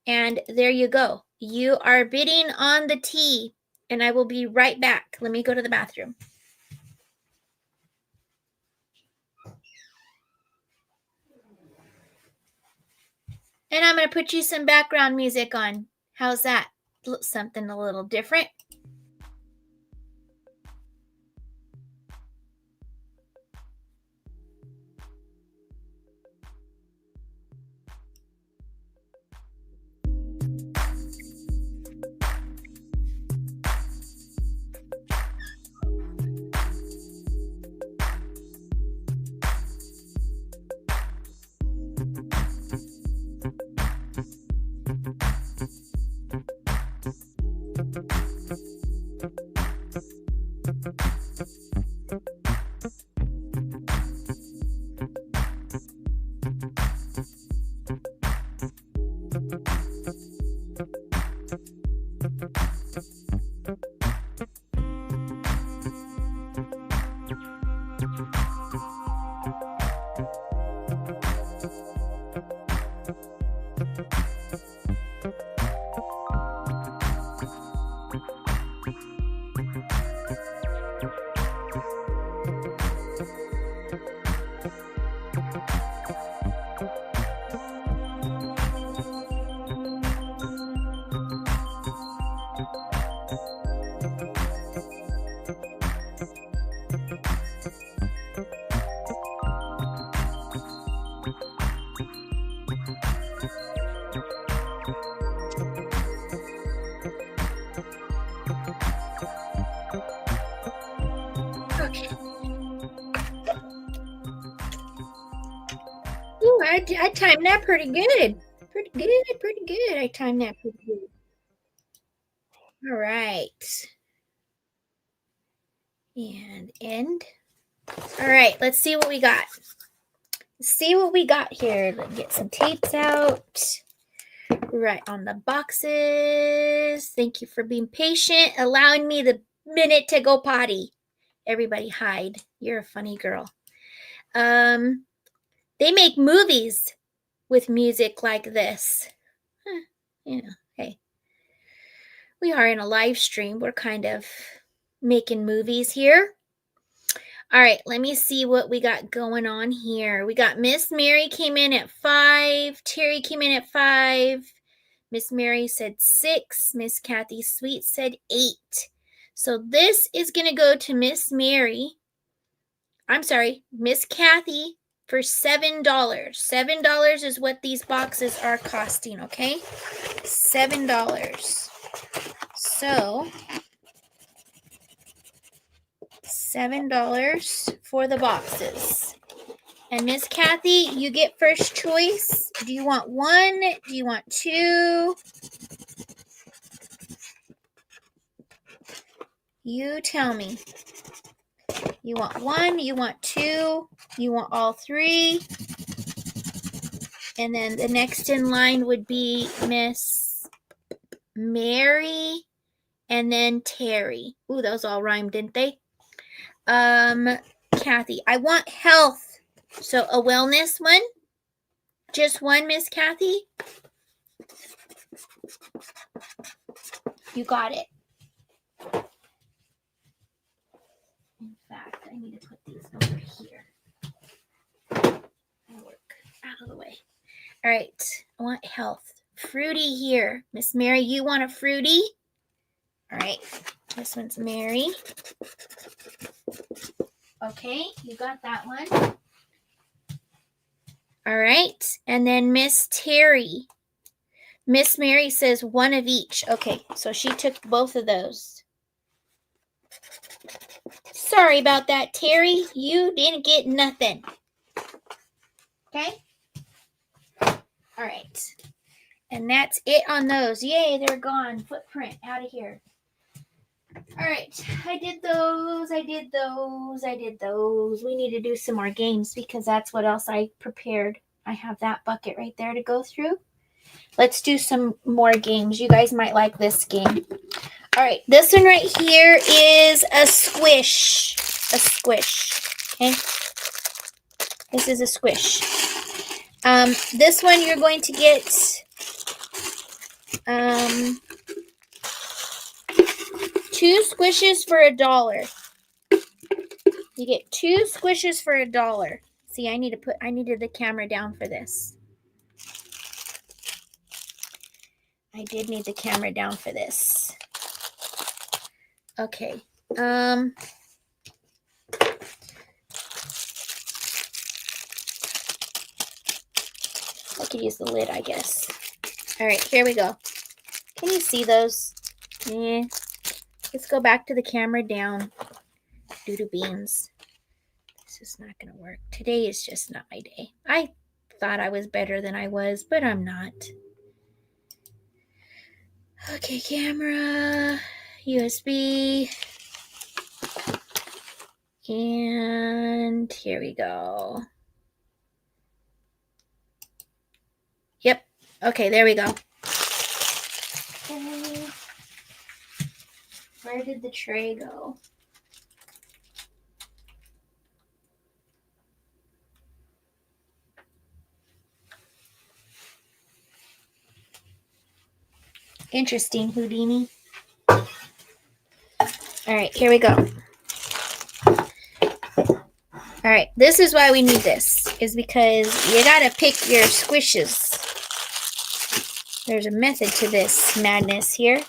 And there you go. You are bidding on the tea, and I will be right back. Let me go to the bathroom. And I'm going to put you some background music on. How's that? Something a little different. Ooh, I timed that pretty good. Pretty good. I timed that pretty good. All right. And end. All right, let's see what we got. See what we got here. Let's get some tapes out. Right on the boxes. Thank you for being patient, allowing me the minute to go potty. Everybody hide. You're a funny girl. They make movies with music like this. You know, hey. We are in a live stream. We're kind of making movies here. All right, let me see what we got going on here. We got Miss Mary came in at 5. Terry came in at 5. Miss Mary said 6. Miss Kathy Sweet said 8. So this is going to go to Miss Mary. I'm sorry, Miss Kathy for $7. $7 is what these boxes are costing, okay? $7. So $7 for the boxes. And Miss Kathy, you get first choice. Do you want 1? Do you want 2? You tell me. You want 1, you want 2, you want all 3. And then the next in line would be Miss Mary and then Terry. Ooh, those all rhymed, didn't they? Kathy, I want health. So a wellness one? Just 1, Miss Kathy? You got it. In fact, I need to put these over here. Work out of the way. All right, I want health. Fruity here. Miss Mary, you want a fruity? All right, this one's Mary. Okay, you got that one. All right, and then Miss Terry. Miss Mary says 1 of each. Okay, so she took both of those. Sorry about that, Terry. You didn't get nothing. Okay? All right. And that's it on those. Yay, they're gone. Footprint out of here. All right. I did those. We need to do some more games because that's what else I prepared. I have that bucket right there to go through. Let's do some more games. You guys might like this game. All right. This one right here is a squish. A squish. Okay. This is a squish. This one you're going to get 2 squishes for $1. You get 2 squishes for $1. See, I needed the camera down for this. I did need the camera down for this. Okay. I could use the lid, I guess. All right, here we go. Can you see those? Yeah. Let's go back to the camera down. Doodoo beans. This is not going to work. Today is just not my day. I thought I was better than I was, but I'm not. Okay, camera. USB. And here we go. Yep. Okay, there we go. Okay. Where did the tray go? Interesting, Houdini. All right, here we go. All right, this is why we need this, is because you gotta pick your squishes. There's a method to this madness here.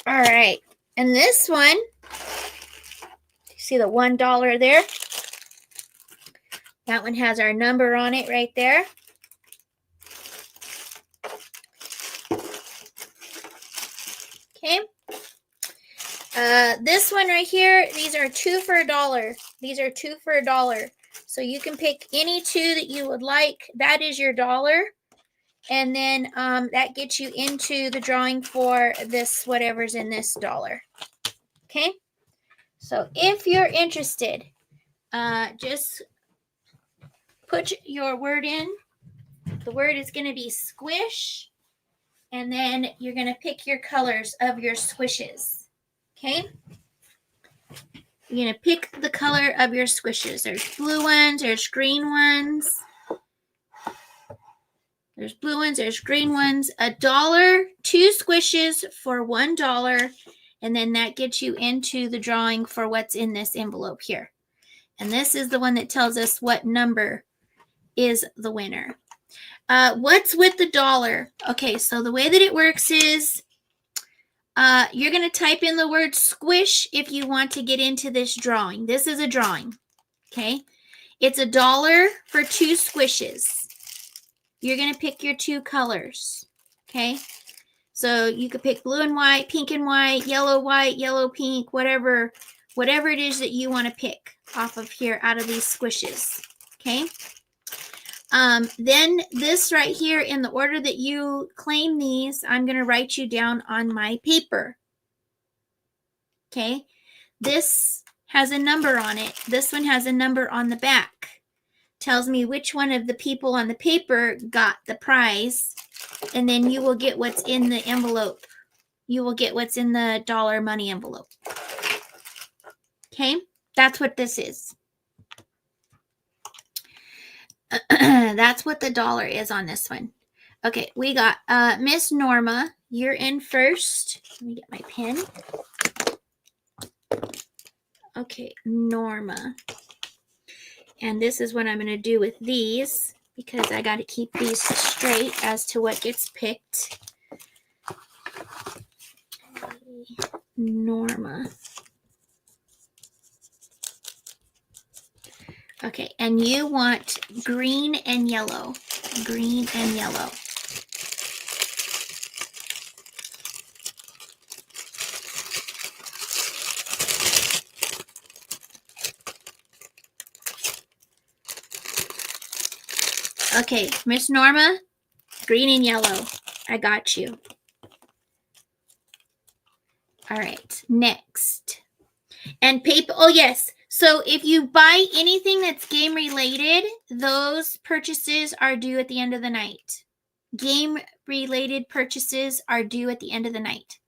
All right, and this one, you see the $1 there? That one has our number on it right there. Okay. This one right here, these are 2 for $1. These are 2 for $1. So you can pick any 2 that you would like. That is your $1. And then that gets you into the drawing for this, whatever's in this $1. Okay. So if you're interested, just put your word in. The word is going to be squish. And then you're going to pick your colors of your squishes. Okay? You're going to pick the color of your squishes. There's blue ones, there's green ones. There's blue ones, there's green ones. $1, 2 squishes for $1. And then that gets you into the drawing for what's in this envelope here. And this is the one that tells us what number is the winner. What's with the dollar? Okay, so the way that it works is you're going to type in the word squish if you want to get into this drawing. This is a drawing, okay? It's $1 for 2 squishes. You're going to pick your 2 colors, okay? So you could pick blue and white, pink and white, yellow, pink, whatever it is that you want to pick off of here out of these squishes, okay? Then this right here, in the order that you claim these, I'm going to write you down on my paper. Okay. This has a number on it. This one has a number on the back. Tells me which one of the people on the paper got the prize. And then you will get what's in the envelope. You will get what's in the dollar money envelope. Okay. That's what this is. That's what the dollar is on this one. Okay, we got Miss Norma. You're in first. Let me get my pen. Okay, Norma. And this is what I'm going to do with these because I got to keep these straight as to what gets picked. Norma. Okay, and you want green and yellow. Green and yellow. Okay, Miss Norma, green and yellow. I got you. All right, next. And paper, oh yes. So if you buy anything that's game related, those purchases are due at the end of the night. Game related purchases are due at the end of the night.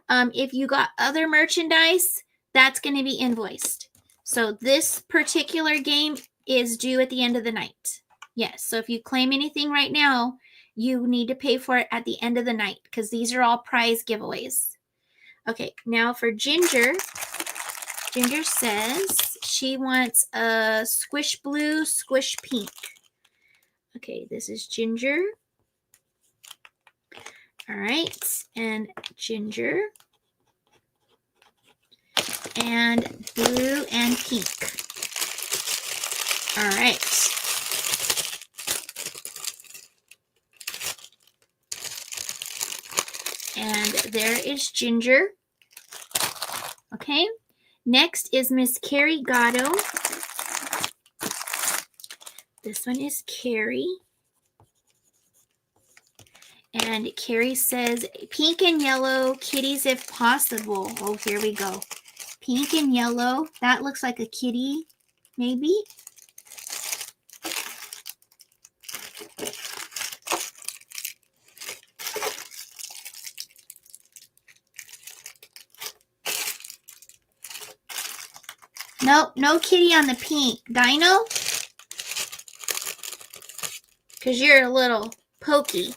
If you got other merchandise, that's going to be invoiced. So this particular game is due at the end of the night. Yes, so if you claim anything right now, you need to pay for it at the end of the night because these are all prize giveaways. Okay, now for Ginger. Ginger says she wants a squish blue, squish pink. Okay, this is Ginger. All right, and Ginger. And blue and pink. All right. And there is Ginger. Okay. Next is Miss Carrie Gatto. This one is Carrie. And Carrie says pink and yellow, kitties if possible. Oh, here we go. Pink and yellow. That looks like a kitty, maybe. Nope, no kitty on the pink. Dino? Because you're a little pokey.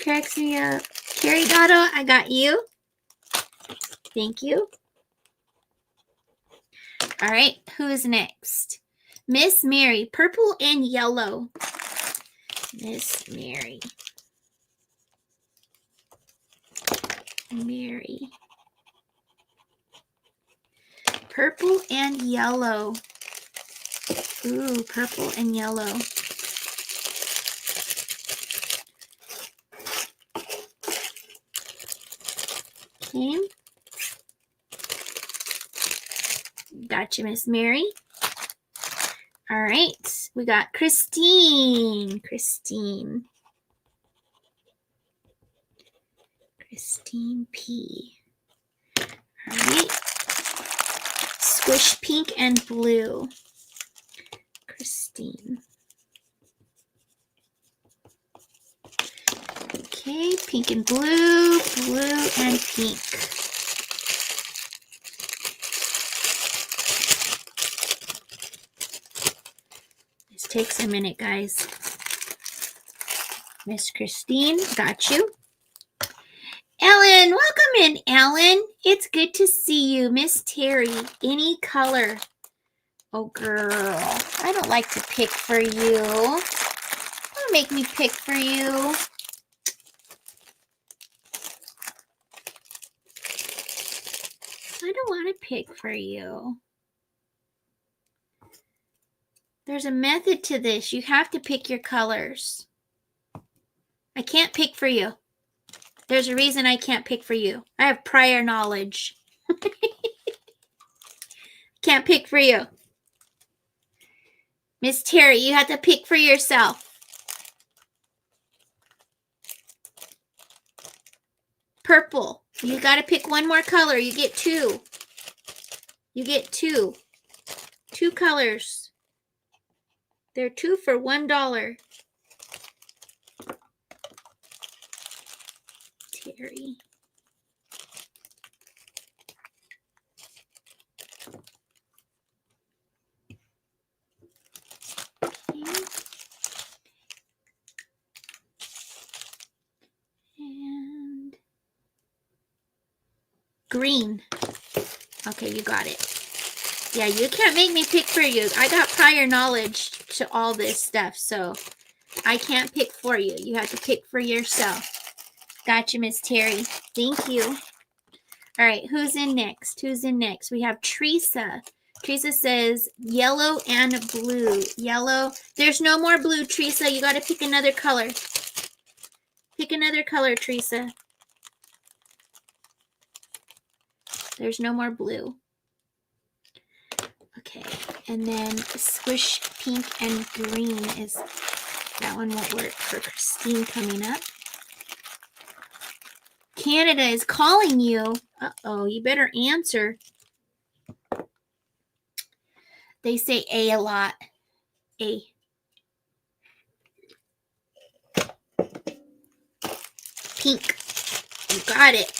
Cracks me up. Carrie Gatto, I got you. Thank you. All right, who's next? Miss Mary, purple and yellow. Miss Mary. Mary. Purple and yellow. Ooh, purple and yellow. Okay. Gotcha, Miss Mary. All right. We got Christine. Christine P. All right. Squish pink and blue. Christine. Okay, pink and blue, blue and pink. This takes a minute, guys. Miss Christine, got you. Ellen, welcome in, Ellen. It's good to see you. Miss Terry, any color. Oh, girl, I don't like to pick for you. Don't make me pick for you. I don't want to pick for you. There's a method to this. You have to pick your colors. I can't pick for you. There's a reason I can't pick for you. I have prior knowledge. Can't pick for you. Miss Terry, you have to pick for yourself. Purple. You got to pick one more color. You get two. You get two. Two colors. They're 2 for $1. Terry. Okay. And green. Okay, you got it. Yeah, you can't make me pick for you. I got prior knowledge to all this stuff, so I can't pick for you. You have to pick for yourself. Gotcha, Miss Terry. Thank you. All right, who's in next? Who's in next? We have Teresa. Teresa says yellow and blue. Yellow. There's no more blue, Teresa. You got to pick another color. Pick another color, Teresa. There's no more blue. Okay, and then squish pink and green is, that one won't work for Christine coming up. Canada is calling you. Uh-oh, you better answer. They say A a lot. A. Pink. You got it.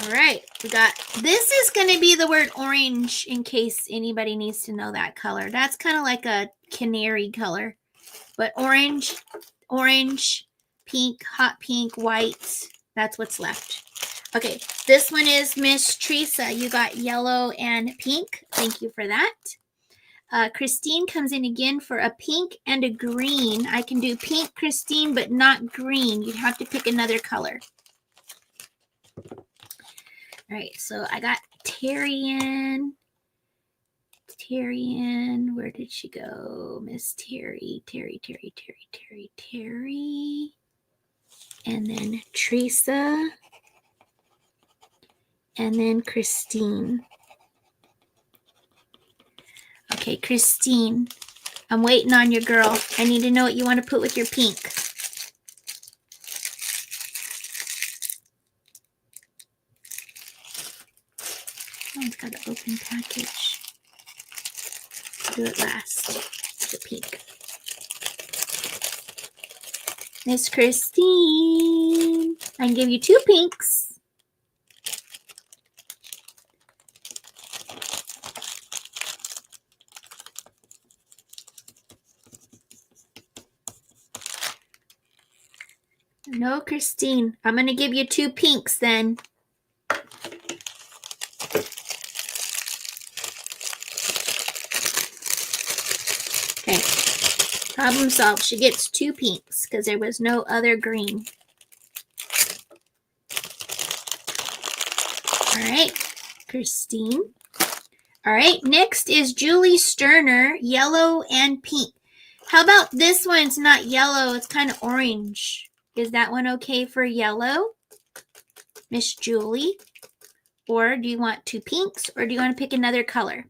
All right, we got, this is going to be the word orange in case anybody needs to know that color. That's kind of like a canary color. But orange, pink, hot pink, white, that's what's left. Okay, this one is Miss Teresa. You got yellow and pink. Thank you for that. Christine comes in again for a pink and a green. I can do pink, Christine, but not green. You have to pick another color. All right, so I got Terry. Where did she go? Miss Terry. And then Teresa. And then Christine. Okay, Christine. I'm waiting on you, girl. I need to know what you want to put with your pink. Oh, it's got an open package. Do it last. The pink. Miss Christine. I can give you 2 pinks. No, Christine. I'm going to give you 2 pinks then. Okay, problem solved. She gets 2 pinks because there was no other green. All right, Christine. All right, next is Julie Sterner, yellow and pink. How about this one's not yellow, it's kind of orange. Is that one okay for yellow, Miss Julie? Or do you want 2 pinks, or do you want to pick another color?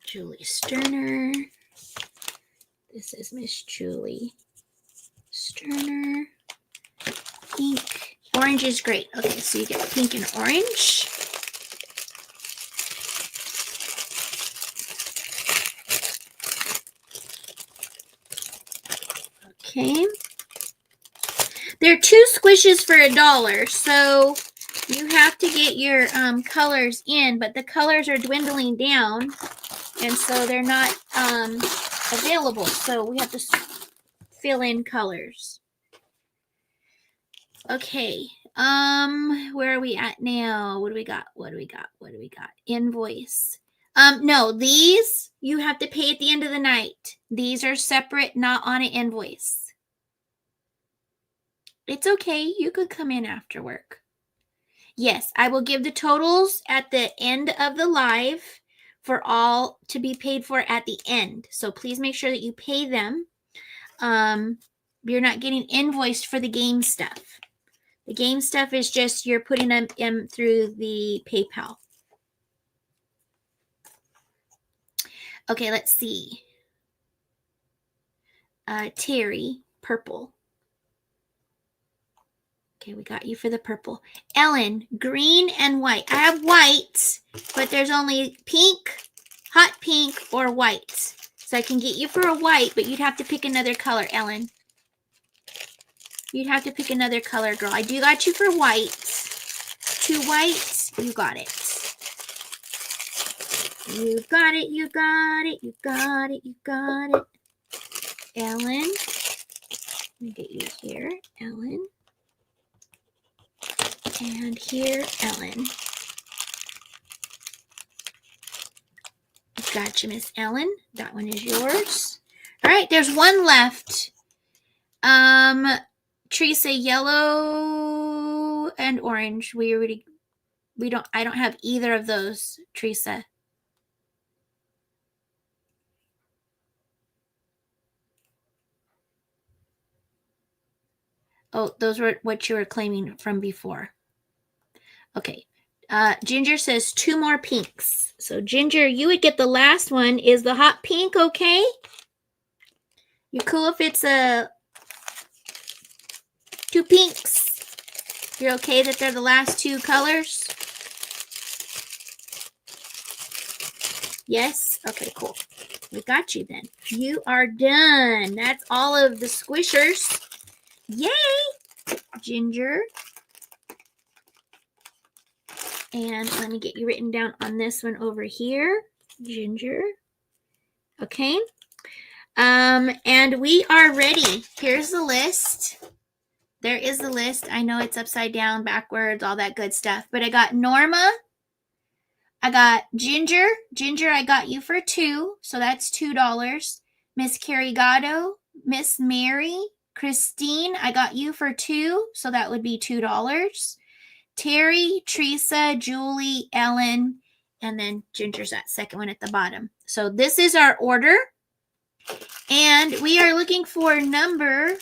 Julie Sterner. This is Miss Julie Sterner. Pink. Orange is great. Okay, so you get pink and orange. Okay. There are 2 squishes for $1, so You have to get your colors in, but the colors are dwindling down, and so they're not available. So we have to fill in colors. Okay. Where are we at now? What do we got? What do we got? What do we got? Invoice. No, these you have to pay at the end of the night. These are separate, not on an invoice. It's okay. You could come in after work. Yes, I will give the totals at the end of the live for all to be paid for at the end. So please make sure that you pay them. You're not getting invoiced for the game stuff. The game stuff is just you're putting them in through the PayPal. Okay, let's see. Terry, purple. Okay, we got you for the purple. Ellen, green and white. I have white, but there's only pink, hot pink, or white. So I can get you for a white, but you'd have to pick another color, Ellen. You'd have to pick another color, girl. I do got you for white. 2 white. You got it. You got it. You got it. You got it. You got it. Ellen. Let me get you here, Ellen. And here, Ellen. Gotcha, Miss Ellen. That one is yours. All right, there's one left. Teresa, yellow and orange. I don't have either of those, Teresa. Oh, those were what you were claiming from before. Okay. Ginger says 2 more pinks. So Ginger, you would get the last one. Is the hot pink okay? You cool if it's 2 pinks? You're okay that they're the last 2 colors? Yes? Okay, cool. We got you then. You are done. That's all of the squishers. Yay! Ginger. And let me get you written down on this one over here. Ginger. Okay. And we are ready. Here's the list. There is the list. I know it's upside down, backwards, all that good stuff. But I got Norma. I got Ginger. Ginger, I got you for 2. So that's $2. Miss Carrie Gatto. Miss Mary. Christine, I got you for 2. So that would be $2. Terry, Teresa, Julie, Ellen, and then Ginger's that second one at the bottom. So this is our order. And we are looking for number.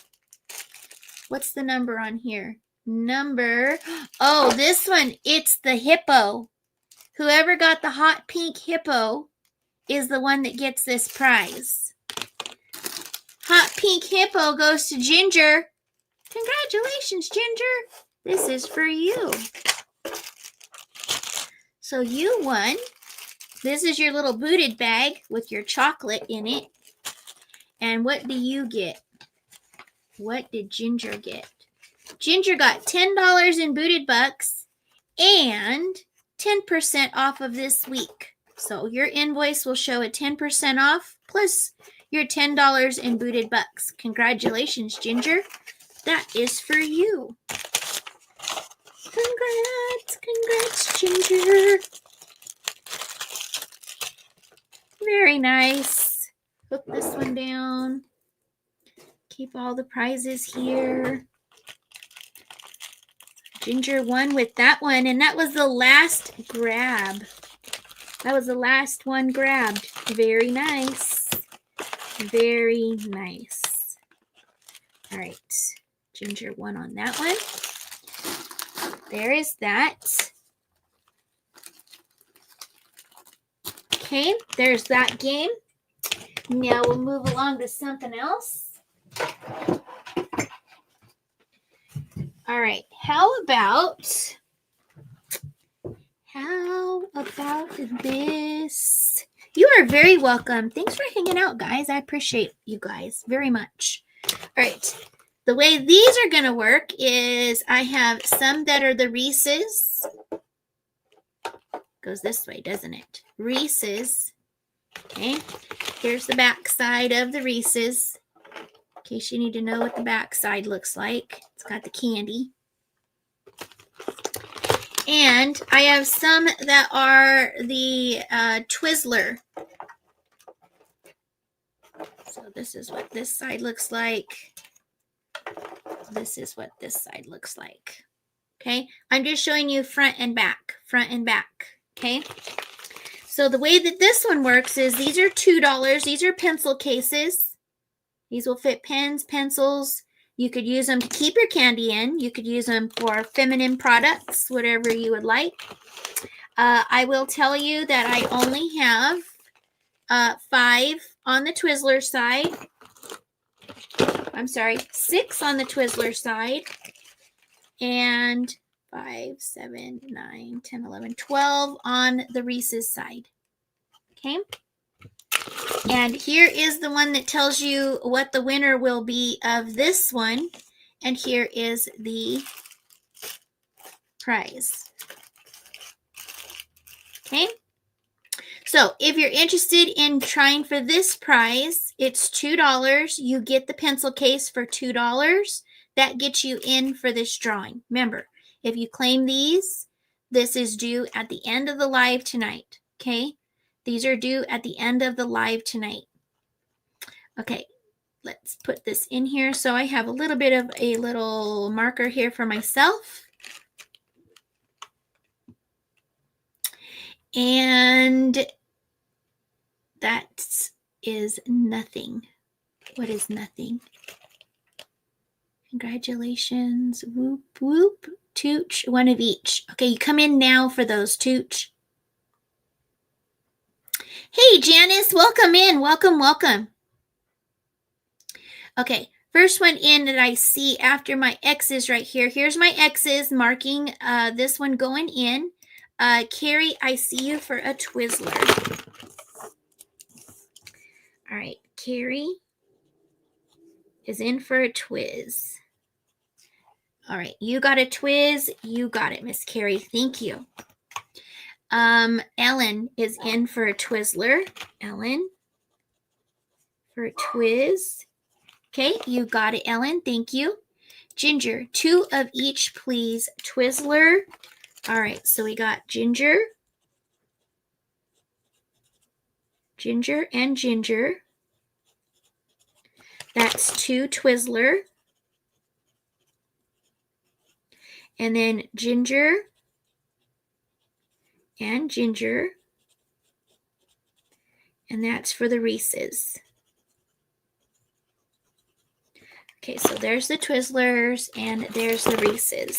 What's the number on here? Oh, this one. It's the hippo. Whoever got the hot pink hippo is the one that gets this prize. Hot pink hippo goes to Ginger. Congratulations, Ginger. This is for you. So you won. This is your little booted bag with your chocolate in it. And what do you get? What did Ginger get? Ginger got $10 in booted bucks and 10% off of this week. So your invoice will show a 10% off plus your $10 in booted bucks. Congratulations, Ginger. That is for you. Congrats, Ginger. Very nice. Hook this one down. Keep all the prizes here. Ginger won with that one, and that was the last grab. That was the last one grabbed. Very nice. Very nice. All right. Ginger won on that one. There is that. Okay, there's that game. Now we'll move along to something else. All right, how about this? You are very welcome. Thanks for hanging out, guys. I appreciate you guys very much. All right, the way these are going to work is I have some that are the Reese's. Goes this way, doesn't it? Reese's. Okay. Here's the back side of the Reese's. In case you need to know what the back side looks like. It's got the candy. And I have some that are the Twizzler. So this is what this side looks like. This is what this side looks like. Okay, I'm just showing you front and back, okay? So the way that this one works is these are $2. These are pencil cases. These will fit pens, pencils. You could use them to keep your candy in. You could use them for feminine products, whatever you would like. I will tell you that I only have 5 on the Twizzler side. I'm sorry, 6 on the Twizzler side. And 5, 7, 9, 10, 11, 12 on the Reese's side. Okay. And here is the one that tells you what the winner will be of this one. And here is the prize. Okay. So if you're interested in trying for this prize, it's $2. You get the pencil case for $2. That gets you in for this drawing. Remember, if you claim these, this is due at the end of the live tonight. Okay? These are due at the end of the live tonight. Okay, let's put this in here. So I have a little bit of a little marker here for myself. And that is nothing. What is nothing? Congratulations. Whoop, whoop. Tooch, one of each. Okay, you come in now for those, Tooch. Hey, Janice, welcome in. Welcome, welcome. Okay, first one in that I see after my X's right here. Here's my X's marking this one going in. Carrie, I see you for a Twizzler. All right, Carrie is in for a Twiz. All right, you got a Twiz. You got it, Miss Carrie. Thank you. Ellen is in for a Twizzler. Ellen for a Twiz. Okay, you got it, Ellen. Thank you. Ginger, 2 of each, please. Twizzler. All right, so we got Ginger. Ginger and Ginger. That's 2 Twizzler. And then Ginger and Ginger. And that's for the Reese's. Okay, so there's the Twizzlers and there's the Reese's.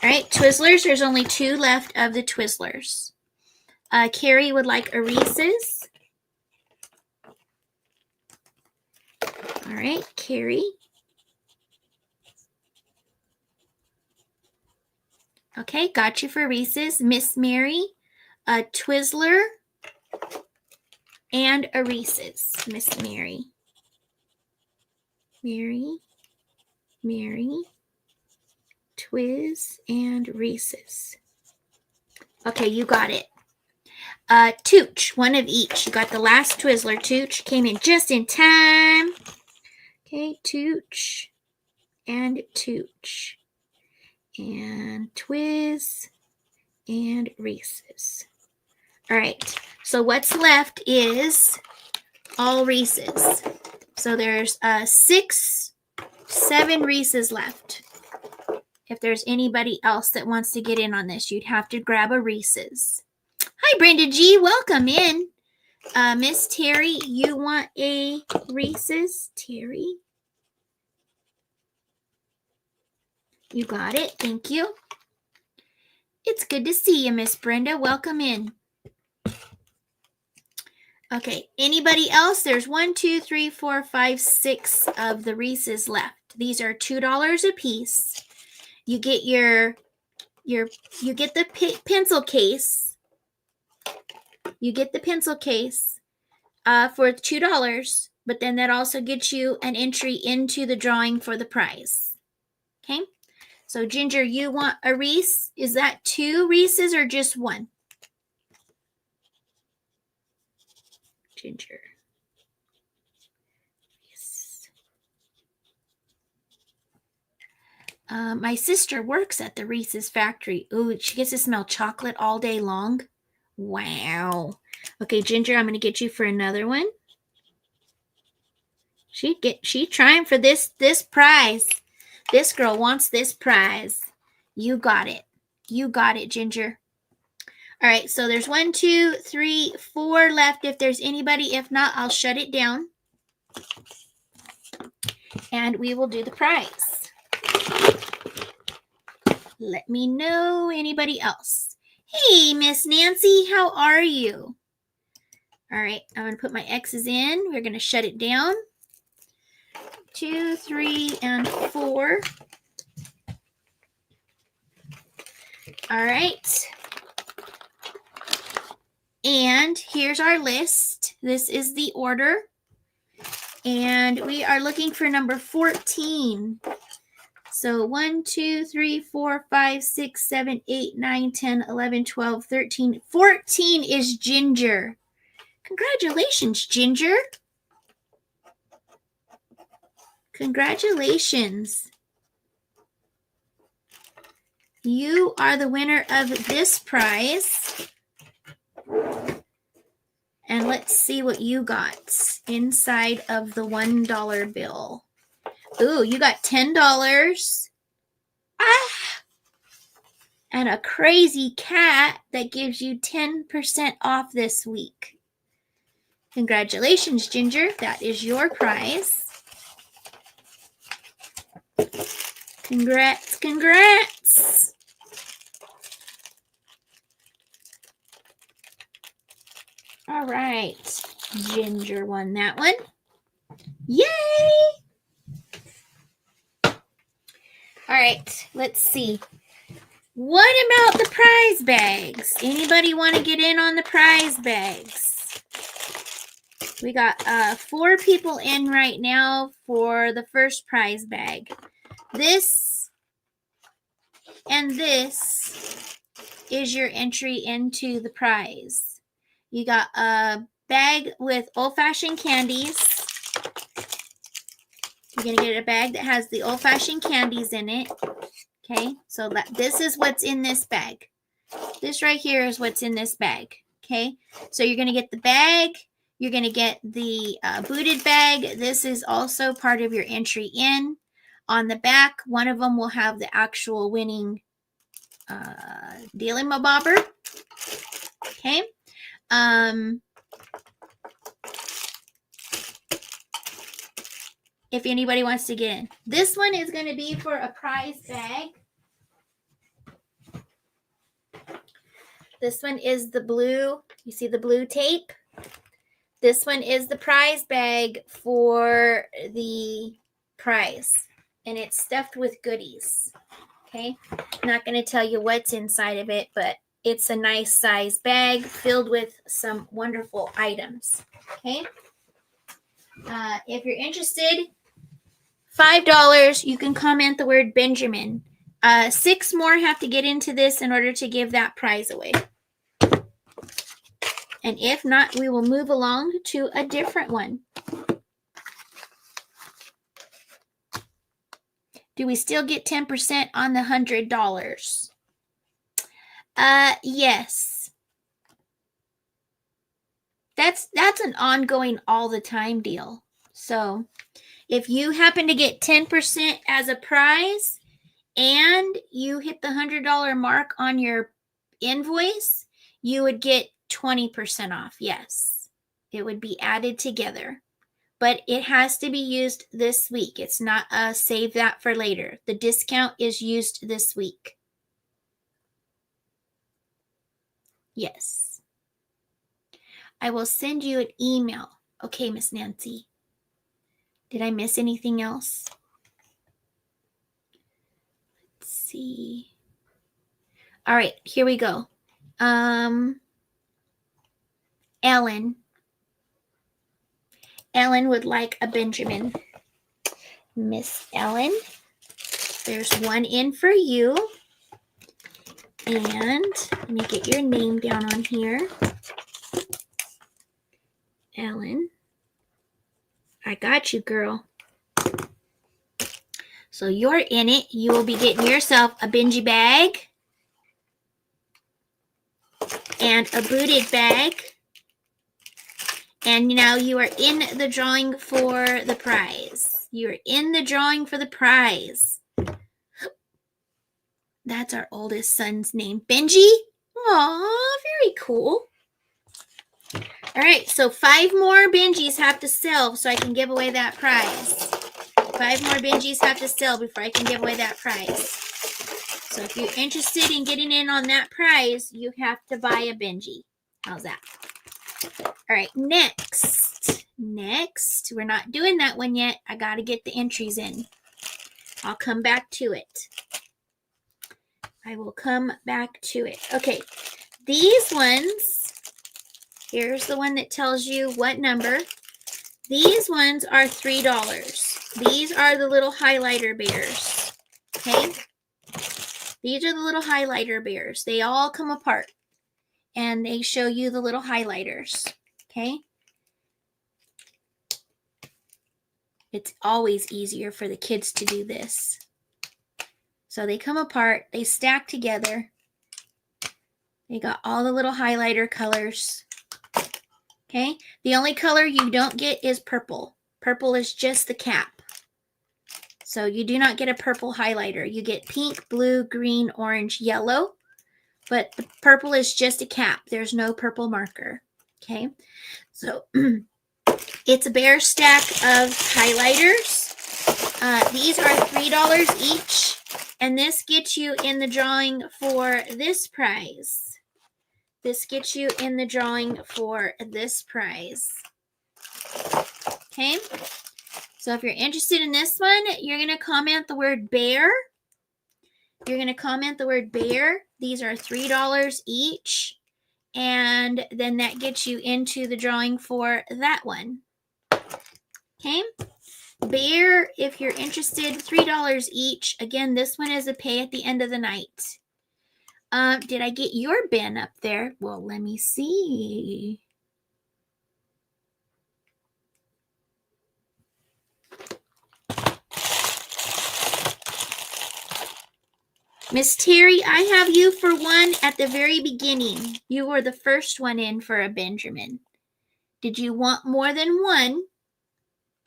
All right, Twizzlers, there's only 2 left of the Twizzlers. Carrie would like a Reese's. All right, Carrie. Okay, got you for Reese's. Miss Mary, a Twizzler and a Reese's. Miss Mary. Mary, Twiz, and Reese's. Okay, you got it. Tooch, 1 of each. You got the last Twizzler. Tooch came in just in time. Okay, Tooch and Tooch. And Twiz and Reese's. All right, so what's left is all Reese's. So there's 7 Reese's left. If there's anybody else that wants to get in on this, you'd have to grab a Reese's. Hi, Brenda G. Welcome in. Miss Terry, you want a Reese's? Terry? You got it. Thank you. It's good to see you, Miss Brenda. Welcome in. Okay, anybody else? There's 1, 2, 3, 4, 5, 6 of the Reese's left. These are $2 a piece. You get you get the pencil case. You get the pencil case for $2. but then that also gets you an entry into the drawing for the prize. Okay? So Ginger, you want a Reese? Is that 2 Reeses or just 1? Ginger. Yes. My sister works at the Reese's factory. Ooh, she gets to smell chocolate all day long. Wow. Okay, Ginger, I'm going to get you for another one. She trying for this prize. This girl wants this prize. You got it. You got it, Ginger. All right, so there's 1, 2, 3, 4 left if there's anybody. If not, I'll shut it down. And we will do the prize. Let me know anybody else. Hey, Miss Nancy, how are you? All right, I'm going to put my X's in. We're going to shut it down. 2, 3, and 4. All right. And here's our list. This is the order. And we are looking for number 14. So 1, 2, 3, 4, 5, 6, 7, 8, 9, 10, 11, 12, 13. 14 is Ginger. Congratulations, Ginger. Congratulations. You are the winner of this prize. And let's see what you got inside of the $1 bill. Ooh, you got $10. Ah! And a crazy cat that gives you 10% off this week. Congratulations, Ginger. That is your prize. Congrats, congrats. All right. Ginger won that one. Yay! All right, let's see. What about the prize bags? Anybody want to get in on the prize bags? We got 4 people in right now for the first prize bag. This and this is your entry into the prize. You got a bag with old-fashioned candies. You're going to get a bag that has the old-fashioned candies in it. Okay, so this is what's in this bag. This right here is what's in this bag. Okay, so you're going to get the bag. You're going to get the booted bag. This is also part of your entry in. On the back, one of them will have the actual winning dealing bobber. Okay. If anybody wants to get in. This one is going to be for a prize bag. This one is the blue. You see the blue tape? This one is the prize bag for the prize. And it's stuffed with goodies. Okay? I'm not going to tell you what's inside of it, but it's a nice size bag filled with some wonderful items. Okay? If you're interested, $5, you can comment the word Benjamin. 6 more have to get into this in order to give that prize away. And if not, we will move along to a different one. Do we still get 10% on the $100? Yes. That's an ongoing all the time deal. So if you happen to get 10% as a prize and you hit the $100 mark on your invoice, you would get 20% off. Yes, it would be added together, but it has to be used this week. It's not a save that for later. The discount is used this week. Yes. I will send you an email. Okay, Miss Nancy. Did I miss anything else? Let's see. All right, here we go. Ellen. Ellen would like a Benjamin. Miss Ellen, there's one in for you. And let me get your name down on here. Ellen. I got you, girl. So you're in it. You will be getting yourself a Benji bag and a booted bag. And now you are in the drawing for the prize. You are in the drawing for the prize. That's our oldest son's name. Benji? Aw, very cool. All right, so 5 more Benjis have to sell so I can give away that prize. 5 more Benjis have to sell before I can give away that prize. So if you're interested in getting in on that prize, you have to buy a Benji. How's that? All right, next. We're not doing that one yet. I got to get the entries in. I'll come back to it. I will come back to it. Okay, these ones, here's the one that tells you what number. These ones are $3. These are the little highlighter bears, okay? These are the little highlighter bears. They all come apart, and they show you the little highlighters, okay? It's always easier for the kids to do this. So they come apart, they stack together. They got all the little highlighter colors. Okay, the only color you don't get is purple. Purple is just the cap. So you do not get a purple highlighter. You get pink, blue, green, orange, yellow. But the purple is just a cap. There's no purple marker. Okay, so it's a bear stack of highlighters. These are $3 each. And this gets you in the drawing for this prize. This gets you in the drawing for this prize. Okay? So if you're interested in this one, you're going to comment the word bear. You're going to comment the word bear. These are $3 each. And then that gets you into the drawing for that one. Okay? Bear, if you're interested, $3 each. Again, this one is a pay at the end of the night. Did I get your bin up there? Well, let me see. Miss Terry, I have you for one at the very beginning. You were the first one in for a Benjamin. Did you want more than one?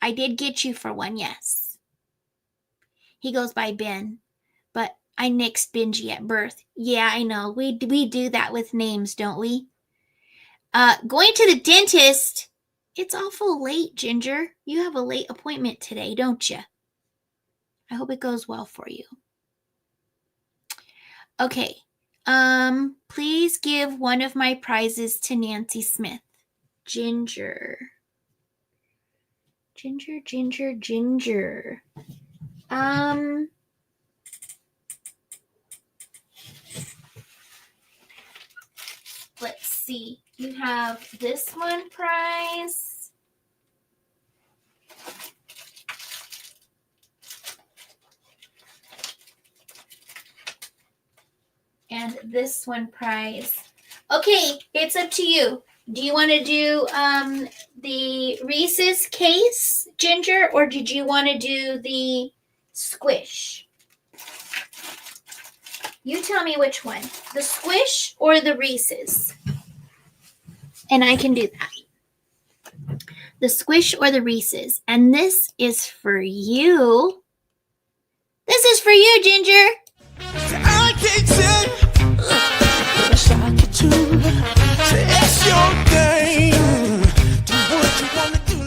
I did get you for one, yes. He goes by Ben, but I nixed Benji at birth. Yeah, I know. We do that with names, don't we? Going to the dentist. It's awful late, Ginger. You have a late appointment today, don't you? I hope it goes well for you. Okay. Please give one of my prizes to Nancy Smith. Ginger. Ginger. Let's see. You have this one prize. And this one prize. Okay, it's up to you. Do you want to do the Reese's case, Ginger, or did you want to do the squish? You tell me which one, the squish or the Reese's. And I can do that. The squish or the Reese's. And this is for you. This is for you, Ginger. I can't say, wish I could too. It's your game. Do what you want to do.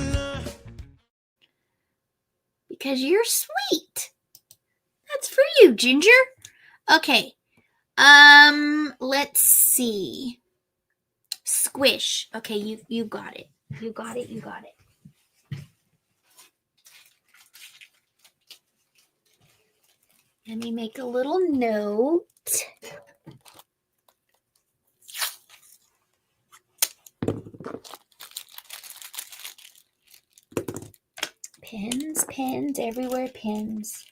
Because you're sweet. That's for you, Ginger. Okay. Let's see. Squish. Okay, you got it. You got it. Let me make a little note. Pens, pens, everywhere pens.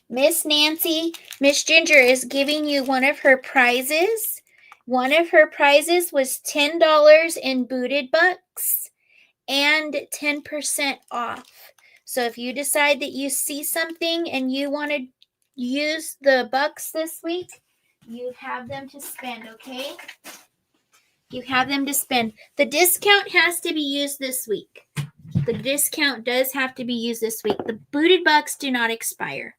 Miss Nancy, Miss Ginger is giving you one of her prizes. One of her prizes was $10 in booted bucks and 10% off. So if you decide that you see something and you want to use the bucks this week, you have them to spend, okay? You have them to spend. The discount has to be used this week. The discount does have to be used this week. The booted bucks do not expire.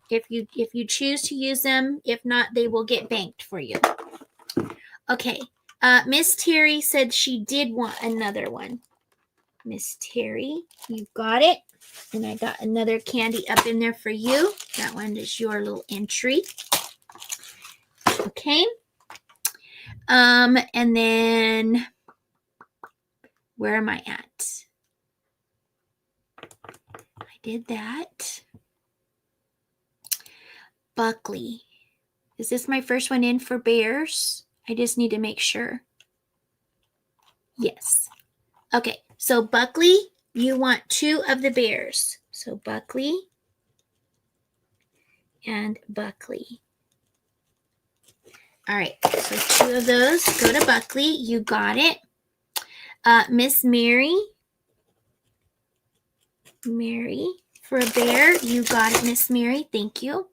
If you choose to use them, if not, they will get banked for you. Okay. Miss Terry said she did want another one. Miss Terry, you got it. And I got another candy up in there for you. That one is your little entry. Okay. And then where am I at? I did that. Buckley. Is this my first one in for bears? I just need to make sure. Yes. Okay, so Buckley, you want 2 of the bears. So Buckley and Buckley. All right, so 2 of those go to Buckley. You got it. Miss Mary. Mary for a bear. You got it, Miss Mary. Thank you.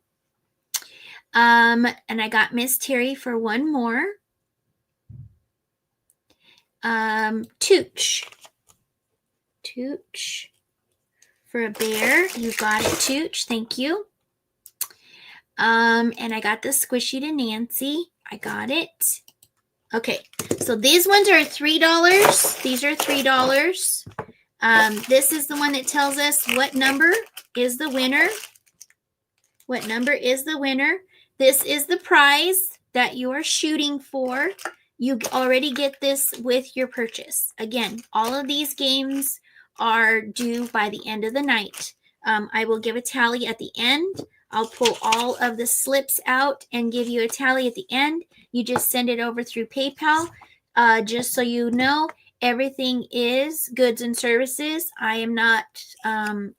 And I got Miss Terry for one more. Tooch. Tooch for a bear. You got it, Tooch. Thank you. And I got the squishy to Nancy. I got it. Okay, so these ones are $3. These are $3. This is the one that tells us what number is the winner. What number is the winner? This is the prize that you are shooting for. You already get this with your purchase. Again, all of these games are due by the end of the night. I will give a tally at the end. I'll pull all of the slips out and give you a tally at the end. You just send it over through PayPal. Just so you know, everything is goods and services. I am not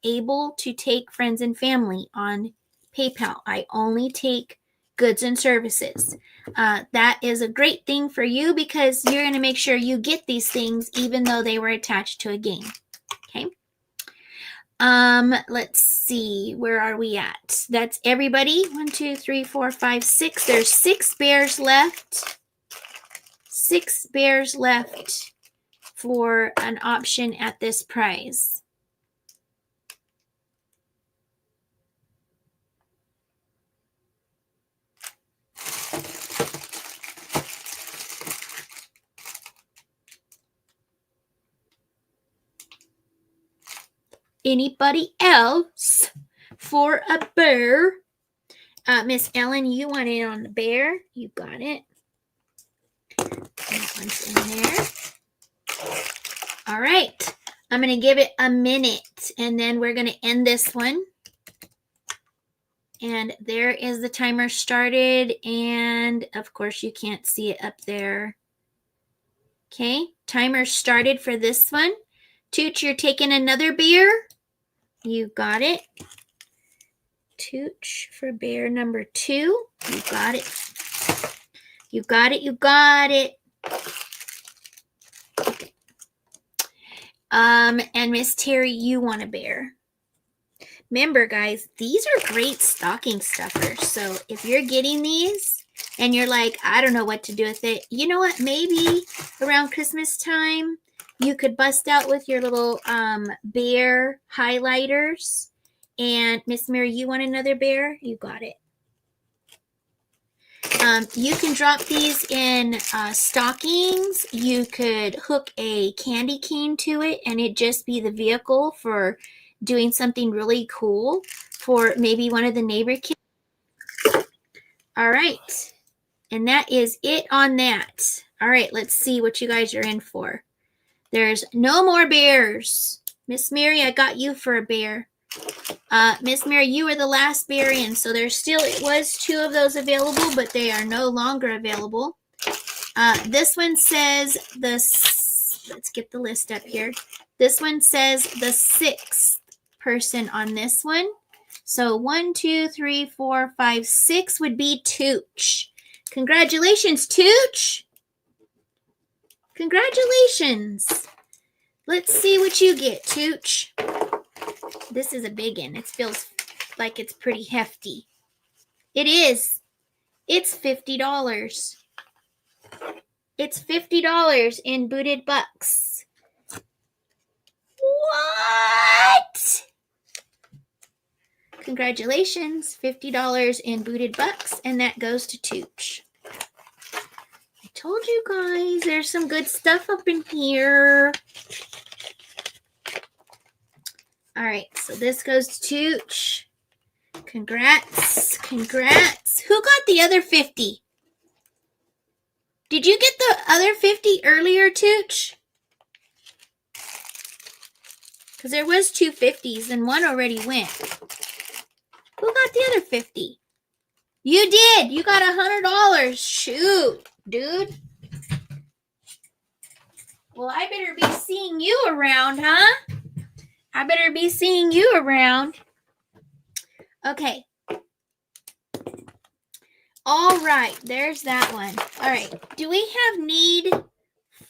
able to take friends and family on PayPal. I only take goods and services. That is a great thing for you because you're going to make sure you get these things even though they were attached to a game. Okay. Let's see. Where are we at? That's everybody. 1, 2, 3, 4, 5, 6. There's 6 bears left. 6 bears left for an option at this prize. Anybody else for a bear? Miss Ellen, you want it on the bear. You got it. That one's in there. All right. I'm going to give it a minute, and then we're going to end this one. And there is the timer started, and of course you can't see it up there. Okay, timer started for this one. Tooch, you're taking another bear. You got it. Tooch for bear number 2. You got it. You got it. You got it. Okay. And Miss Terry, you want a bear. Remember, guys, these are great stocking stuffers. So if you're getting these and you're like, I don't know what to do with it, you know what? Maybe around Christmas time, you could bust out with your little bear highlighters. And Miss Mary, you want another bear? You got it. You can drop these in stockings. You could hook a candy cane to it and it just be the vehicle for doing something really cool for maybe one of the neighbor kids. All right. And that is it on that. All right, let's see what you guys are in for. There's no more bears. Miss Mary, I got you for a bear. Miss Mary, you were the last bear in, so it was 2 of those available, but they are no longer available. This one says let's get the list up here. This one says the 6th person on this one. So 1, 2, 3, 4, 5, 6 would be Tooch. Congratulations, Tooch. Congratulations. Let's see what you get, Tooch. This is a big one. It feels like it's pretty hefty. It is. It's $50. It's $50 in booted bucks. What? Congratulations, $50 in booted bucks, and that goes to Tooch. I told you guys there's some good stuff up in here. All right, so this goes to Tooch. Congrats, congrats. Who got the other 50? Did you get the other 50 earlier, Tooch? Because there was 2 50s and one already went. Who got the other 50? You did. You got $100. Shoot, dude. Well, I better be seeing you around, huh? I better be seeing you around. Okay. All right. There's that one. All right. Do we have need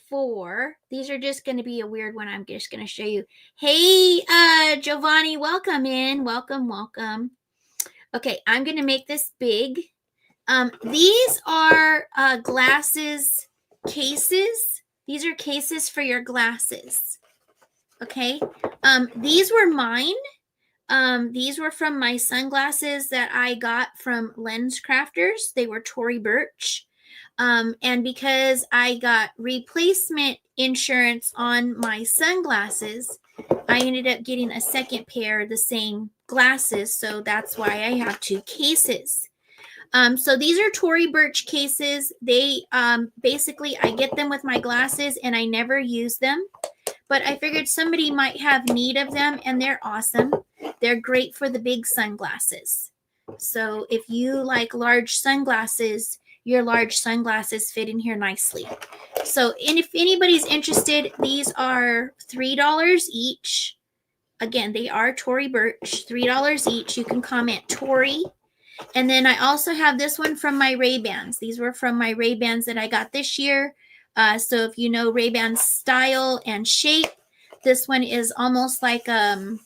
for? These are just going to be a weird one. I'm just going to show you. Hey, Giovanni, welcome in. Welcome, welcome. Okay, I'm going to make this big. These are glasses cases. These are cases for your glasses. Okay, these were mine. These were from my sunglasses that I got from Lens Crafters. They were Tory Burch. And because I got replacement insurance on my sunglasses, I ended up getting a second pair of the same glasses. So that's why I have 2 cases. So these are Tory Burch cases. They basically, I get them with my glasses and I never use them. But I figured somebody might have need of them, and they're awesome. They're great for the big sunglasses. So if you like large sunglasses, your large sunglasses fit in here nicely. So and if anybody's interested, these are $3 each. Again, they are Tory Burch, $3 each. You can comment Tory. And then I also have this one from my Ray-Bans. These were from my Ray-Bans that I got this year. So if you know Ray-Ban style and shape, this one is almost like how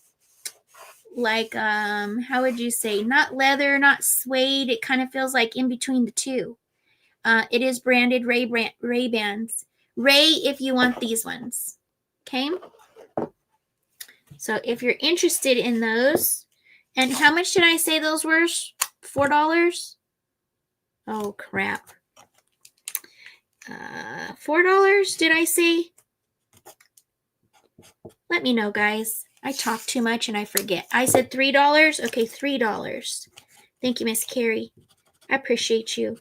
would you say, not leather, not suede. It kind of feels like in between the two. It is branded Ray-Bans. Ray if you want these ones. Okay. So if you're interested in those, and how much did I say those were? $4? Oh crap. $4 did I say? Let me know, guys. I talk too much and I forget. I said $3? Okay, $3. Thank you, Miss Carrie. I appreciate you.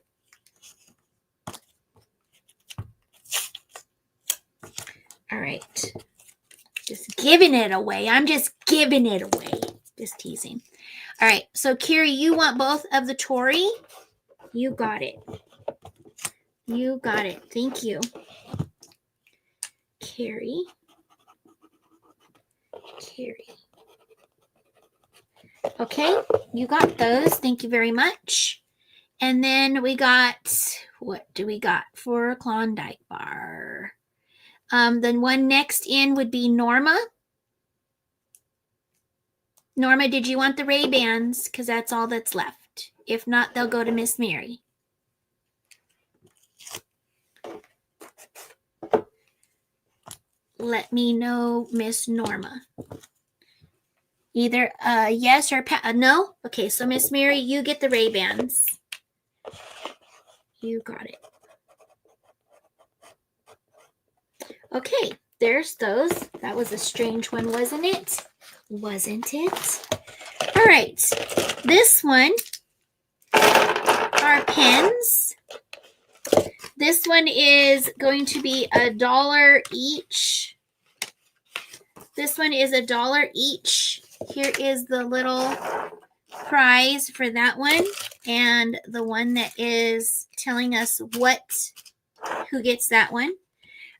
All right. Just giving it away. I'm just giving it away. Just teasing. All right. So, Carrie, you want both of the Tory? You got it. You got it. Thank you. Carrie. Okay, you got those. Thank you very much. And then we got, what do we got for a Klondike bar? Then one next in would be Norma. Norma, did you want the Ray-Bans? Because that's all that's left. If not, they'll go to Miss Mary. Let me know, Miss Norma. Either yes or no? Okay, so Miss Mary, you get the Ray-Bans. You got it. Okay, there's those. That was a strange one, wasn't it? Wasn't it? All right, this one are pens. This one is going to be $1 each. This one is $1 each. Here is the little prize for that one, and the one that is telling us what Who gets that one?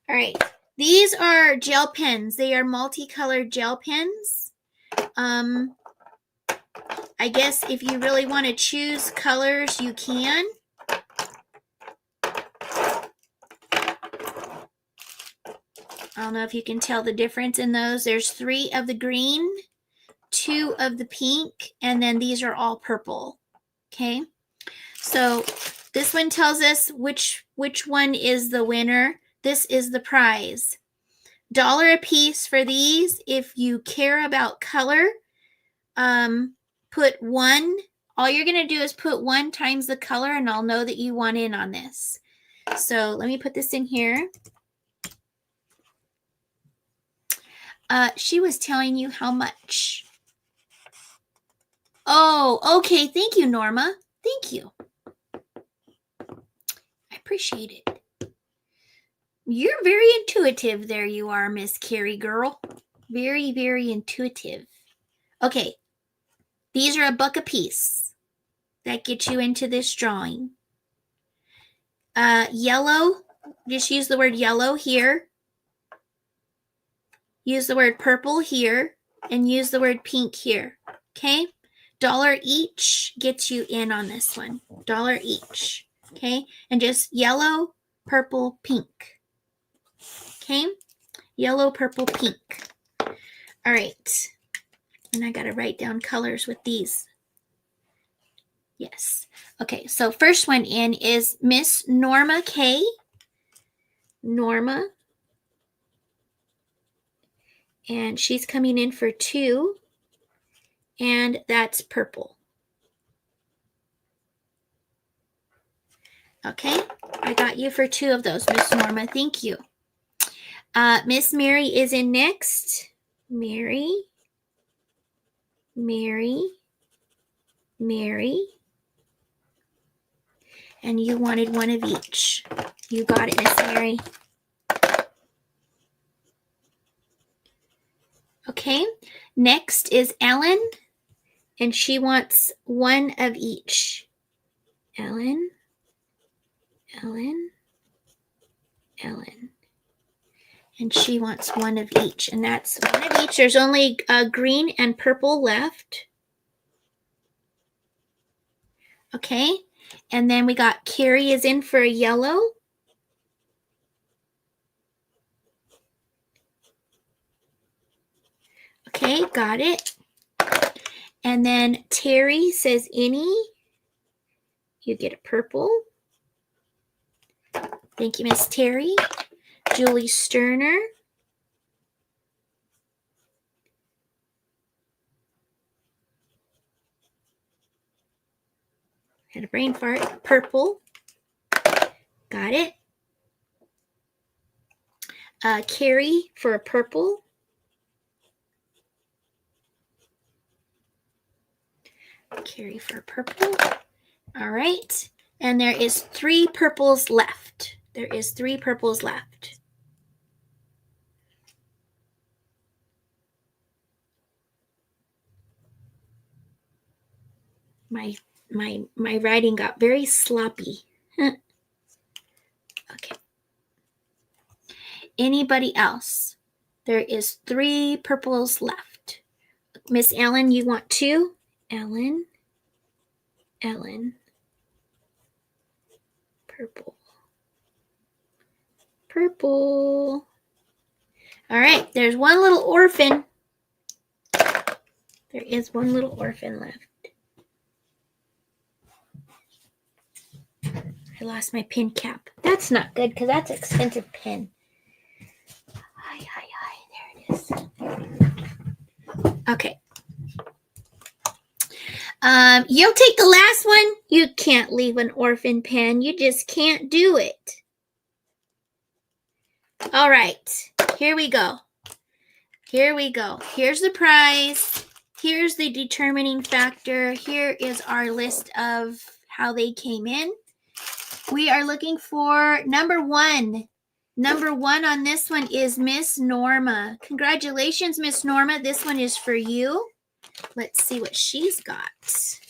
All right. These are gel pens. They are multicolored gel pens. I guess if you really want to choose colors, you can. I don't know if you can tell the difference in those. There's 3 of the green, 2 of the pink, and then these are all purple. Okay. So this one tells us which one is the winner. This is the prize. $1 a piece for these. If you care about color, put 1. All you're going to do is put 1 times the color, and I'll know that you want in on this. So let me put this in here. She was telling you how much. Oh, okay. Thank you, Norma. Thank you. I appreciate it. You're very intuitive. There you are, Miss Carrie girl. Very, very intuitive. Okay. These are $1 a piece. That gets you into this drawing. Yellow. Just use the word yellow here. Use the word purple here, and use the word pink here. Okay? $1 each gets you in on this one. $1 each. Okay? And just yellow, purple, pink. Okay? Yellow, purple, pink. All right. And I got to write down colors with these. Yes. Okay, so first one in is Miss Norma K. Norma. And she's coming in for 2. And that's purple. Okay, I got you for 2 of those, Miss Norma. Thank you. Miss Mary is in next. Mary. And you wanted 1 of each. You got it, Miss Mary. Okay, next is Ellen, and she wants 1 of each. Ellen. And she wants 1 of each, and that's 1 of each. There's only green and purple left. Okay, and then we got Carrie is in for a yellow. Okay, got it. And then Terry says any. You get a purple. Thank you, Miss Terry. Julie Sterner. Had a brain fart. Purple. Got it. Carrie for a purple. Carrie for purple. All right. And there is 3 purples left. There is 3 purples left. My writing got very sloppy. Okay. Anybody else? There is 3 purples left. Miss Ellen, you want 2? Ellen. Purple. All right, there's 1 little orphan. There is 1 little orphan left. I lost my pin cap. That's not good because that's an expensive pin. There it is. Okay. You'll take the last one. You can't leave an orphan pen. You just can't do it. All right. Here we go. Here's the prize. Here's the determining factor. Here is our list of how they came in. We are looking for number 1. Number 1 on this one is Miss Norma. Congratulations, Miss Norma. This one is for you. Let's see what she's got.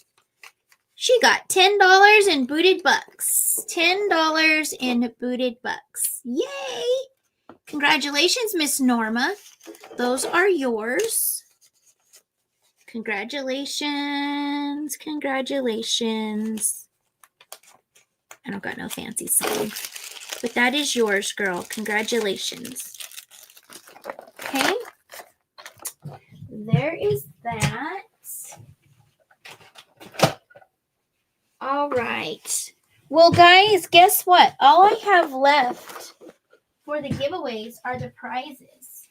She got $10 in booted bucks. $10 in booted bucks. Yay! Congratulations, Miss Norma. Those are yours. Congratulations. Congratulations. I don't got no fancy song. But that is yours, girl. Congratulations. Okay. There is that. All right. Well, guys, guess what? All I have left for the giveaways are the prizes.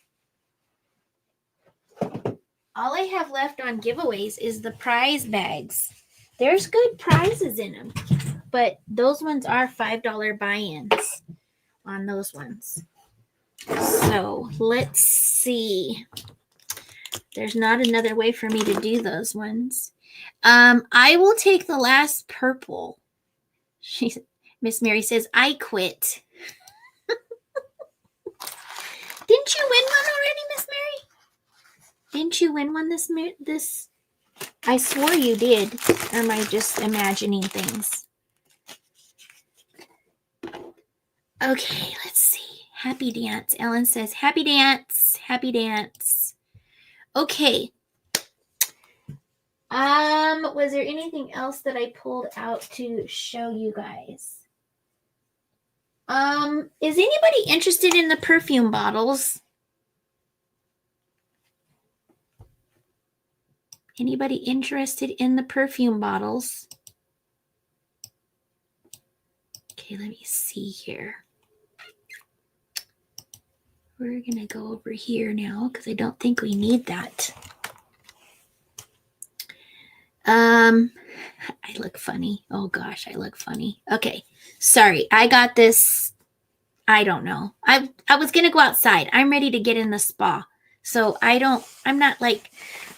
All I have left on giveaways is the prize bags. There's good prizes in them, but those ones are $5 buy-ins on those ones. So let's see. There's not another way for me to do those ones. I will take the last purple. Miss Mary says, I quit. Didn't you win one already, Miss Mary? Didn't you win one this? I swore you did. Or am I just imagining things? Okay, let's see. Happy dance. Ellen says, happy dance. Happy dance. Okay. Was there anything else that I pulled out to show you guys? Is anybody interested in the perfume bottles? Anybody interested in the perfume bottles? Okay, let me see here. We're going to go over here now because I don't think we need that. I look funny. Oh gosh, I look funny. Okay, sorry. I got this. I don't know. I was going to go outside. I'm ready to get in the spa. So I'm not like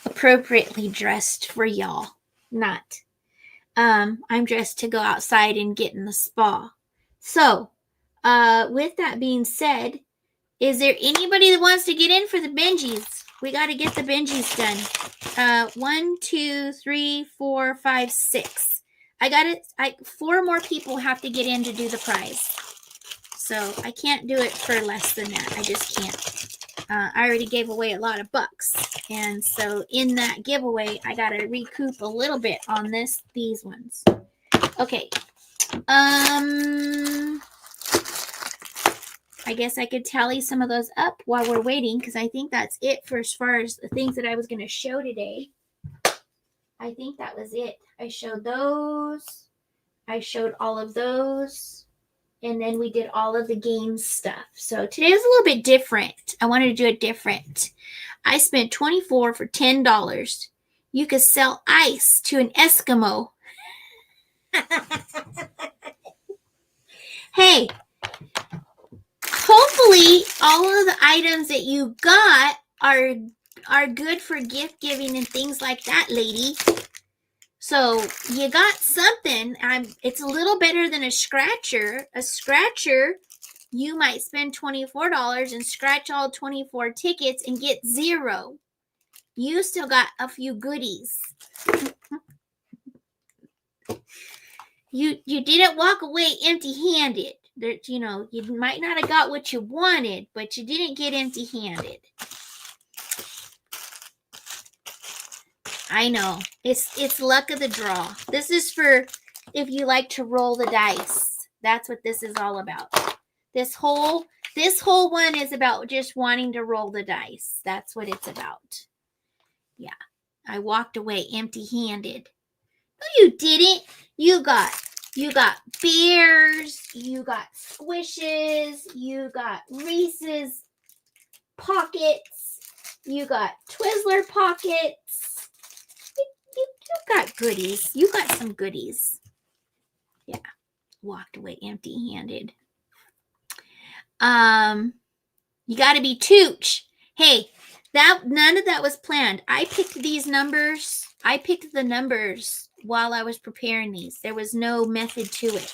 appropriately dressed for y'all. Not. I'm dressed to go outside and get in the spa. So, with that being said, is there anybody that wants to get in for the Benjis? We got to get the Benjis done. 1, 2, 3, 4, 5, 6. I got it. 4 more people have to get in to do the prize. So I can't do it for less than that. I just can't. I already gave away a lot of bucks. And so in that giveaway, I got to recoup a little bit on these ones. Okay. I guess I could tally some of those up while we're waiting because I think that's it for as far as the things that I was going to show today. I think that was it. I showed those. I showed all of those. And then we did all of the game stuff. So today was a little bit different. I wanted to do it different. I spent $24 for $10. You could sell ice to an Eskimo. Hey, hopefully all of the items that you got are good for gift giving and things like that, lady. So you got something. It's a little better than a scratcher. A scratcher, you might spend $24 and scratch all 24 tickets and get 0. You still got a few goodies. You didn't walk away empty-handed. You might not have got what you wanted, but you didn't get empty-handed. I know. It's luck of the draw. This is for if you like to roll the dice. That's what this is all about. This whole one is about just wanting to roll the dice. That's what it's about. Yeah. I walked away empty-handed. No, you didn't. You got bears, you got squishes, you got Reese's pockets, you got Twizzler pockets. You got goodies. You got some goodies. Yeah. Walked away empty-handed. You got to be tooch. Hey, none of that was planned. I picked these numbers. I picked the numbers while I was preparing these. There was no method to it.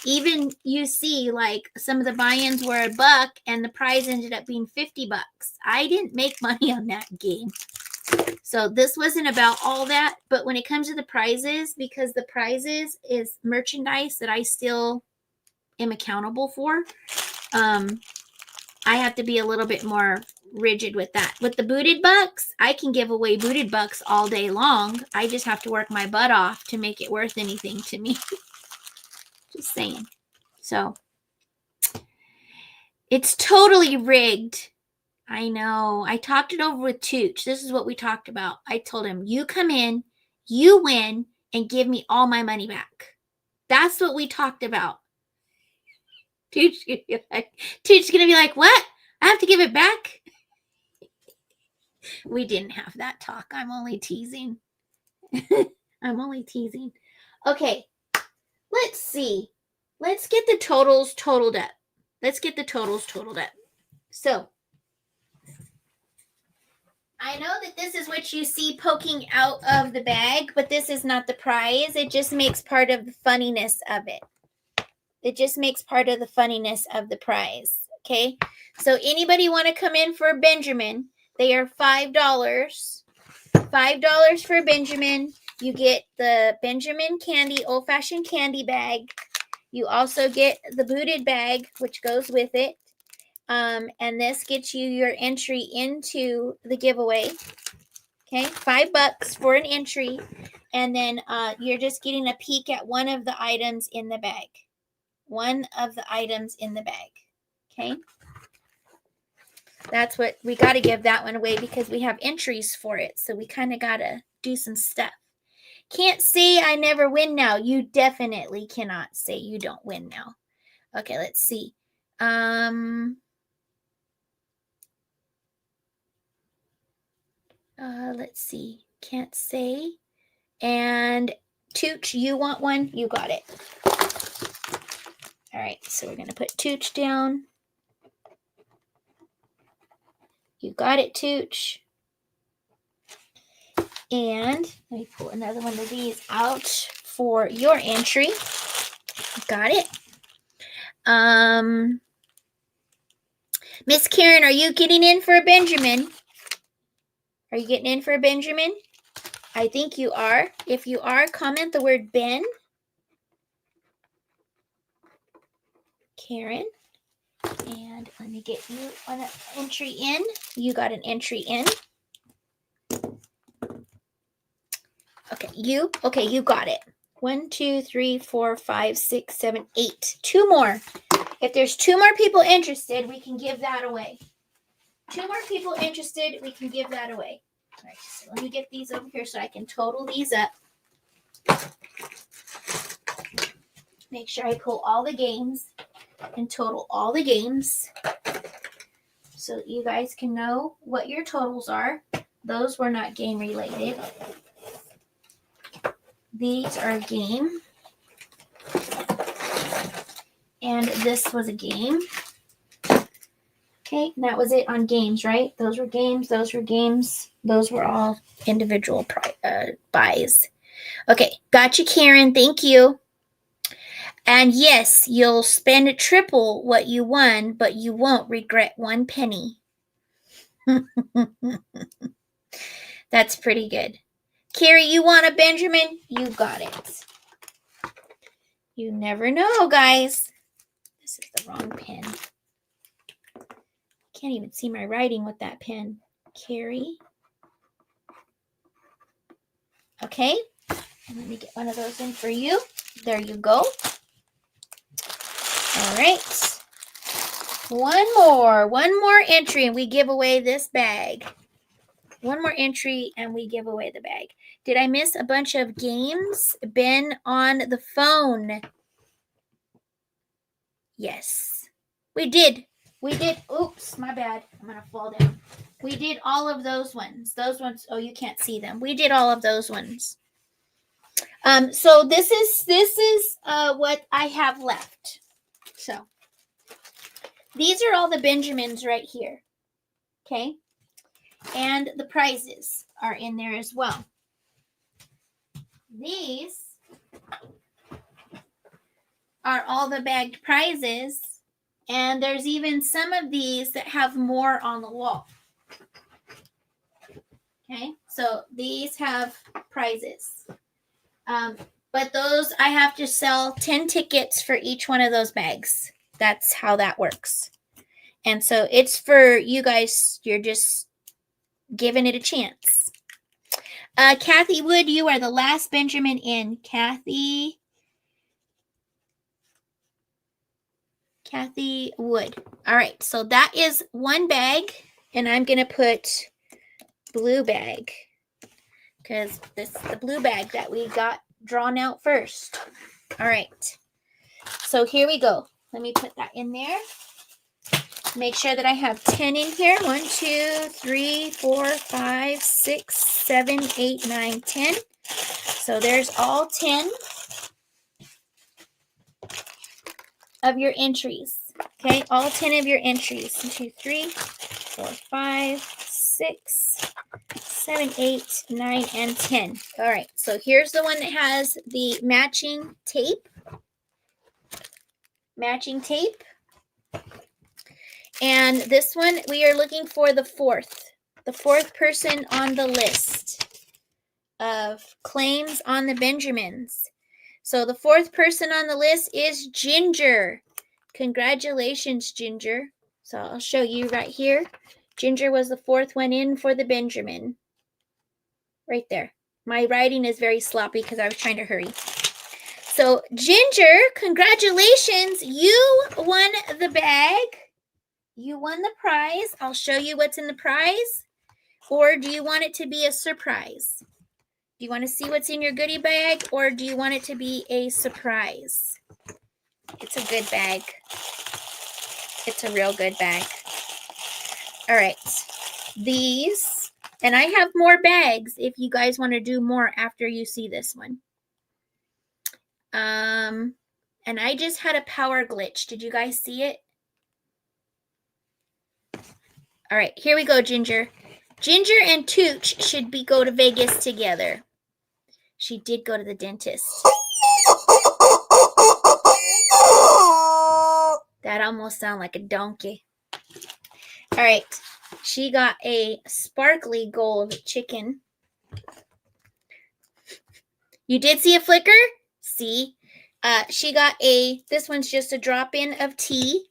Even you see, like some of the buy-ins were $1 and the prize ended up being $50. I didn't make money on that game. So this wasn't about all that, but when it comes to the prizes, because the prizes is merchandise that I still am accountable for, I have to be a little bit more rigid with that. With the booted bucks, I can give away booted bucks all day long. I just have to work my butt off to make it worth anything to me. Just saying. So it's totally rigged. I know. I talked it over with Tooch. This is what we talked about. I told him, you come in, you win, and give me all my money back. That's what we talked about. Tooch's gonna be like, what? I have to give it back? We didn't have that talk. I'm only teasing. I'm only teasing. Okay, let's see. Let's get the totals totaled up. So, I know that this is what you see poking out of the bag, but this is not the prize. It just makes part of the funniness of it. It just makes part of the funniness of the prize. Okay, so anybody want to come in for a Benjamin? They are $5. $5 for a Benjamin. You get the Benjamin candy, old-fashioned candy bag. You also get the booted bag, which goes with it. And this gets you your entry into the giveaway. Okay, $5 for an entry. And then you're just getting a peek at one of the items in the bag. One of the items in the bag. Okay. That's what we got to give that one away because we have entries for it. So we kind of got to do some stuff. Can't say I never win now. You definitely cannot say you don't win now. Okay, let's see. Let's see. Can't say. And Tooch, you want one? You got it. All right, so we're going to put Tooch down. You got it, Tooch. And let me pull another one of these out for your entry. Got it. Miss Karen, are you getting in for a Benjamin? Are you getting in for a Benjamin? I think you are. If you are, comment the word Ben. Karen. And let me get you an entry in. You got an entry in. Okay, you got it. 1, 2, 3, 4, 5, 6, 7, 8. 2 more. If there's 2 more people interested, we can give that away. 2 more people interested, we can give that away. All right, so let me get these over here so I can total these up. Make sure I pull all the games and total all the games so that you guys can know what your totals are. Those were not game related. These are a game. And this was a game. Okay, that was it on games, right? Those were games. Those were games. Those were all individual buys. Okay, gotcha, Karen. Thank you. And yes, you'll spend triple what you won, but you won't regret 1 penny. That's pretty good. Carrie, you want a Benjamin? You got it. You never know, guys. This is the wrong pen. Can't even see my writing with that pen. Carrie. Okay. Let me get one of those in for you. There you go. All right. One more entry and we give away this bag. One more entry and we give away the bag. Did I miss a bunch of games? Ben on the phone. Yes. We did. Oops, my bad. I'm going to fall down. We did all of those ones. Those ones, oh, you can't see them. We did all of those ones. So this is what I have left. So these are all the Benjamins right here. Okay. And the prizes are in there as well. These are all the bagged prizes. And there's even some of these that have more on the wall. Okay, So these have prizes. But those, I have to sell 10 tickets for each one of those bags. That's how that works. And so it's for you guys. You're just giving it a chance. Kathy Wood, you are the last Benjamin in. Kathy Wood. All right, so that is one bag, and I'm going to put blue bag because this is the blue bag that we got drawn out first. All right, so here we go. Let me put that in there. Make sure that I have 10 in here. 1, 2, 3, 4, 5, 6, 7, 8, 9, 10. So there's all 10 of your entries. Okay, all 10 of your entries. 1, 2, 3, 4, 5, 6, 7, 8, 9, and 10. All right, so here's the one that has the matching tape. And this one, we are looking for the fourth person on the list of claims on the Benjamins. So the fourth person on the list is Ginger. Congratulations, Ginger. So I'll show you right here. Ginger was the fourth one in for the Benjamin. Right there. My writing is very sloppy because I was trying to hurry. So Ginger, congratulations. You won the bag. You won the prize. I'll show you what's in the prize. Or do you want it to be a surprise? Do you want to see what's in your goodie bag, or do you want it to be a surprise? It's a good bag. It's a real good bag. All right. These, and I have more bags if you guys want to do more after you see this one. And I just had a power glitch. Did you guys see it? All right, here we go, Ginger. Ginger and Tooch should go to Vegas together. She did go to the dentist. That almost sounded like a donkey. All right, she got a sparkly gold chicken. You did see a flicker? See? She got this one's just a drop-in of tea.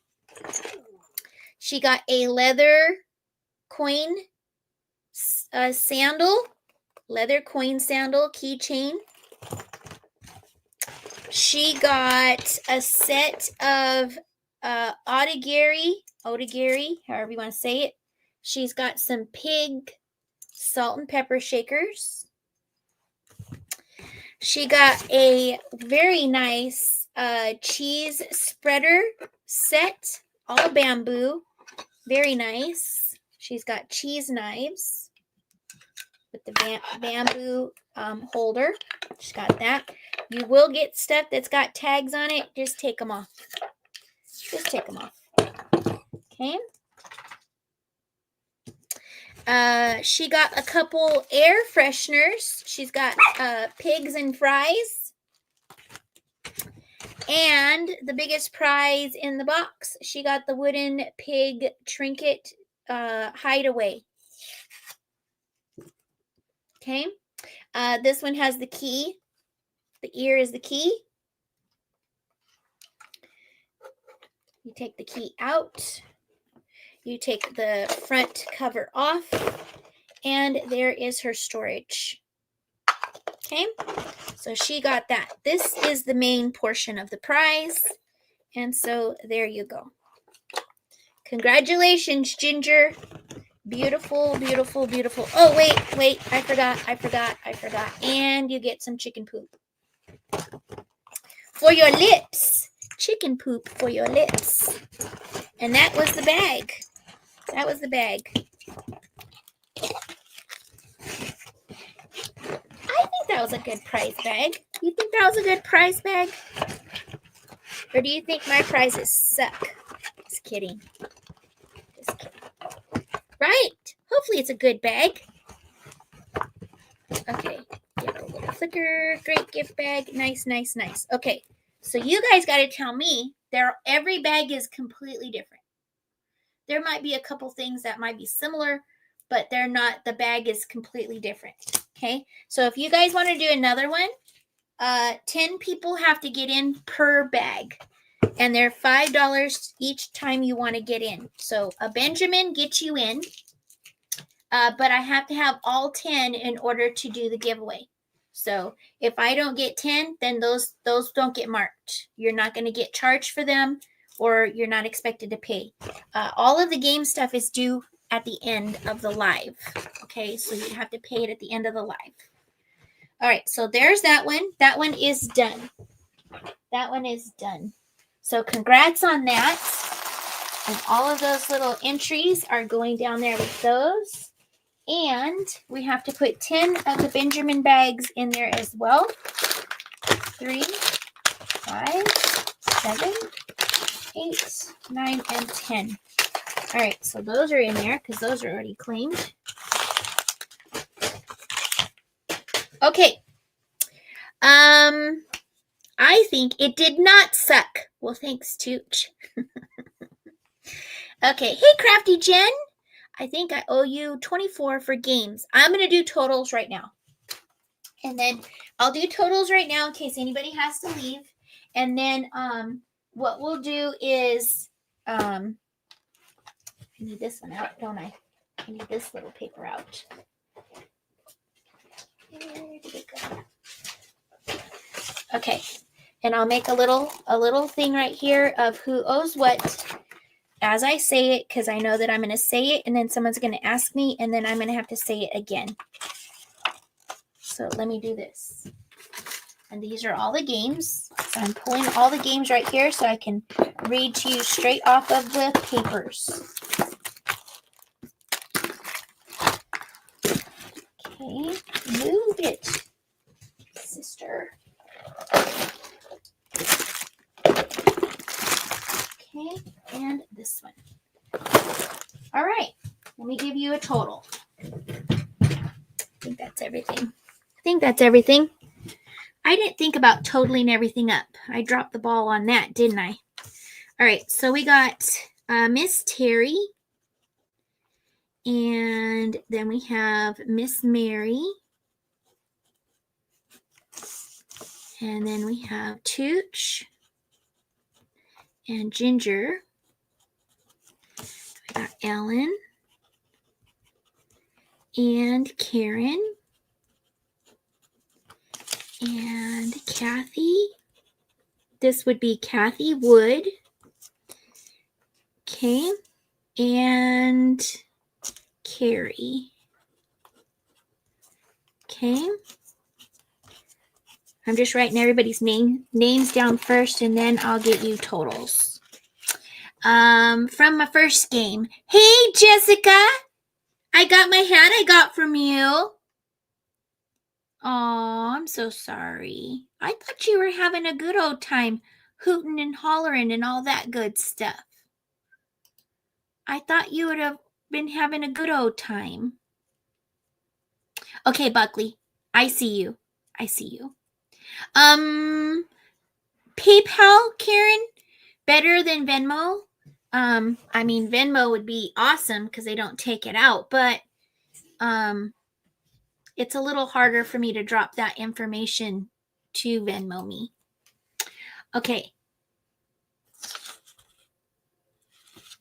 She got a leather coin sandal, keychain. She got a set of otagiri, however you want to say it. She's got some pig salt and pepper shakers. She got a very nice cheese spreader set, all bamboo. Very nice. She's got cheese knives with the bamboo holder. She's got that. You will get stuff that's got tags on it. Just take them off. Okay. She got a couple air fresheners. She's got pigs and fries. And the biggest prize in the box, she got the wooden pig trinket hideaway. Okay. This one has the key. The ear is the key. You take the key out. You take the front cover off. And there is her storage. Okay. So she got that. This is the main portion of the prize. And so there you go. Congratulations, Ginger. Beautiful, beautiful, beautiful. Oh, wait. I forgot. And you get some chicken poop. For your lips. Chicken poop for your lips. And that was the bag. I think that was a good prize bag. You think that was a good prize bag? Or do you think my prizes suck? Just kidding. Right? Hopefully it's a good bag. Okay. Yellow little flicker. Great gift bag. Nice. Okay. So you guys got to tell me. Every bag is completely different. There might be a couple things that might be similar, but they're not, the bag is completely different. Okay, so if you guys want to do another one, 10 people have to get in per bag, and they're $5 each time you want to get in. So a Benjamin gets you in, but I have to have all 10 in order to do the giveaway. So if I don't get 10, then those don't get marked. You're not going to get charged for them, or you're not expected to pay. All of the game stuff is due at the end of the live. Okay, so you have to pay it at the end of the live. All right, so there's that one. That one is done. That one is done. So congrats on that. And all of those little entries are going down there with those. And we have to put 10 of the Benjamin bags in there as well. 3, 5, 7, 8, 9, and 10. All right, so those are in there because those are already claimed. Okay. I think it did not suck. Well, thanks, Tooch. Okay. Hey, Crafty Jen. I think I owe you 24 for games. I'm going to do totals right now. And then I'll do totals right now in case anybody has to leave. And then what we'll do is I need this one out, don't I? I need this little paper out. Where did it go? Okay. And I'll make a little thing right here of who owes what as I say it, because I know that I'm going to say it and then someone's going to ask me and then I'm going to have to say it again. So let me do this. And these are all the games. So I'm pulling all the games right here so I can read to you straight off of the papers. Okay, move it, sister. Okay, and this one. All right, let me give you a total. I think that's everything. I didn't think about totaling everything up. I dropped the ball on that, didn't I? All right, so we got Miss Terry. And then we have Miss Mary. And then we have Tooch and Ginger. We got Ellen and Karen and Kathy. This would be Kathy Wood. Okay. And Carrie. Okay. I'm just writing everybody's names down first, and then I'll get you totals. From my first game. Hey, Jessica. I got my hat I got from you. Oh, I'm so sorry. I thought you were having a good old time hooting and hollering and all that good stuff. I thought you would have been having a good old time. Okay, Buckley. I see you. PayPal, Karen, better than Venmo. I mean, Venmo would be awesome because they don't take it out, but it's a little harder for me to drop that information to Venmo me. Okay.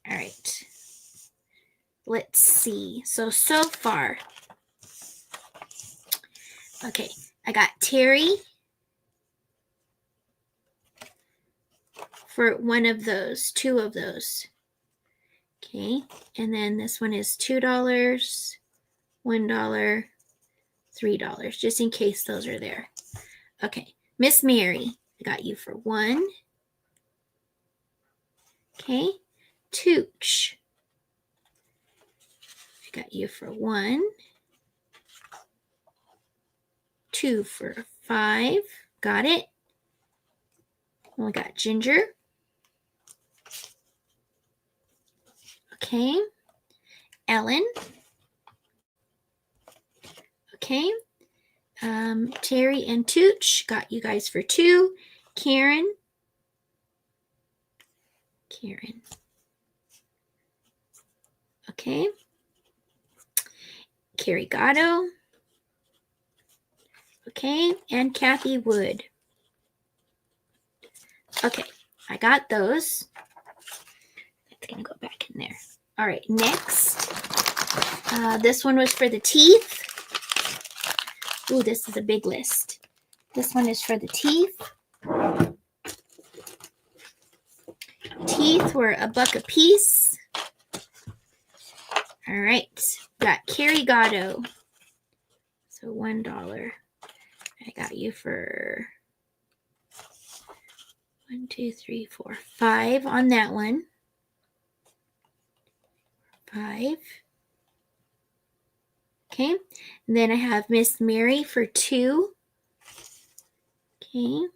All right. Let's see. So far. Okay. I got Terry for one of those, 2 of those. Okay. And then this one is $2, $1, $3, just in case those are there. Okay. Miss Mary, I got you for 1. Okay. Tooch, I got you for 1. 2 for 5. Got it. And we got Ginger. Okay. Ellen. Okay. Terry and Tooch, got you guys for 2. Karen. Okay. Carrie Gatto. Okay, and Kathy Wood. Okay, I got those. It's gonna go back in there. All right, next. This one was for the teeth. Ooh, this is a big list. This one is for the teeth. Teeth were $1 a piece. All right, got Carrie Gatto. So $1. I got you for 1, 2, 3, 4, 5 on that one. 5. Okay, and then I have Miss Mary for 2. Okay.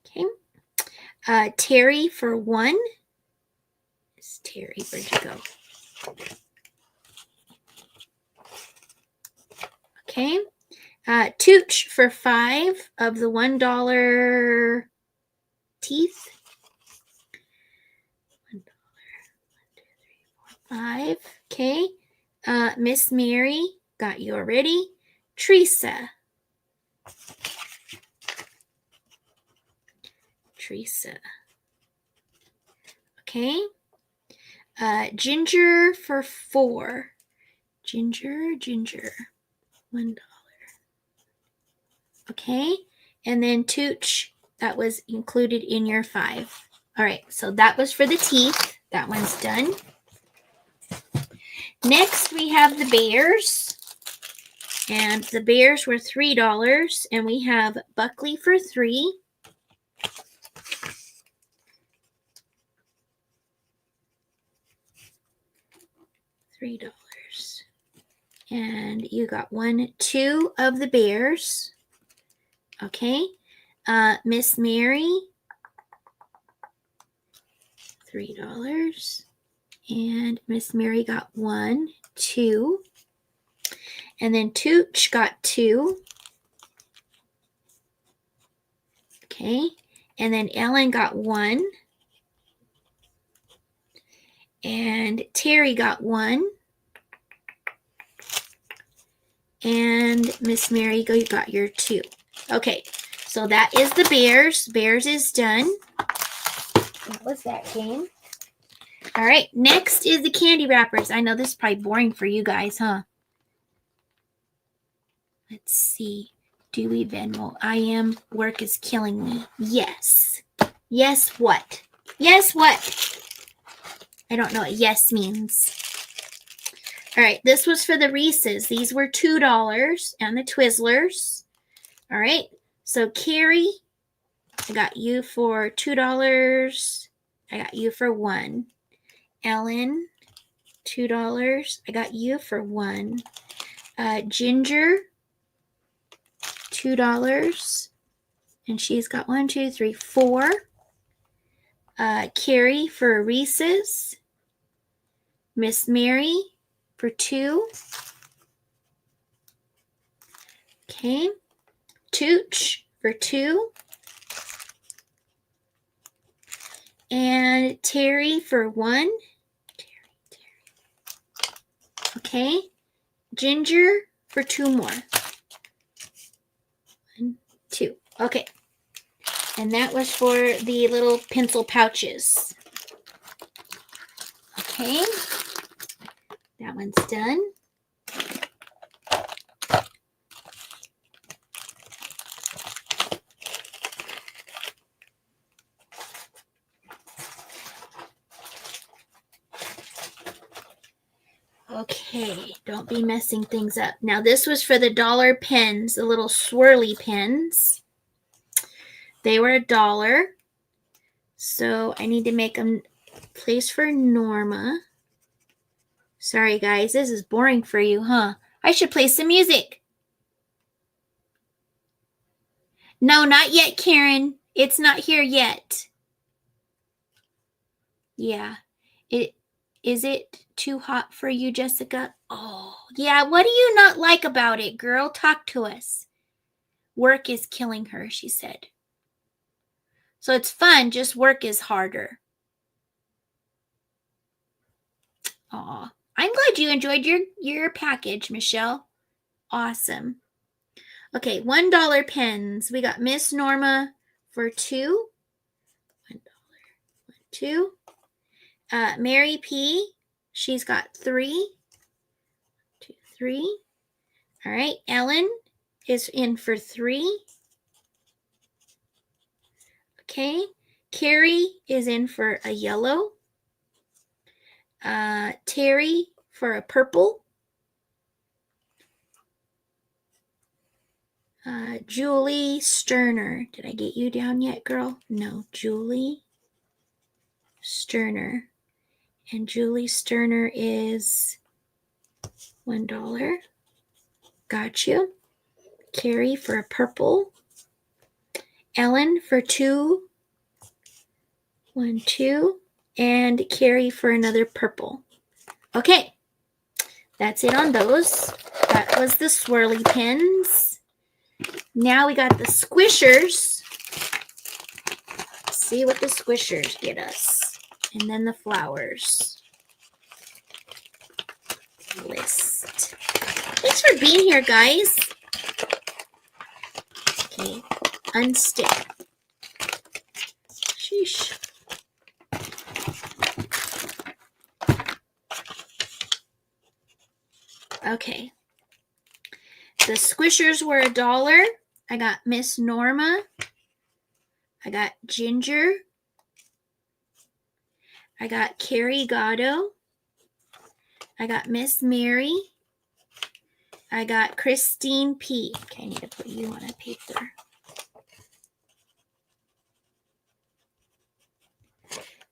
Okay. Terry for 1. It's Terry, where'd you go? Okay. Tooch for 5 of the $1 teeth. $1, 1, 2, 3, 4, 5. Okay. Miss Mary, got you already. Teresa. Okay. Ginger for 4. Ginger. $1. Okay. And then Tooch, that was included in your 5. All right. So that was for the teeth. That one's done. Next, we have the bears. And the bears were $3. And we have Buckley for 3. $3. And you got 1, 2 of the bears. Okay. Miss Mary, $3. And Miss Mary got 1, 2. And then Tooch got 2. Okay. And then Ellen got 1. And Terry got 1. And Miss Mary, you got your 2. Okay, so that is the bears. Bears is done. What was that game? All right, next is the candy wrappers. I know this is probably boring for you guys, huh? Let's see. Dewey Venmo. I am. Work is killing me. Yes. Yes, what? Yes, what? I don't know what yes means. All right, this was for the Reese's. These were $2 and the Twizzlers. All right, so Carrie, I got you for $2. I got you for 1. Ellen, $2. I got you for 1. Ginger, $2. And she's got 1, 2, 3, 4. Carrie for Reese's. Miss Mary for 2. Okay. Tooch for 2. And Terry for 1. Terry. Okay. Ginger for 2 more. 1, 2. Okay. And that was for the little pencil pouches. Okay. That one's done. Okay, don't be messing things up. Now this was for the dollar pens, the little swirly pens. They were $1. So I need to make a place for Norma. Sorry guys, this is boring for you, huh? I should play some music. No, not yet, Karen. It's not here yet. Yeah. Is it too hot for you, Jessica? Oh, yeah. What do you not like about it, girl? Talk to us. Work is killing her, she said. So it's fun, just work is harder. Aw, I'm glad you enjoyed your package, Michelle. Awesome. Okay, $1 pens. We got Miss Norma for 2. $1, 2. Mary P, she's got 3. 2, 3. All right, Ellen is in for 3. Okay, Carrie is in for a yellow. Terry for a purple. Julie Sterner. Did I get you down yet, girl? No, Julie Sterner. And Julie Sterner is $1. Got you. Carrie for a purple. Ellen for 2. 1, 2. And Carrie for another purple. Okay. That's it on those. That was the swirly pins. Now we got the squishers. Let's see what the squishers get us. And then the flowers. List. Thanks for being here, guys. Okay. Unstick. Sheesh. Okay. The squishers were $1. I got Miss Norma. I got Ginger. I got Carrie Gatto. I got Miss Mary. I got Christine P. Okay, I need to put you on a paper.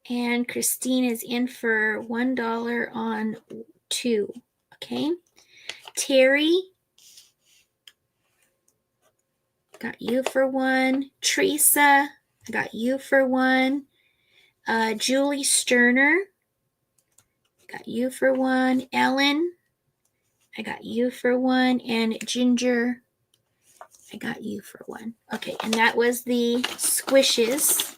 And Christine is in for $1 on 2. Okay. Terry. Got you for 1. Teresa. I got you for 1. Julie Sterner. Got you for 1. Ellen. I got you for 1. And Ginger. I got you for 1. Okay, and that was the squishes.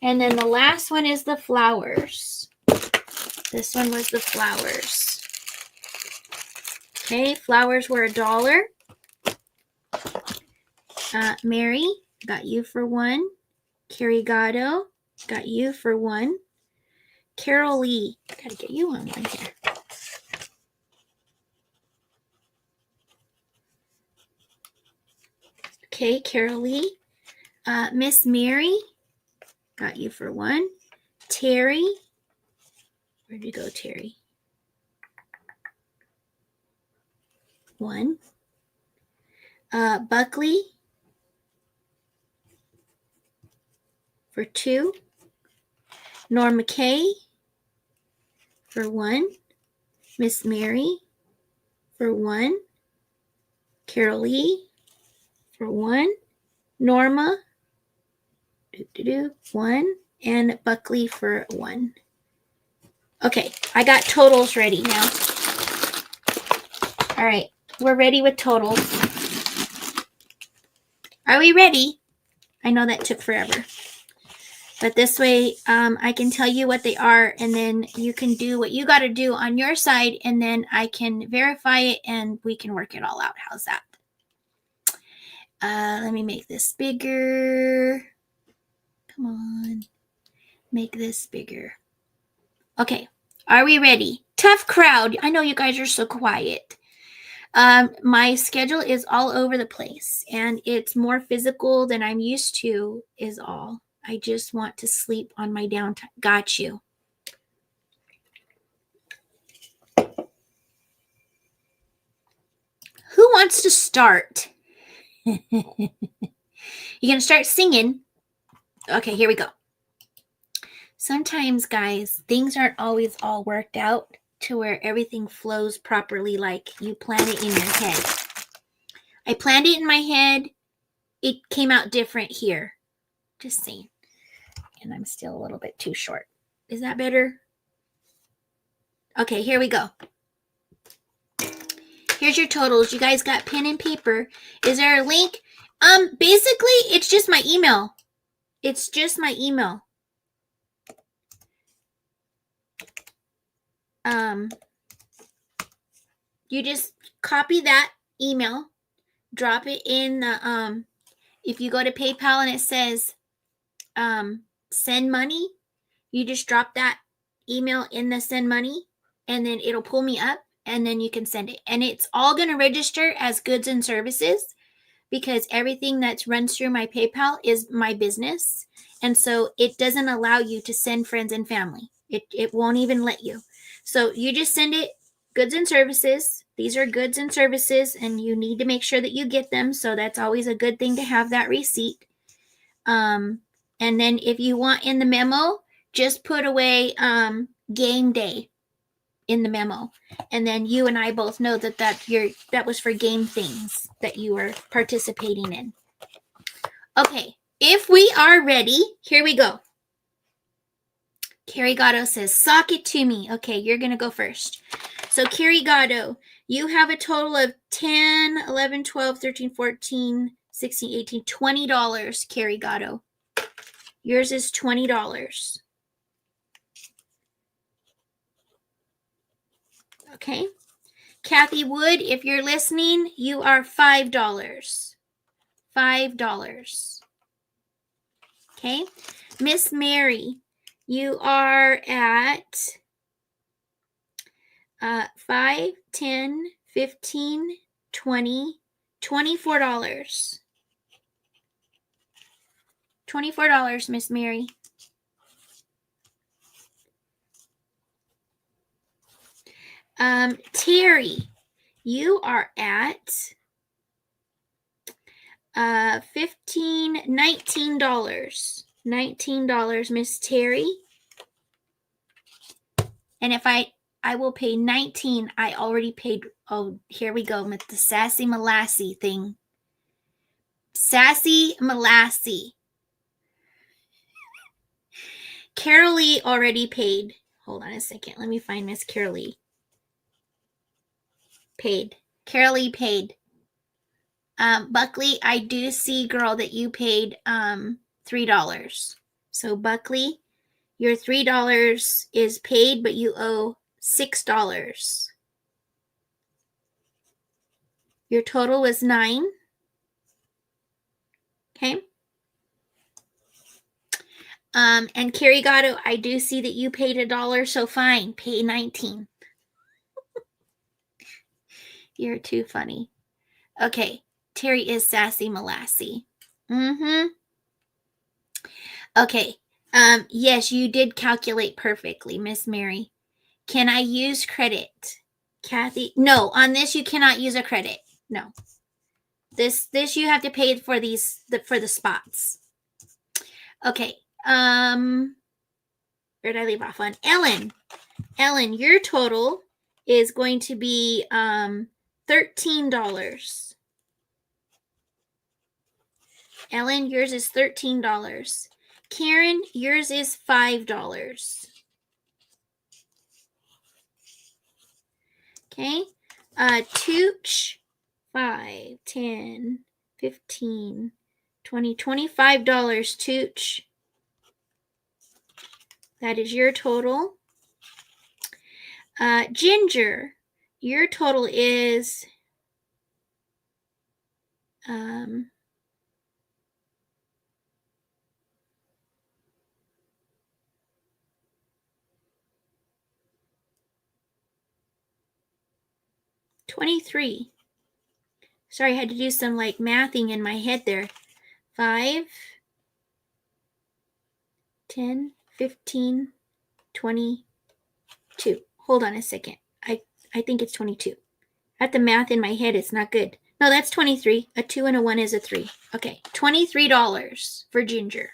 And then the last one is the flowers. This one was the flowers. Okay, flowers were $1. Mary, got you for 1. Carrie Gatto, got you for 1. Carol Lee, gotta get you on one here. Okay, Carol Lee. Miss Mary, got you for 1. Terry, where'd you go, Terry? 1. Buckley for 2. Norma Kay for 1. Miss Mary for 1. Carol Lee for 1. Norma, 1. And Buckley for 1. Okay, I got totals ready now. All right, we're ready with totals. Are we ready? I know that took forever. But this way, I can tell you what they are, and then you can do what you got to do on your side, and then I can verify it, and we can work it all out. How's that? Let me make this bigger. Come on. Make this bigger. Okay. Are we ready? Tough crowd. I know you guys are so quiet. My schedule is all over the place, and it's more physical than I'm used to is all. I just want to sleep on my downtime. Got you. Who wants to start? You're going to start singing. Okay, here we go. Sometimes, guys, things aren't always all worked out to where everything flows properly like you plan it in your head. I planned it in my head. It came out different here. Just saying. And I'm still a little bit too short. Is that better? Okay, here we go. Here's your totals. You guys got pen and paper. Is there a link? Basically, it's just my email. It's just my email. you just copy that email, drop it in the if you go to PayPal and it says send money, you just drop that email in the send money, and then it'll pull me up, and then you can send it. And it's all going to register as goods and services, because everything that runs through my PayPal is my business. And so it doesn't allow you to send friends and family. It won't even let you. So you just send it goods and services. These are goods and services, and you need to make sure that you get them. So that's always a good thing to have that receipt. And then if you want in the memo, just put away game day in the memo, and then you and I both know that was for game things that you were participating in. Okay, if we are ready, here we go. Carrie Gatto says, sock it to me. Okay, you're gonna go first. So Carrie Gatto, you have a total of 10, 11, 12, 13, 14, 16, 18, $20, Carrie Gatto. Yours is $20. Okay. Kathy Wood, if you're listening, you are $5. $5. Okay. Miss Mary, you are at 5, 10, 15, 20, $24. $24, Miss Mary. Terry, you are at $19. $19, Miss Terry. And if I will pay 19, I already paid. Oh, here we go with the Sassy Molassy thing. Sassy Molassy. Carol Lee already paid. Hold on a second. Let me find Miss Carol Lee. Paid. Carol Lee paid. Buckley, I do see, girl, that you paid $3. So Buckley, your $3 is paid, but you owe $6. Your total was $9. Okay. And Carrie Gatto, I do see that you paid $1, so fine, pay 19. You're too funny. Okay, Terry is Sassy Molassy. Okay. Yes, you did calculate perfectly, Miss Mary. Can I use credit? Kathy, no, on this you cannot use a credit. No. This you have to pay for for the spots. Okay. Where did I leave off on? Ellen. Ellen, your total is going to be $13. Ellen, yours is $13. Karen, yours is $5. Okay. Tooch, 5, 10, 15, 20, $25, Tooch. That is your total. Ginger, your total is $23. Sorry, I had to do some mathing in my head there. 5, 10, 15, 22. Hold on a second. I think it's 22. At the math in my head, it's not good. No, that's 23. A 2 and a 1 is a 3. Okay, $23 for Ginger.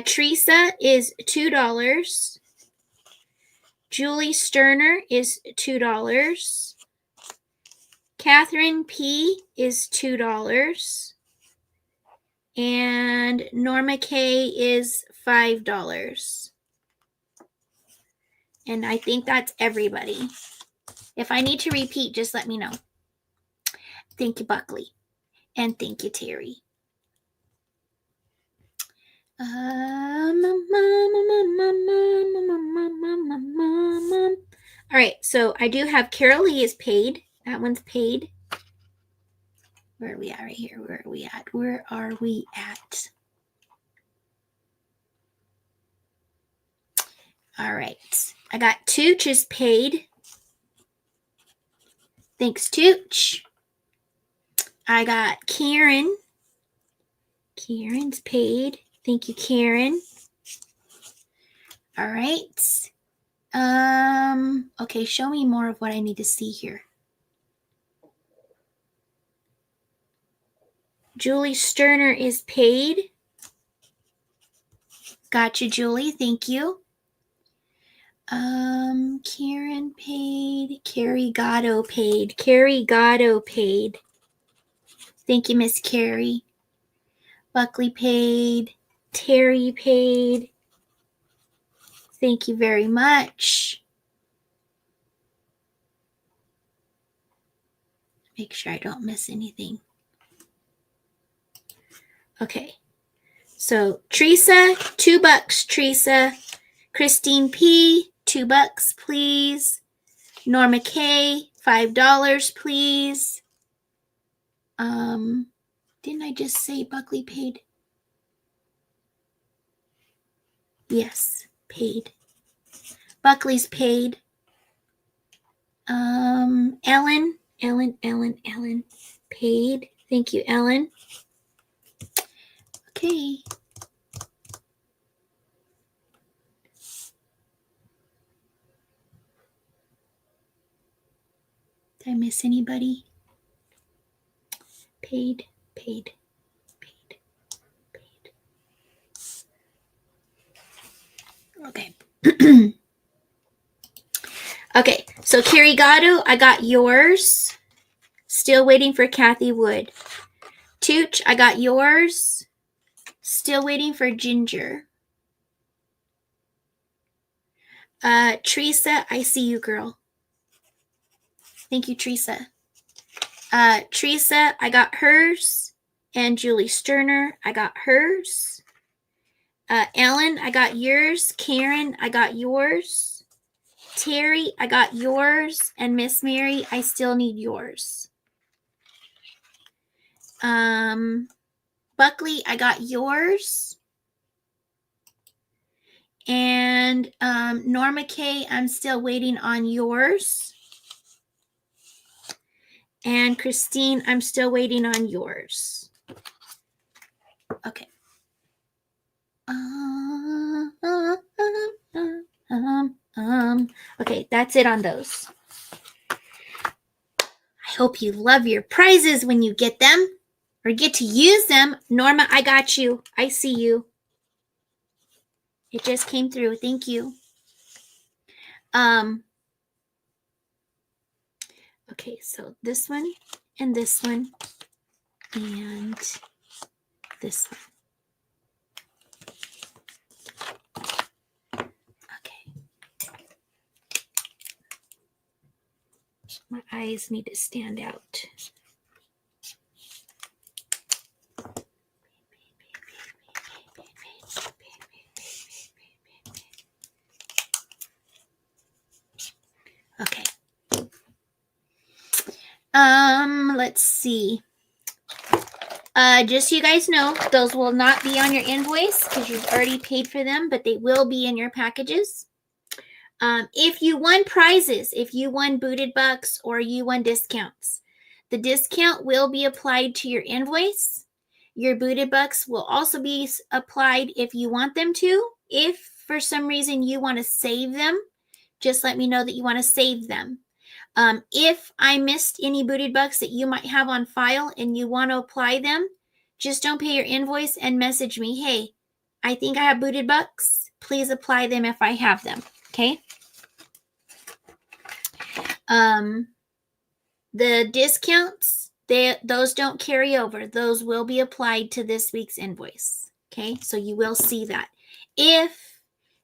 Teresa is $2. Julie Sterner is $2. Catherine P is $2. And Norma K is $5. And I think that's everybody. If I need to repeat, just let me know. Thank you, Buckley. And thank you, Terry. All right, so I do have Carol Lee is paid. That one's paid. Where are we at right here? Where are we at? Where are we at? All right. I got Tooch is paid. Thanks, Tooch. I got Karen. Karen's paid. Thank you, Karen. All right. Okay, show me more of what I need to see here. Julie Sterner is paid. Gotcha, Julie. Thank you. Karen paid. Carrie Gatto paid. Carrie Gatto paid. Thank you, Miss Carrie. Buckley paid. Terry paid. Thank you very much. Make sure I don't miss anything. Okay. So Teresa, $2, Teresa. Christine P, $2, please. Norma K, $5, please. Didn't I just say Buckley paid? Yes, paid. Buckley's paid. Ellen, paid. Thank you, Ellen. Okay. Did I miss anybody? Paid. Okay. Okay, so Carrie Gatto, I got yours. Still waiting for Kathy Wood. Tooch, I got yours. Still waiting for Ginger. Teresa, I see you, girl. Thank you, Teresa. Teresa, I got hers. And Julie Sterner, I got hers. Ellen, I got yours. Karen, I got yours. Terry, I got yours. And Miss Mary, I still need yours. Buckley, I got yours. And Norma K, I'm still waiting on yours. And Christine, I'm still waiting on yours. Okay. Okay, that's it on those. I hope you love your prizes when you get them or get to use them. Norma, I got you. I see you. It just came through. Thank you. Okay, so this one and this one and this one. Okay. My eyes need to stand out. Okay. Let's see. Just so you guys know, those will not be on your invoice because you've already paid for them, but they will be in your packages. If you won prizes, if you won booted bucks or you won discounts, the discount will be applied to your invoice. Your booted bucks will also be applied if you want them to. If for some reason you want to save them, just let me know that you want to save them. If I missed any booted bucks that you might have on file and you want to apply them, just don't pay your invoice and message me. Hey, I think I have booted bucks. Please apply them if I have them. Okay. The discounts, those don't carry over. Those will be applied to this week's invoice. Okay. So you will see that. If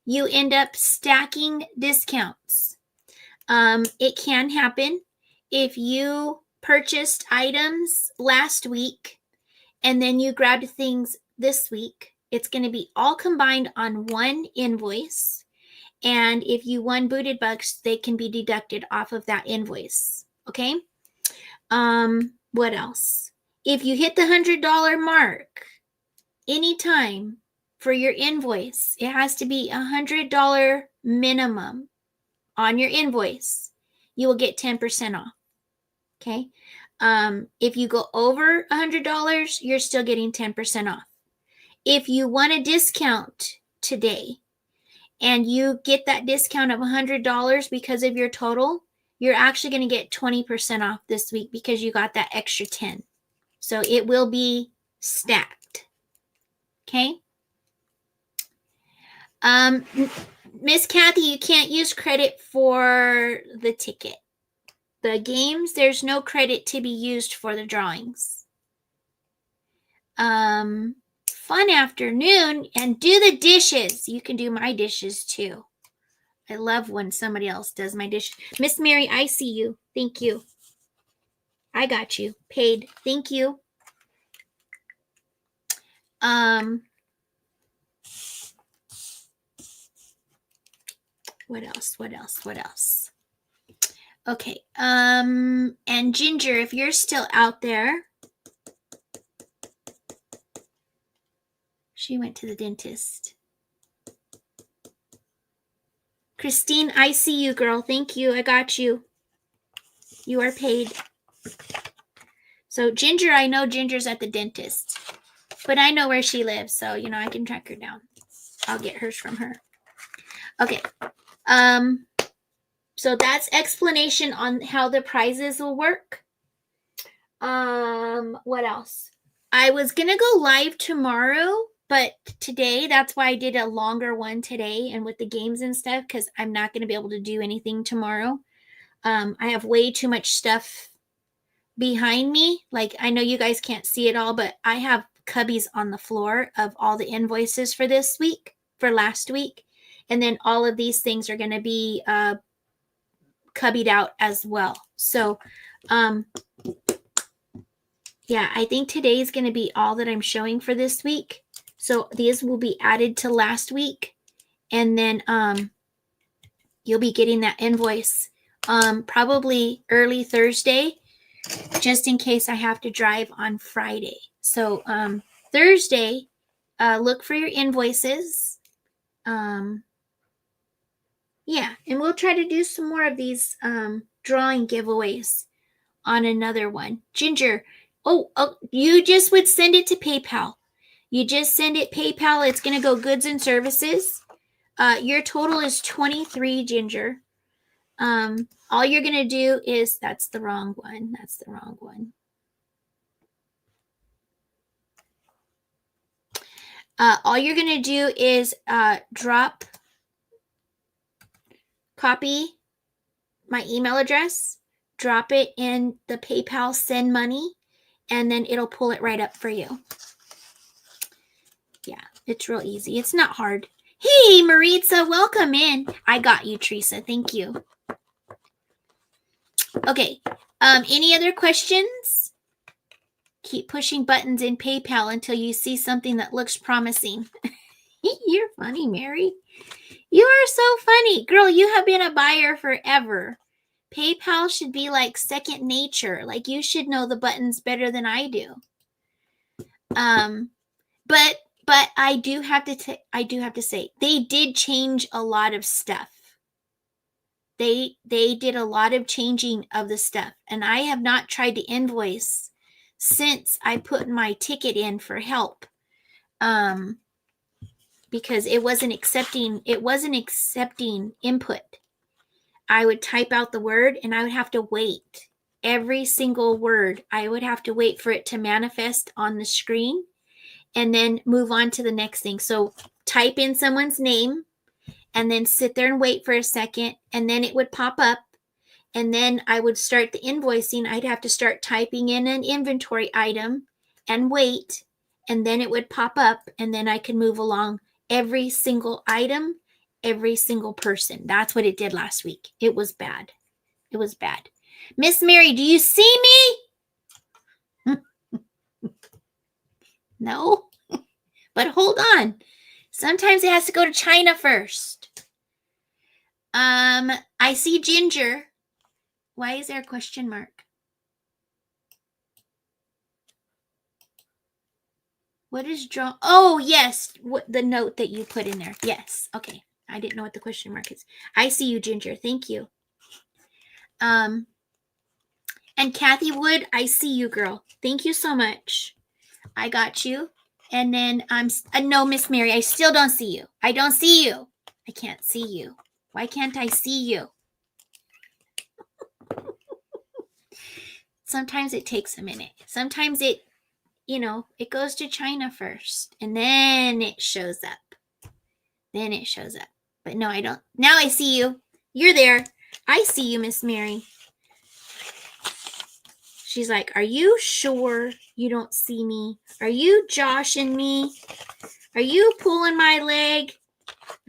you end up stacking discounts, it can happen. If you purchased items last week and then you grabbed things this week, It's going to be all combined on one invoice. And if you won booted bucks, they can be deducted off of that invoice. Okay. What else? If you hit the $100 mark anytime for your invoice, it has to be $100 minimum on your invoice. You will get 10% off. Okay. If you go over $100, you're still getting 10% off. If you want a discount today and you get that discount of $100 because of your total, you're actually going to get 20% off this week because you got that extra 10. So it will be stacked. Okay. Miss Kathy, you can't use credit for the ticket. The games, there's no credit to be used for the drawings. Fun afternoon, and do the dishes. You can do my dishes too. I love when somebody else does my dishes. Miss Mary, I see you. Thank you. I got you. Paid. Thank you. What else? Okay. And Ginger, if you're still out there. She went to the dentist. Christine, I see you, girl. Thank you. I got you. You are paid. So Ginger, I know Ginger's at the dentist. But I know where she lives, so, you know, I can track her down. I'll get hers from her. Okay. So that's explanation on how the prizes will work. What else? I was going to go live tomorrow, but today, that's why I did a longer one today and with the games and stuff, because I'm not going to be able to do anything tomorrow. I have way too much stuff behind me. Like, I know you guys can't see it all, but I have cubbies on the floor of all the invoices for this week, for last week. And then all of these things are going to be cubbied out as well. So, yeah, I think today is going to be all that I'm showing for this week. So these will be added to last week. And then you'll be getting that invoice probably early Thursday, just in case I have to drive on Friday. So Thursday, look for your invoices. Yeah, and we'll try to do some more of these drawing giveaways on another one. Ginger, oh, you just would send it to PayPal. You just send it PayPal. It's going to go goods and services. Your total is 23, Ginger. All you're going to do is, that's the wrong one. That's the wrong one. All you're going to do is copy my email address, drop it in the PayPal send money, and then it'll pull it right up for you. Yeah, it's real easy. It's not hard. Hey, Maritza, welcome in. I got you, Teresa. Thank you. Okay. Any other questions? Keep pushing buttons in PayPal until you see something that looks promising. You're funny, Mary. You are so funny. Girl, you have been a buyer forever. PayPal should be like second nature. Like, you should know the buttons better than I do. But I do have to say, they did change a lot of stuff. They did a lot of changing of the stuff, and I have not tried to invoice since I put my ticket in for help. Because it wasn't accepting input. I would type out the word and I would have to wait. Every single word, I would have to wait for it to manifest on the screen and then move on to the next thing. So type in someone's name and then sit there and wait for a second, and then it would pop up, and then I would start the invoicing. I'd have to start typing in an inventory item and wait, and then it would pop up, and then I could move along every single item, every single person. That's what it did last week. It was bad. It was bad. Miss Mary, do you see me? No? But hold on. Sometimes it has to go to China first. I see Ginger. Why is there a question mark? What is draw? Oh, yes. What the note that you put in there. Yes. Okay. I didn't know what the question mark is. I see you, Ginger. Thank you. And Kathy Wood, I see you, girl. Thank you so much. I got you. And then no, Miss Mary, I still don't see you. I don't see you. I can't see you. Why can't I see you? Sometimes it takes a minute. Sometimes it goes to China first and then it shows up. But no, I don't. Now I see you. You're there. I see you, Miss Mary. She's like, are you sure you don't see me? Are you joshing me? Are you pulling my leg?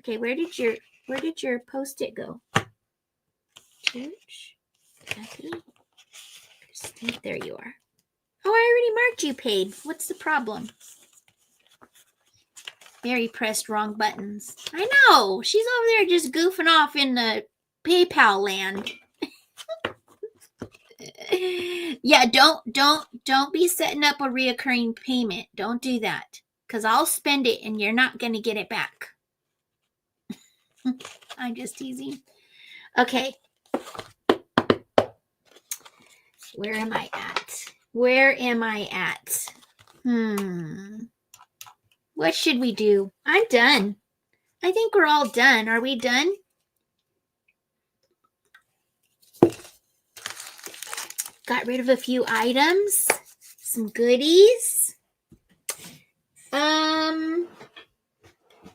Okay, where did your Post-it go? Church, Kathy, Christine, there you are. Oh, I already marked you paid. What's the problem? Mary pressed wrong buttons. I know. She's over there just goofing off in the PayPal land. Yeah, don't be setting up a reoccurring payment. Don't do that. Because I'll spend it and you're not going to get it back. I'm just teasing. Okay. Where am I at? What should we do? I'm done. I think we're all done. Are we done? Got rid of a few items. Some goodies.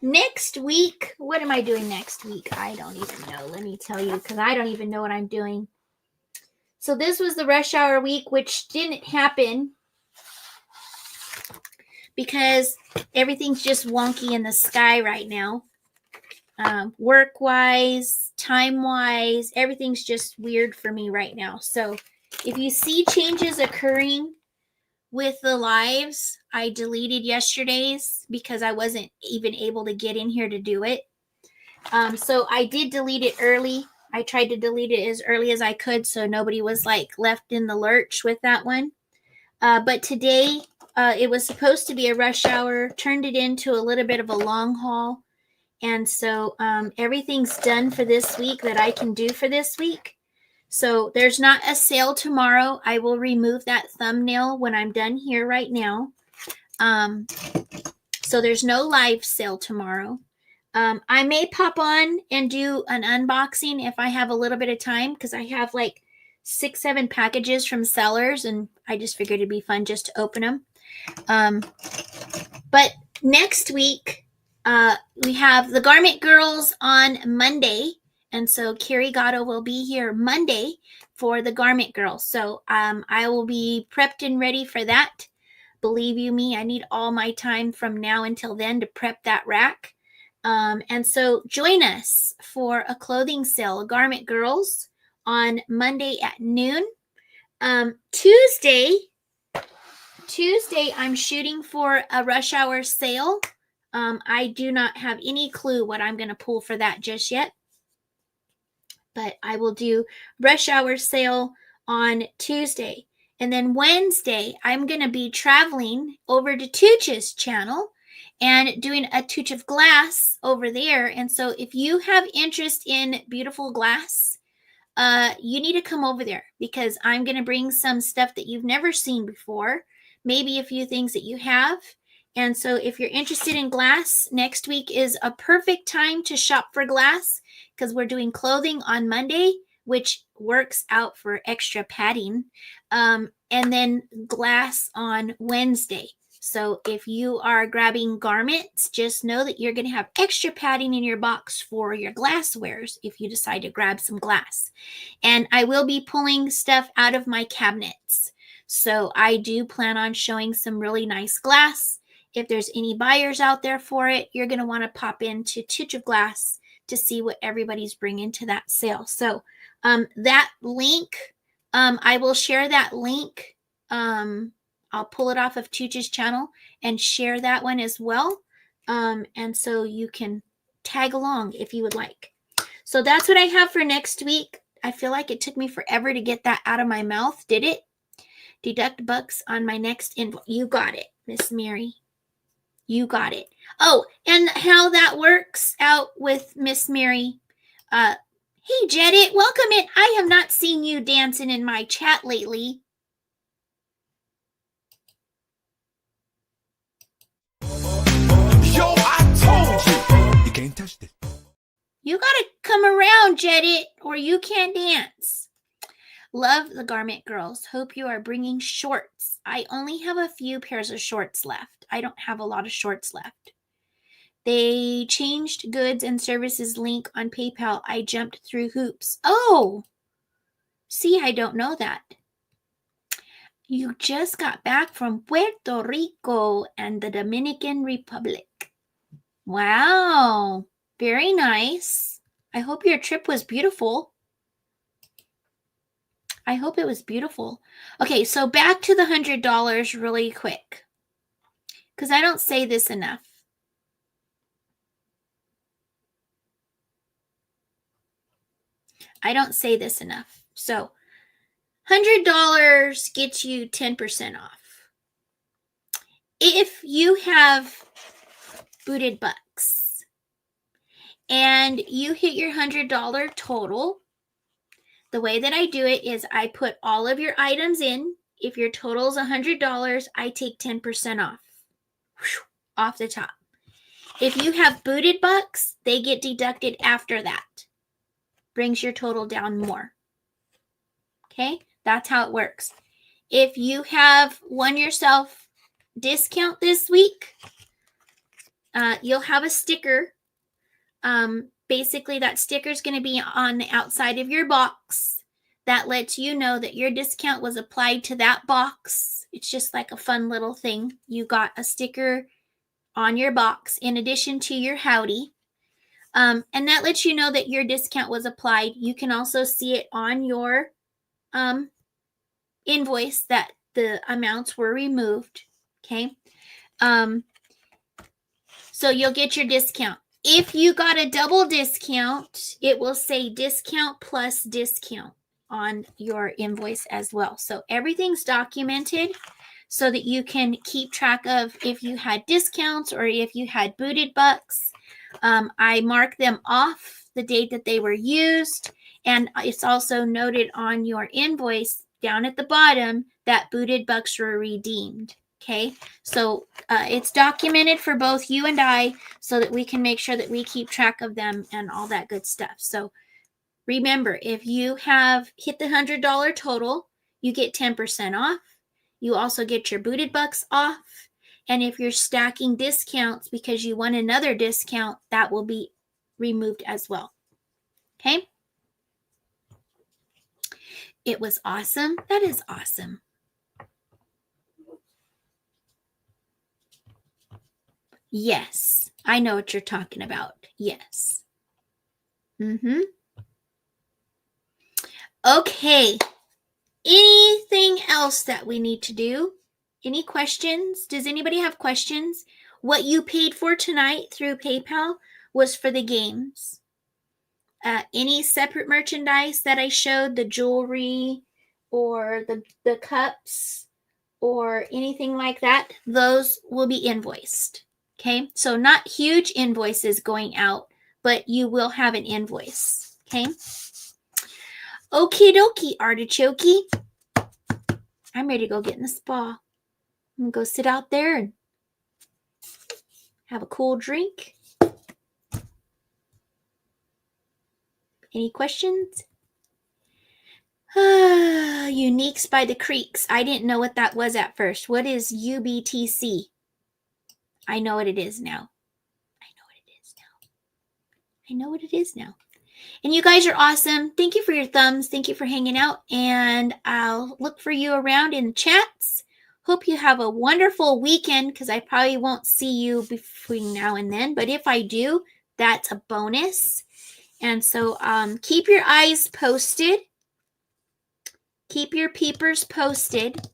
Next week, what am I doing next week? I don't even know. Let me tell you, because I don't even know what I'm doing. So this was the rush hour week, which didn't happen because everything's just wonky in the sky right now. Work-wise, time-wise, everything's just weird for me right now. So if you see changes occurring with the lives, I deleted yesterday's because I wasn't even able to get in here to do it. So I did delete it early. I tried to delete it as early as I could so nobody was left in the lurch with that one. But today it was supposed to be a rush hour, turned it into a little bit of a long haul. And so everything's done for this week that I can do for this week. So there's not a sale tomorrow. I will remove that thumbnail when I'm done here right now. So there's no live sale tomorrow. I may pop on and do an unboxing if I have a little bit of time because I have 6-7 packages from sellers and I just figured it'd be fun just to open them. But next week, we have the Garment Girls on Monday. And so Carrie Gatto will be here Monday for the Garment Girls. So I will be prepped and ready for that. Believe you me, I need all my time from now until then to prep that rack. And so join us for a clothing sale, Garment Girls, on Monday at noon. Tuesday, I'm shooting for a rush hour sale. I do not have any clue what I'm going to pull for that just yet. But I will do rush hour sale on Tuesday. And then Wednesday, I'm going to be traveling over to Tooch's channel and doing a Tooch of glass over there. And so if you have interest in beautiful glass, you need to come over there because I'm going to bring some stuff that you've never seen before, maybe a few things that you have. And so if you're interested in glass, next week is a perfect time to shop for glass because we're doing clothing on Monday, which works out for extra padding, and then glass on Wednesday. So if you are grabbing garments, just know that you're going to have extra padding in your box for your glasswares if you decide to grab some glass. And I will be pulling stuff out of my cabinets. So I do plan on showing some really nice glass. If there's any buyers out there for it, you're going to want to pop into Tooch of Glass to see what everybody's bringing to that sale. So that link, I will share that link on I'll pull it off of Chooch's channel and share that one as well. And so you can tag along if you would like. So that's what I have for next week. I feel like it took me forever to get that out of my mouth. Did it? Deduct bucks on my next invoice. You got it, Miss Mary. You got it. Oh, and how that works out with Miss Mary. Hey, Jedit, welcome in. I have not seen you dancing in my chat lately. Yo, I told you. You can't touch this. You gotta come around, Jedit, or you can't dance. Love the garment girls. Hope you are bringing shorts. I only have a few pairs of shorts left. I don't have a lot of shorts left. They changed goods and services link on PayPal. I jumped through hoops. Oh, see, I don't know that. You just got back from Puerto Rico and the Dominican Republic. Wow, very nice. I hope your trip was beautiful. I hope it was beautiful. Okay, so back to the $100 really quick, because I don't say this enough. I don't say this enough. So $100 gets you 10% off. If you have booted bucks and you hit your $100 total, the way that I do it is I put all of your items in. If your total is $100, I take 10% off the top. If you have booted bucks, they get deducted after that. Brings your total down more. Okay, that's how it works. If you have won yourself discount this week, you'll have a sticker. Basically, that sticker is going to be on the outside of your box. That lets you know that your discount was applied to that box. It's just like a fun little thing. You got a sticker on your box in addition to your howdy. And that lets you know that your discount was applied. You can also see it on your invoice that the amounts were removed. Okay. So you'll get your discount. If you got a double discount, it will say discount plus discount on your invoice as well. So everything's documented so that you can keep track of if you had discounts or if you had booted bucks. I mark them off the date that they were used, and it's also noted on your invoice down at the bottom that booted bucks were redeemed. Okay, so it's documented for both you and I so that we can make sure that we keep track of them and all that good stuff. So remember, if you have hit the $100 total, you get 10% off. You also get your booted bucks off. And if you're stacking discounts because you want another discount, that will be removed as well. Okay? It was awesome. That is awesome. Yes, I know what you're talking about. Yes. Okay. Anything else that we need to do? Any questions? Does anybody have questions? What you paid for tonight through PayPal was for the games. Any separate merchandise that I showed, the jewelry or the cups or anything like that, those will be invoiced. Okay, so not huge invoices going out, but you will have an invoice. Okay. Okie dokie, artichoke. I'm ready to go get in the spa. I'm going to go sit out there and have a cool drink. Any questions? Uniques by the Creeks. I didn't know what that was at first. What is UBTC? I know what it is now. I know what it is now. And you guys are awesome. Thank you for your thumbs. Thank you for hanging out. And I'll look for you around in the chats. Hope you have a wonderful weekend because I probably won't see you between now and then. But if I do, that's a bonus. And so keep your eyes posted. Keep your peepers posted.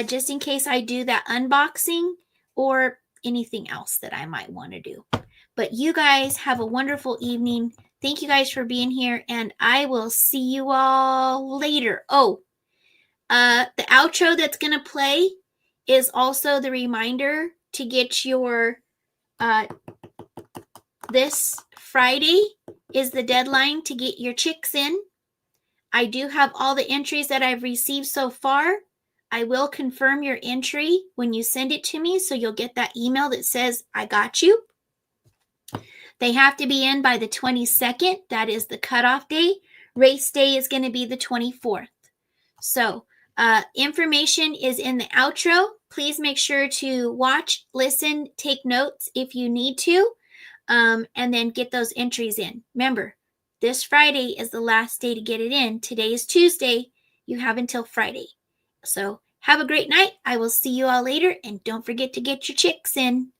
just in case I do that unboxing or anything else that I might want to do. But you guys have a wonderful evening. Thank you guys for being here, and I will see you all later. Oh, the outro that's going to play is also the reminder to get your, this Friday is the deadline to get your chicks in. I do have all the entries that I've received so far. I will confirm your entry when you send it to me, so you'll get that email that says, I got you. They have to be in by the 22nd. That is the cutoff day. Race day is going to be the 24th. So information is in the outro. Please make sure to watch, listen, take notes if you need to, and then get those entries in. Remember, this Friday is the last day to get it in. Today is Tuesday. You have until Friday. So have a great night. I will see you all later, and don't forget to get your chicks in.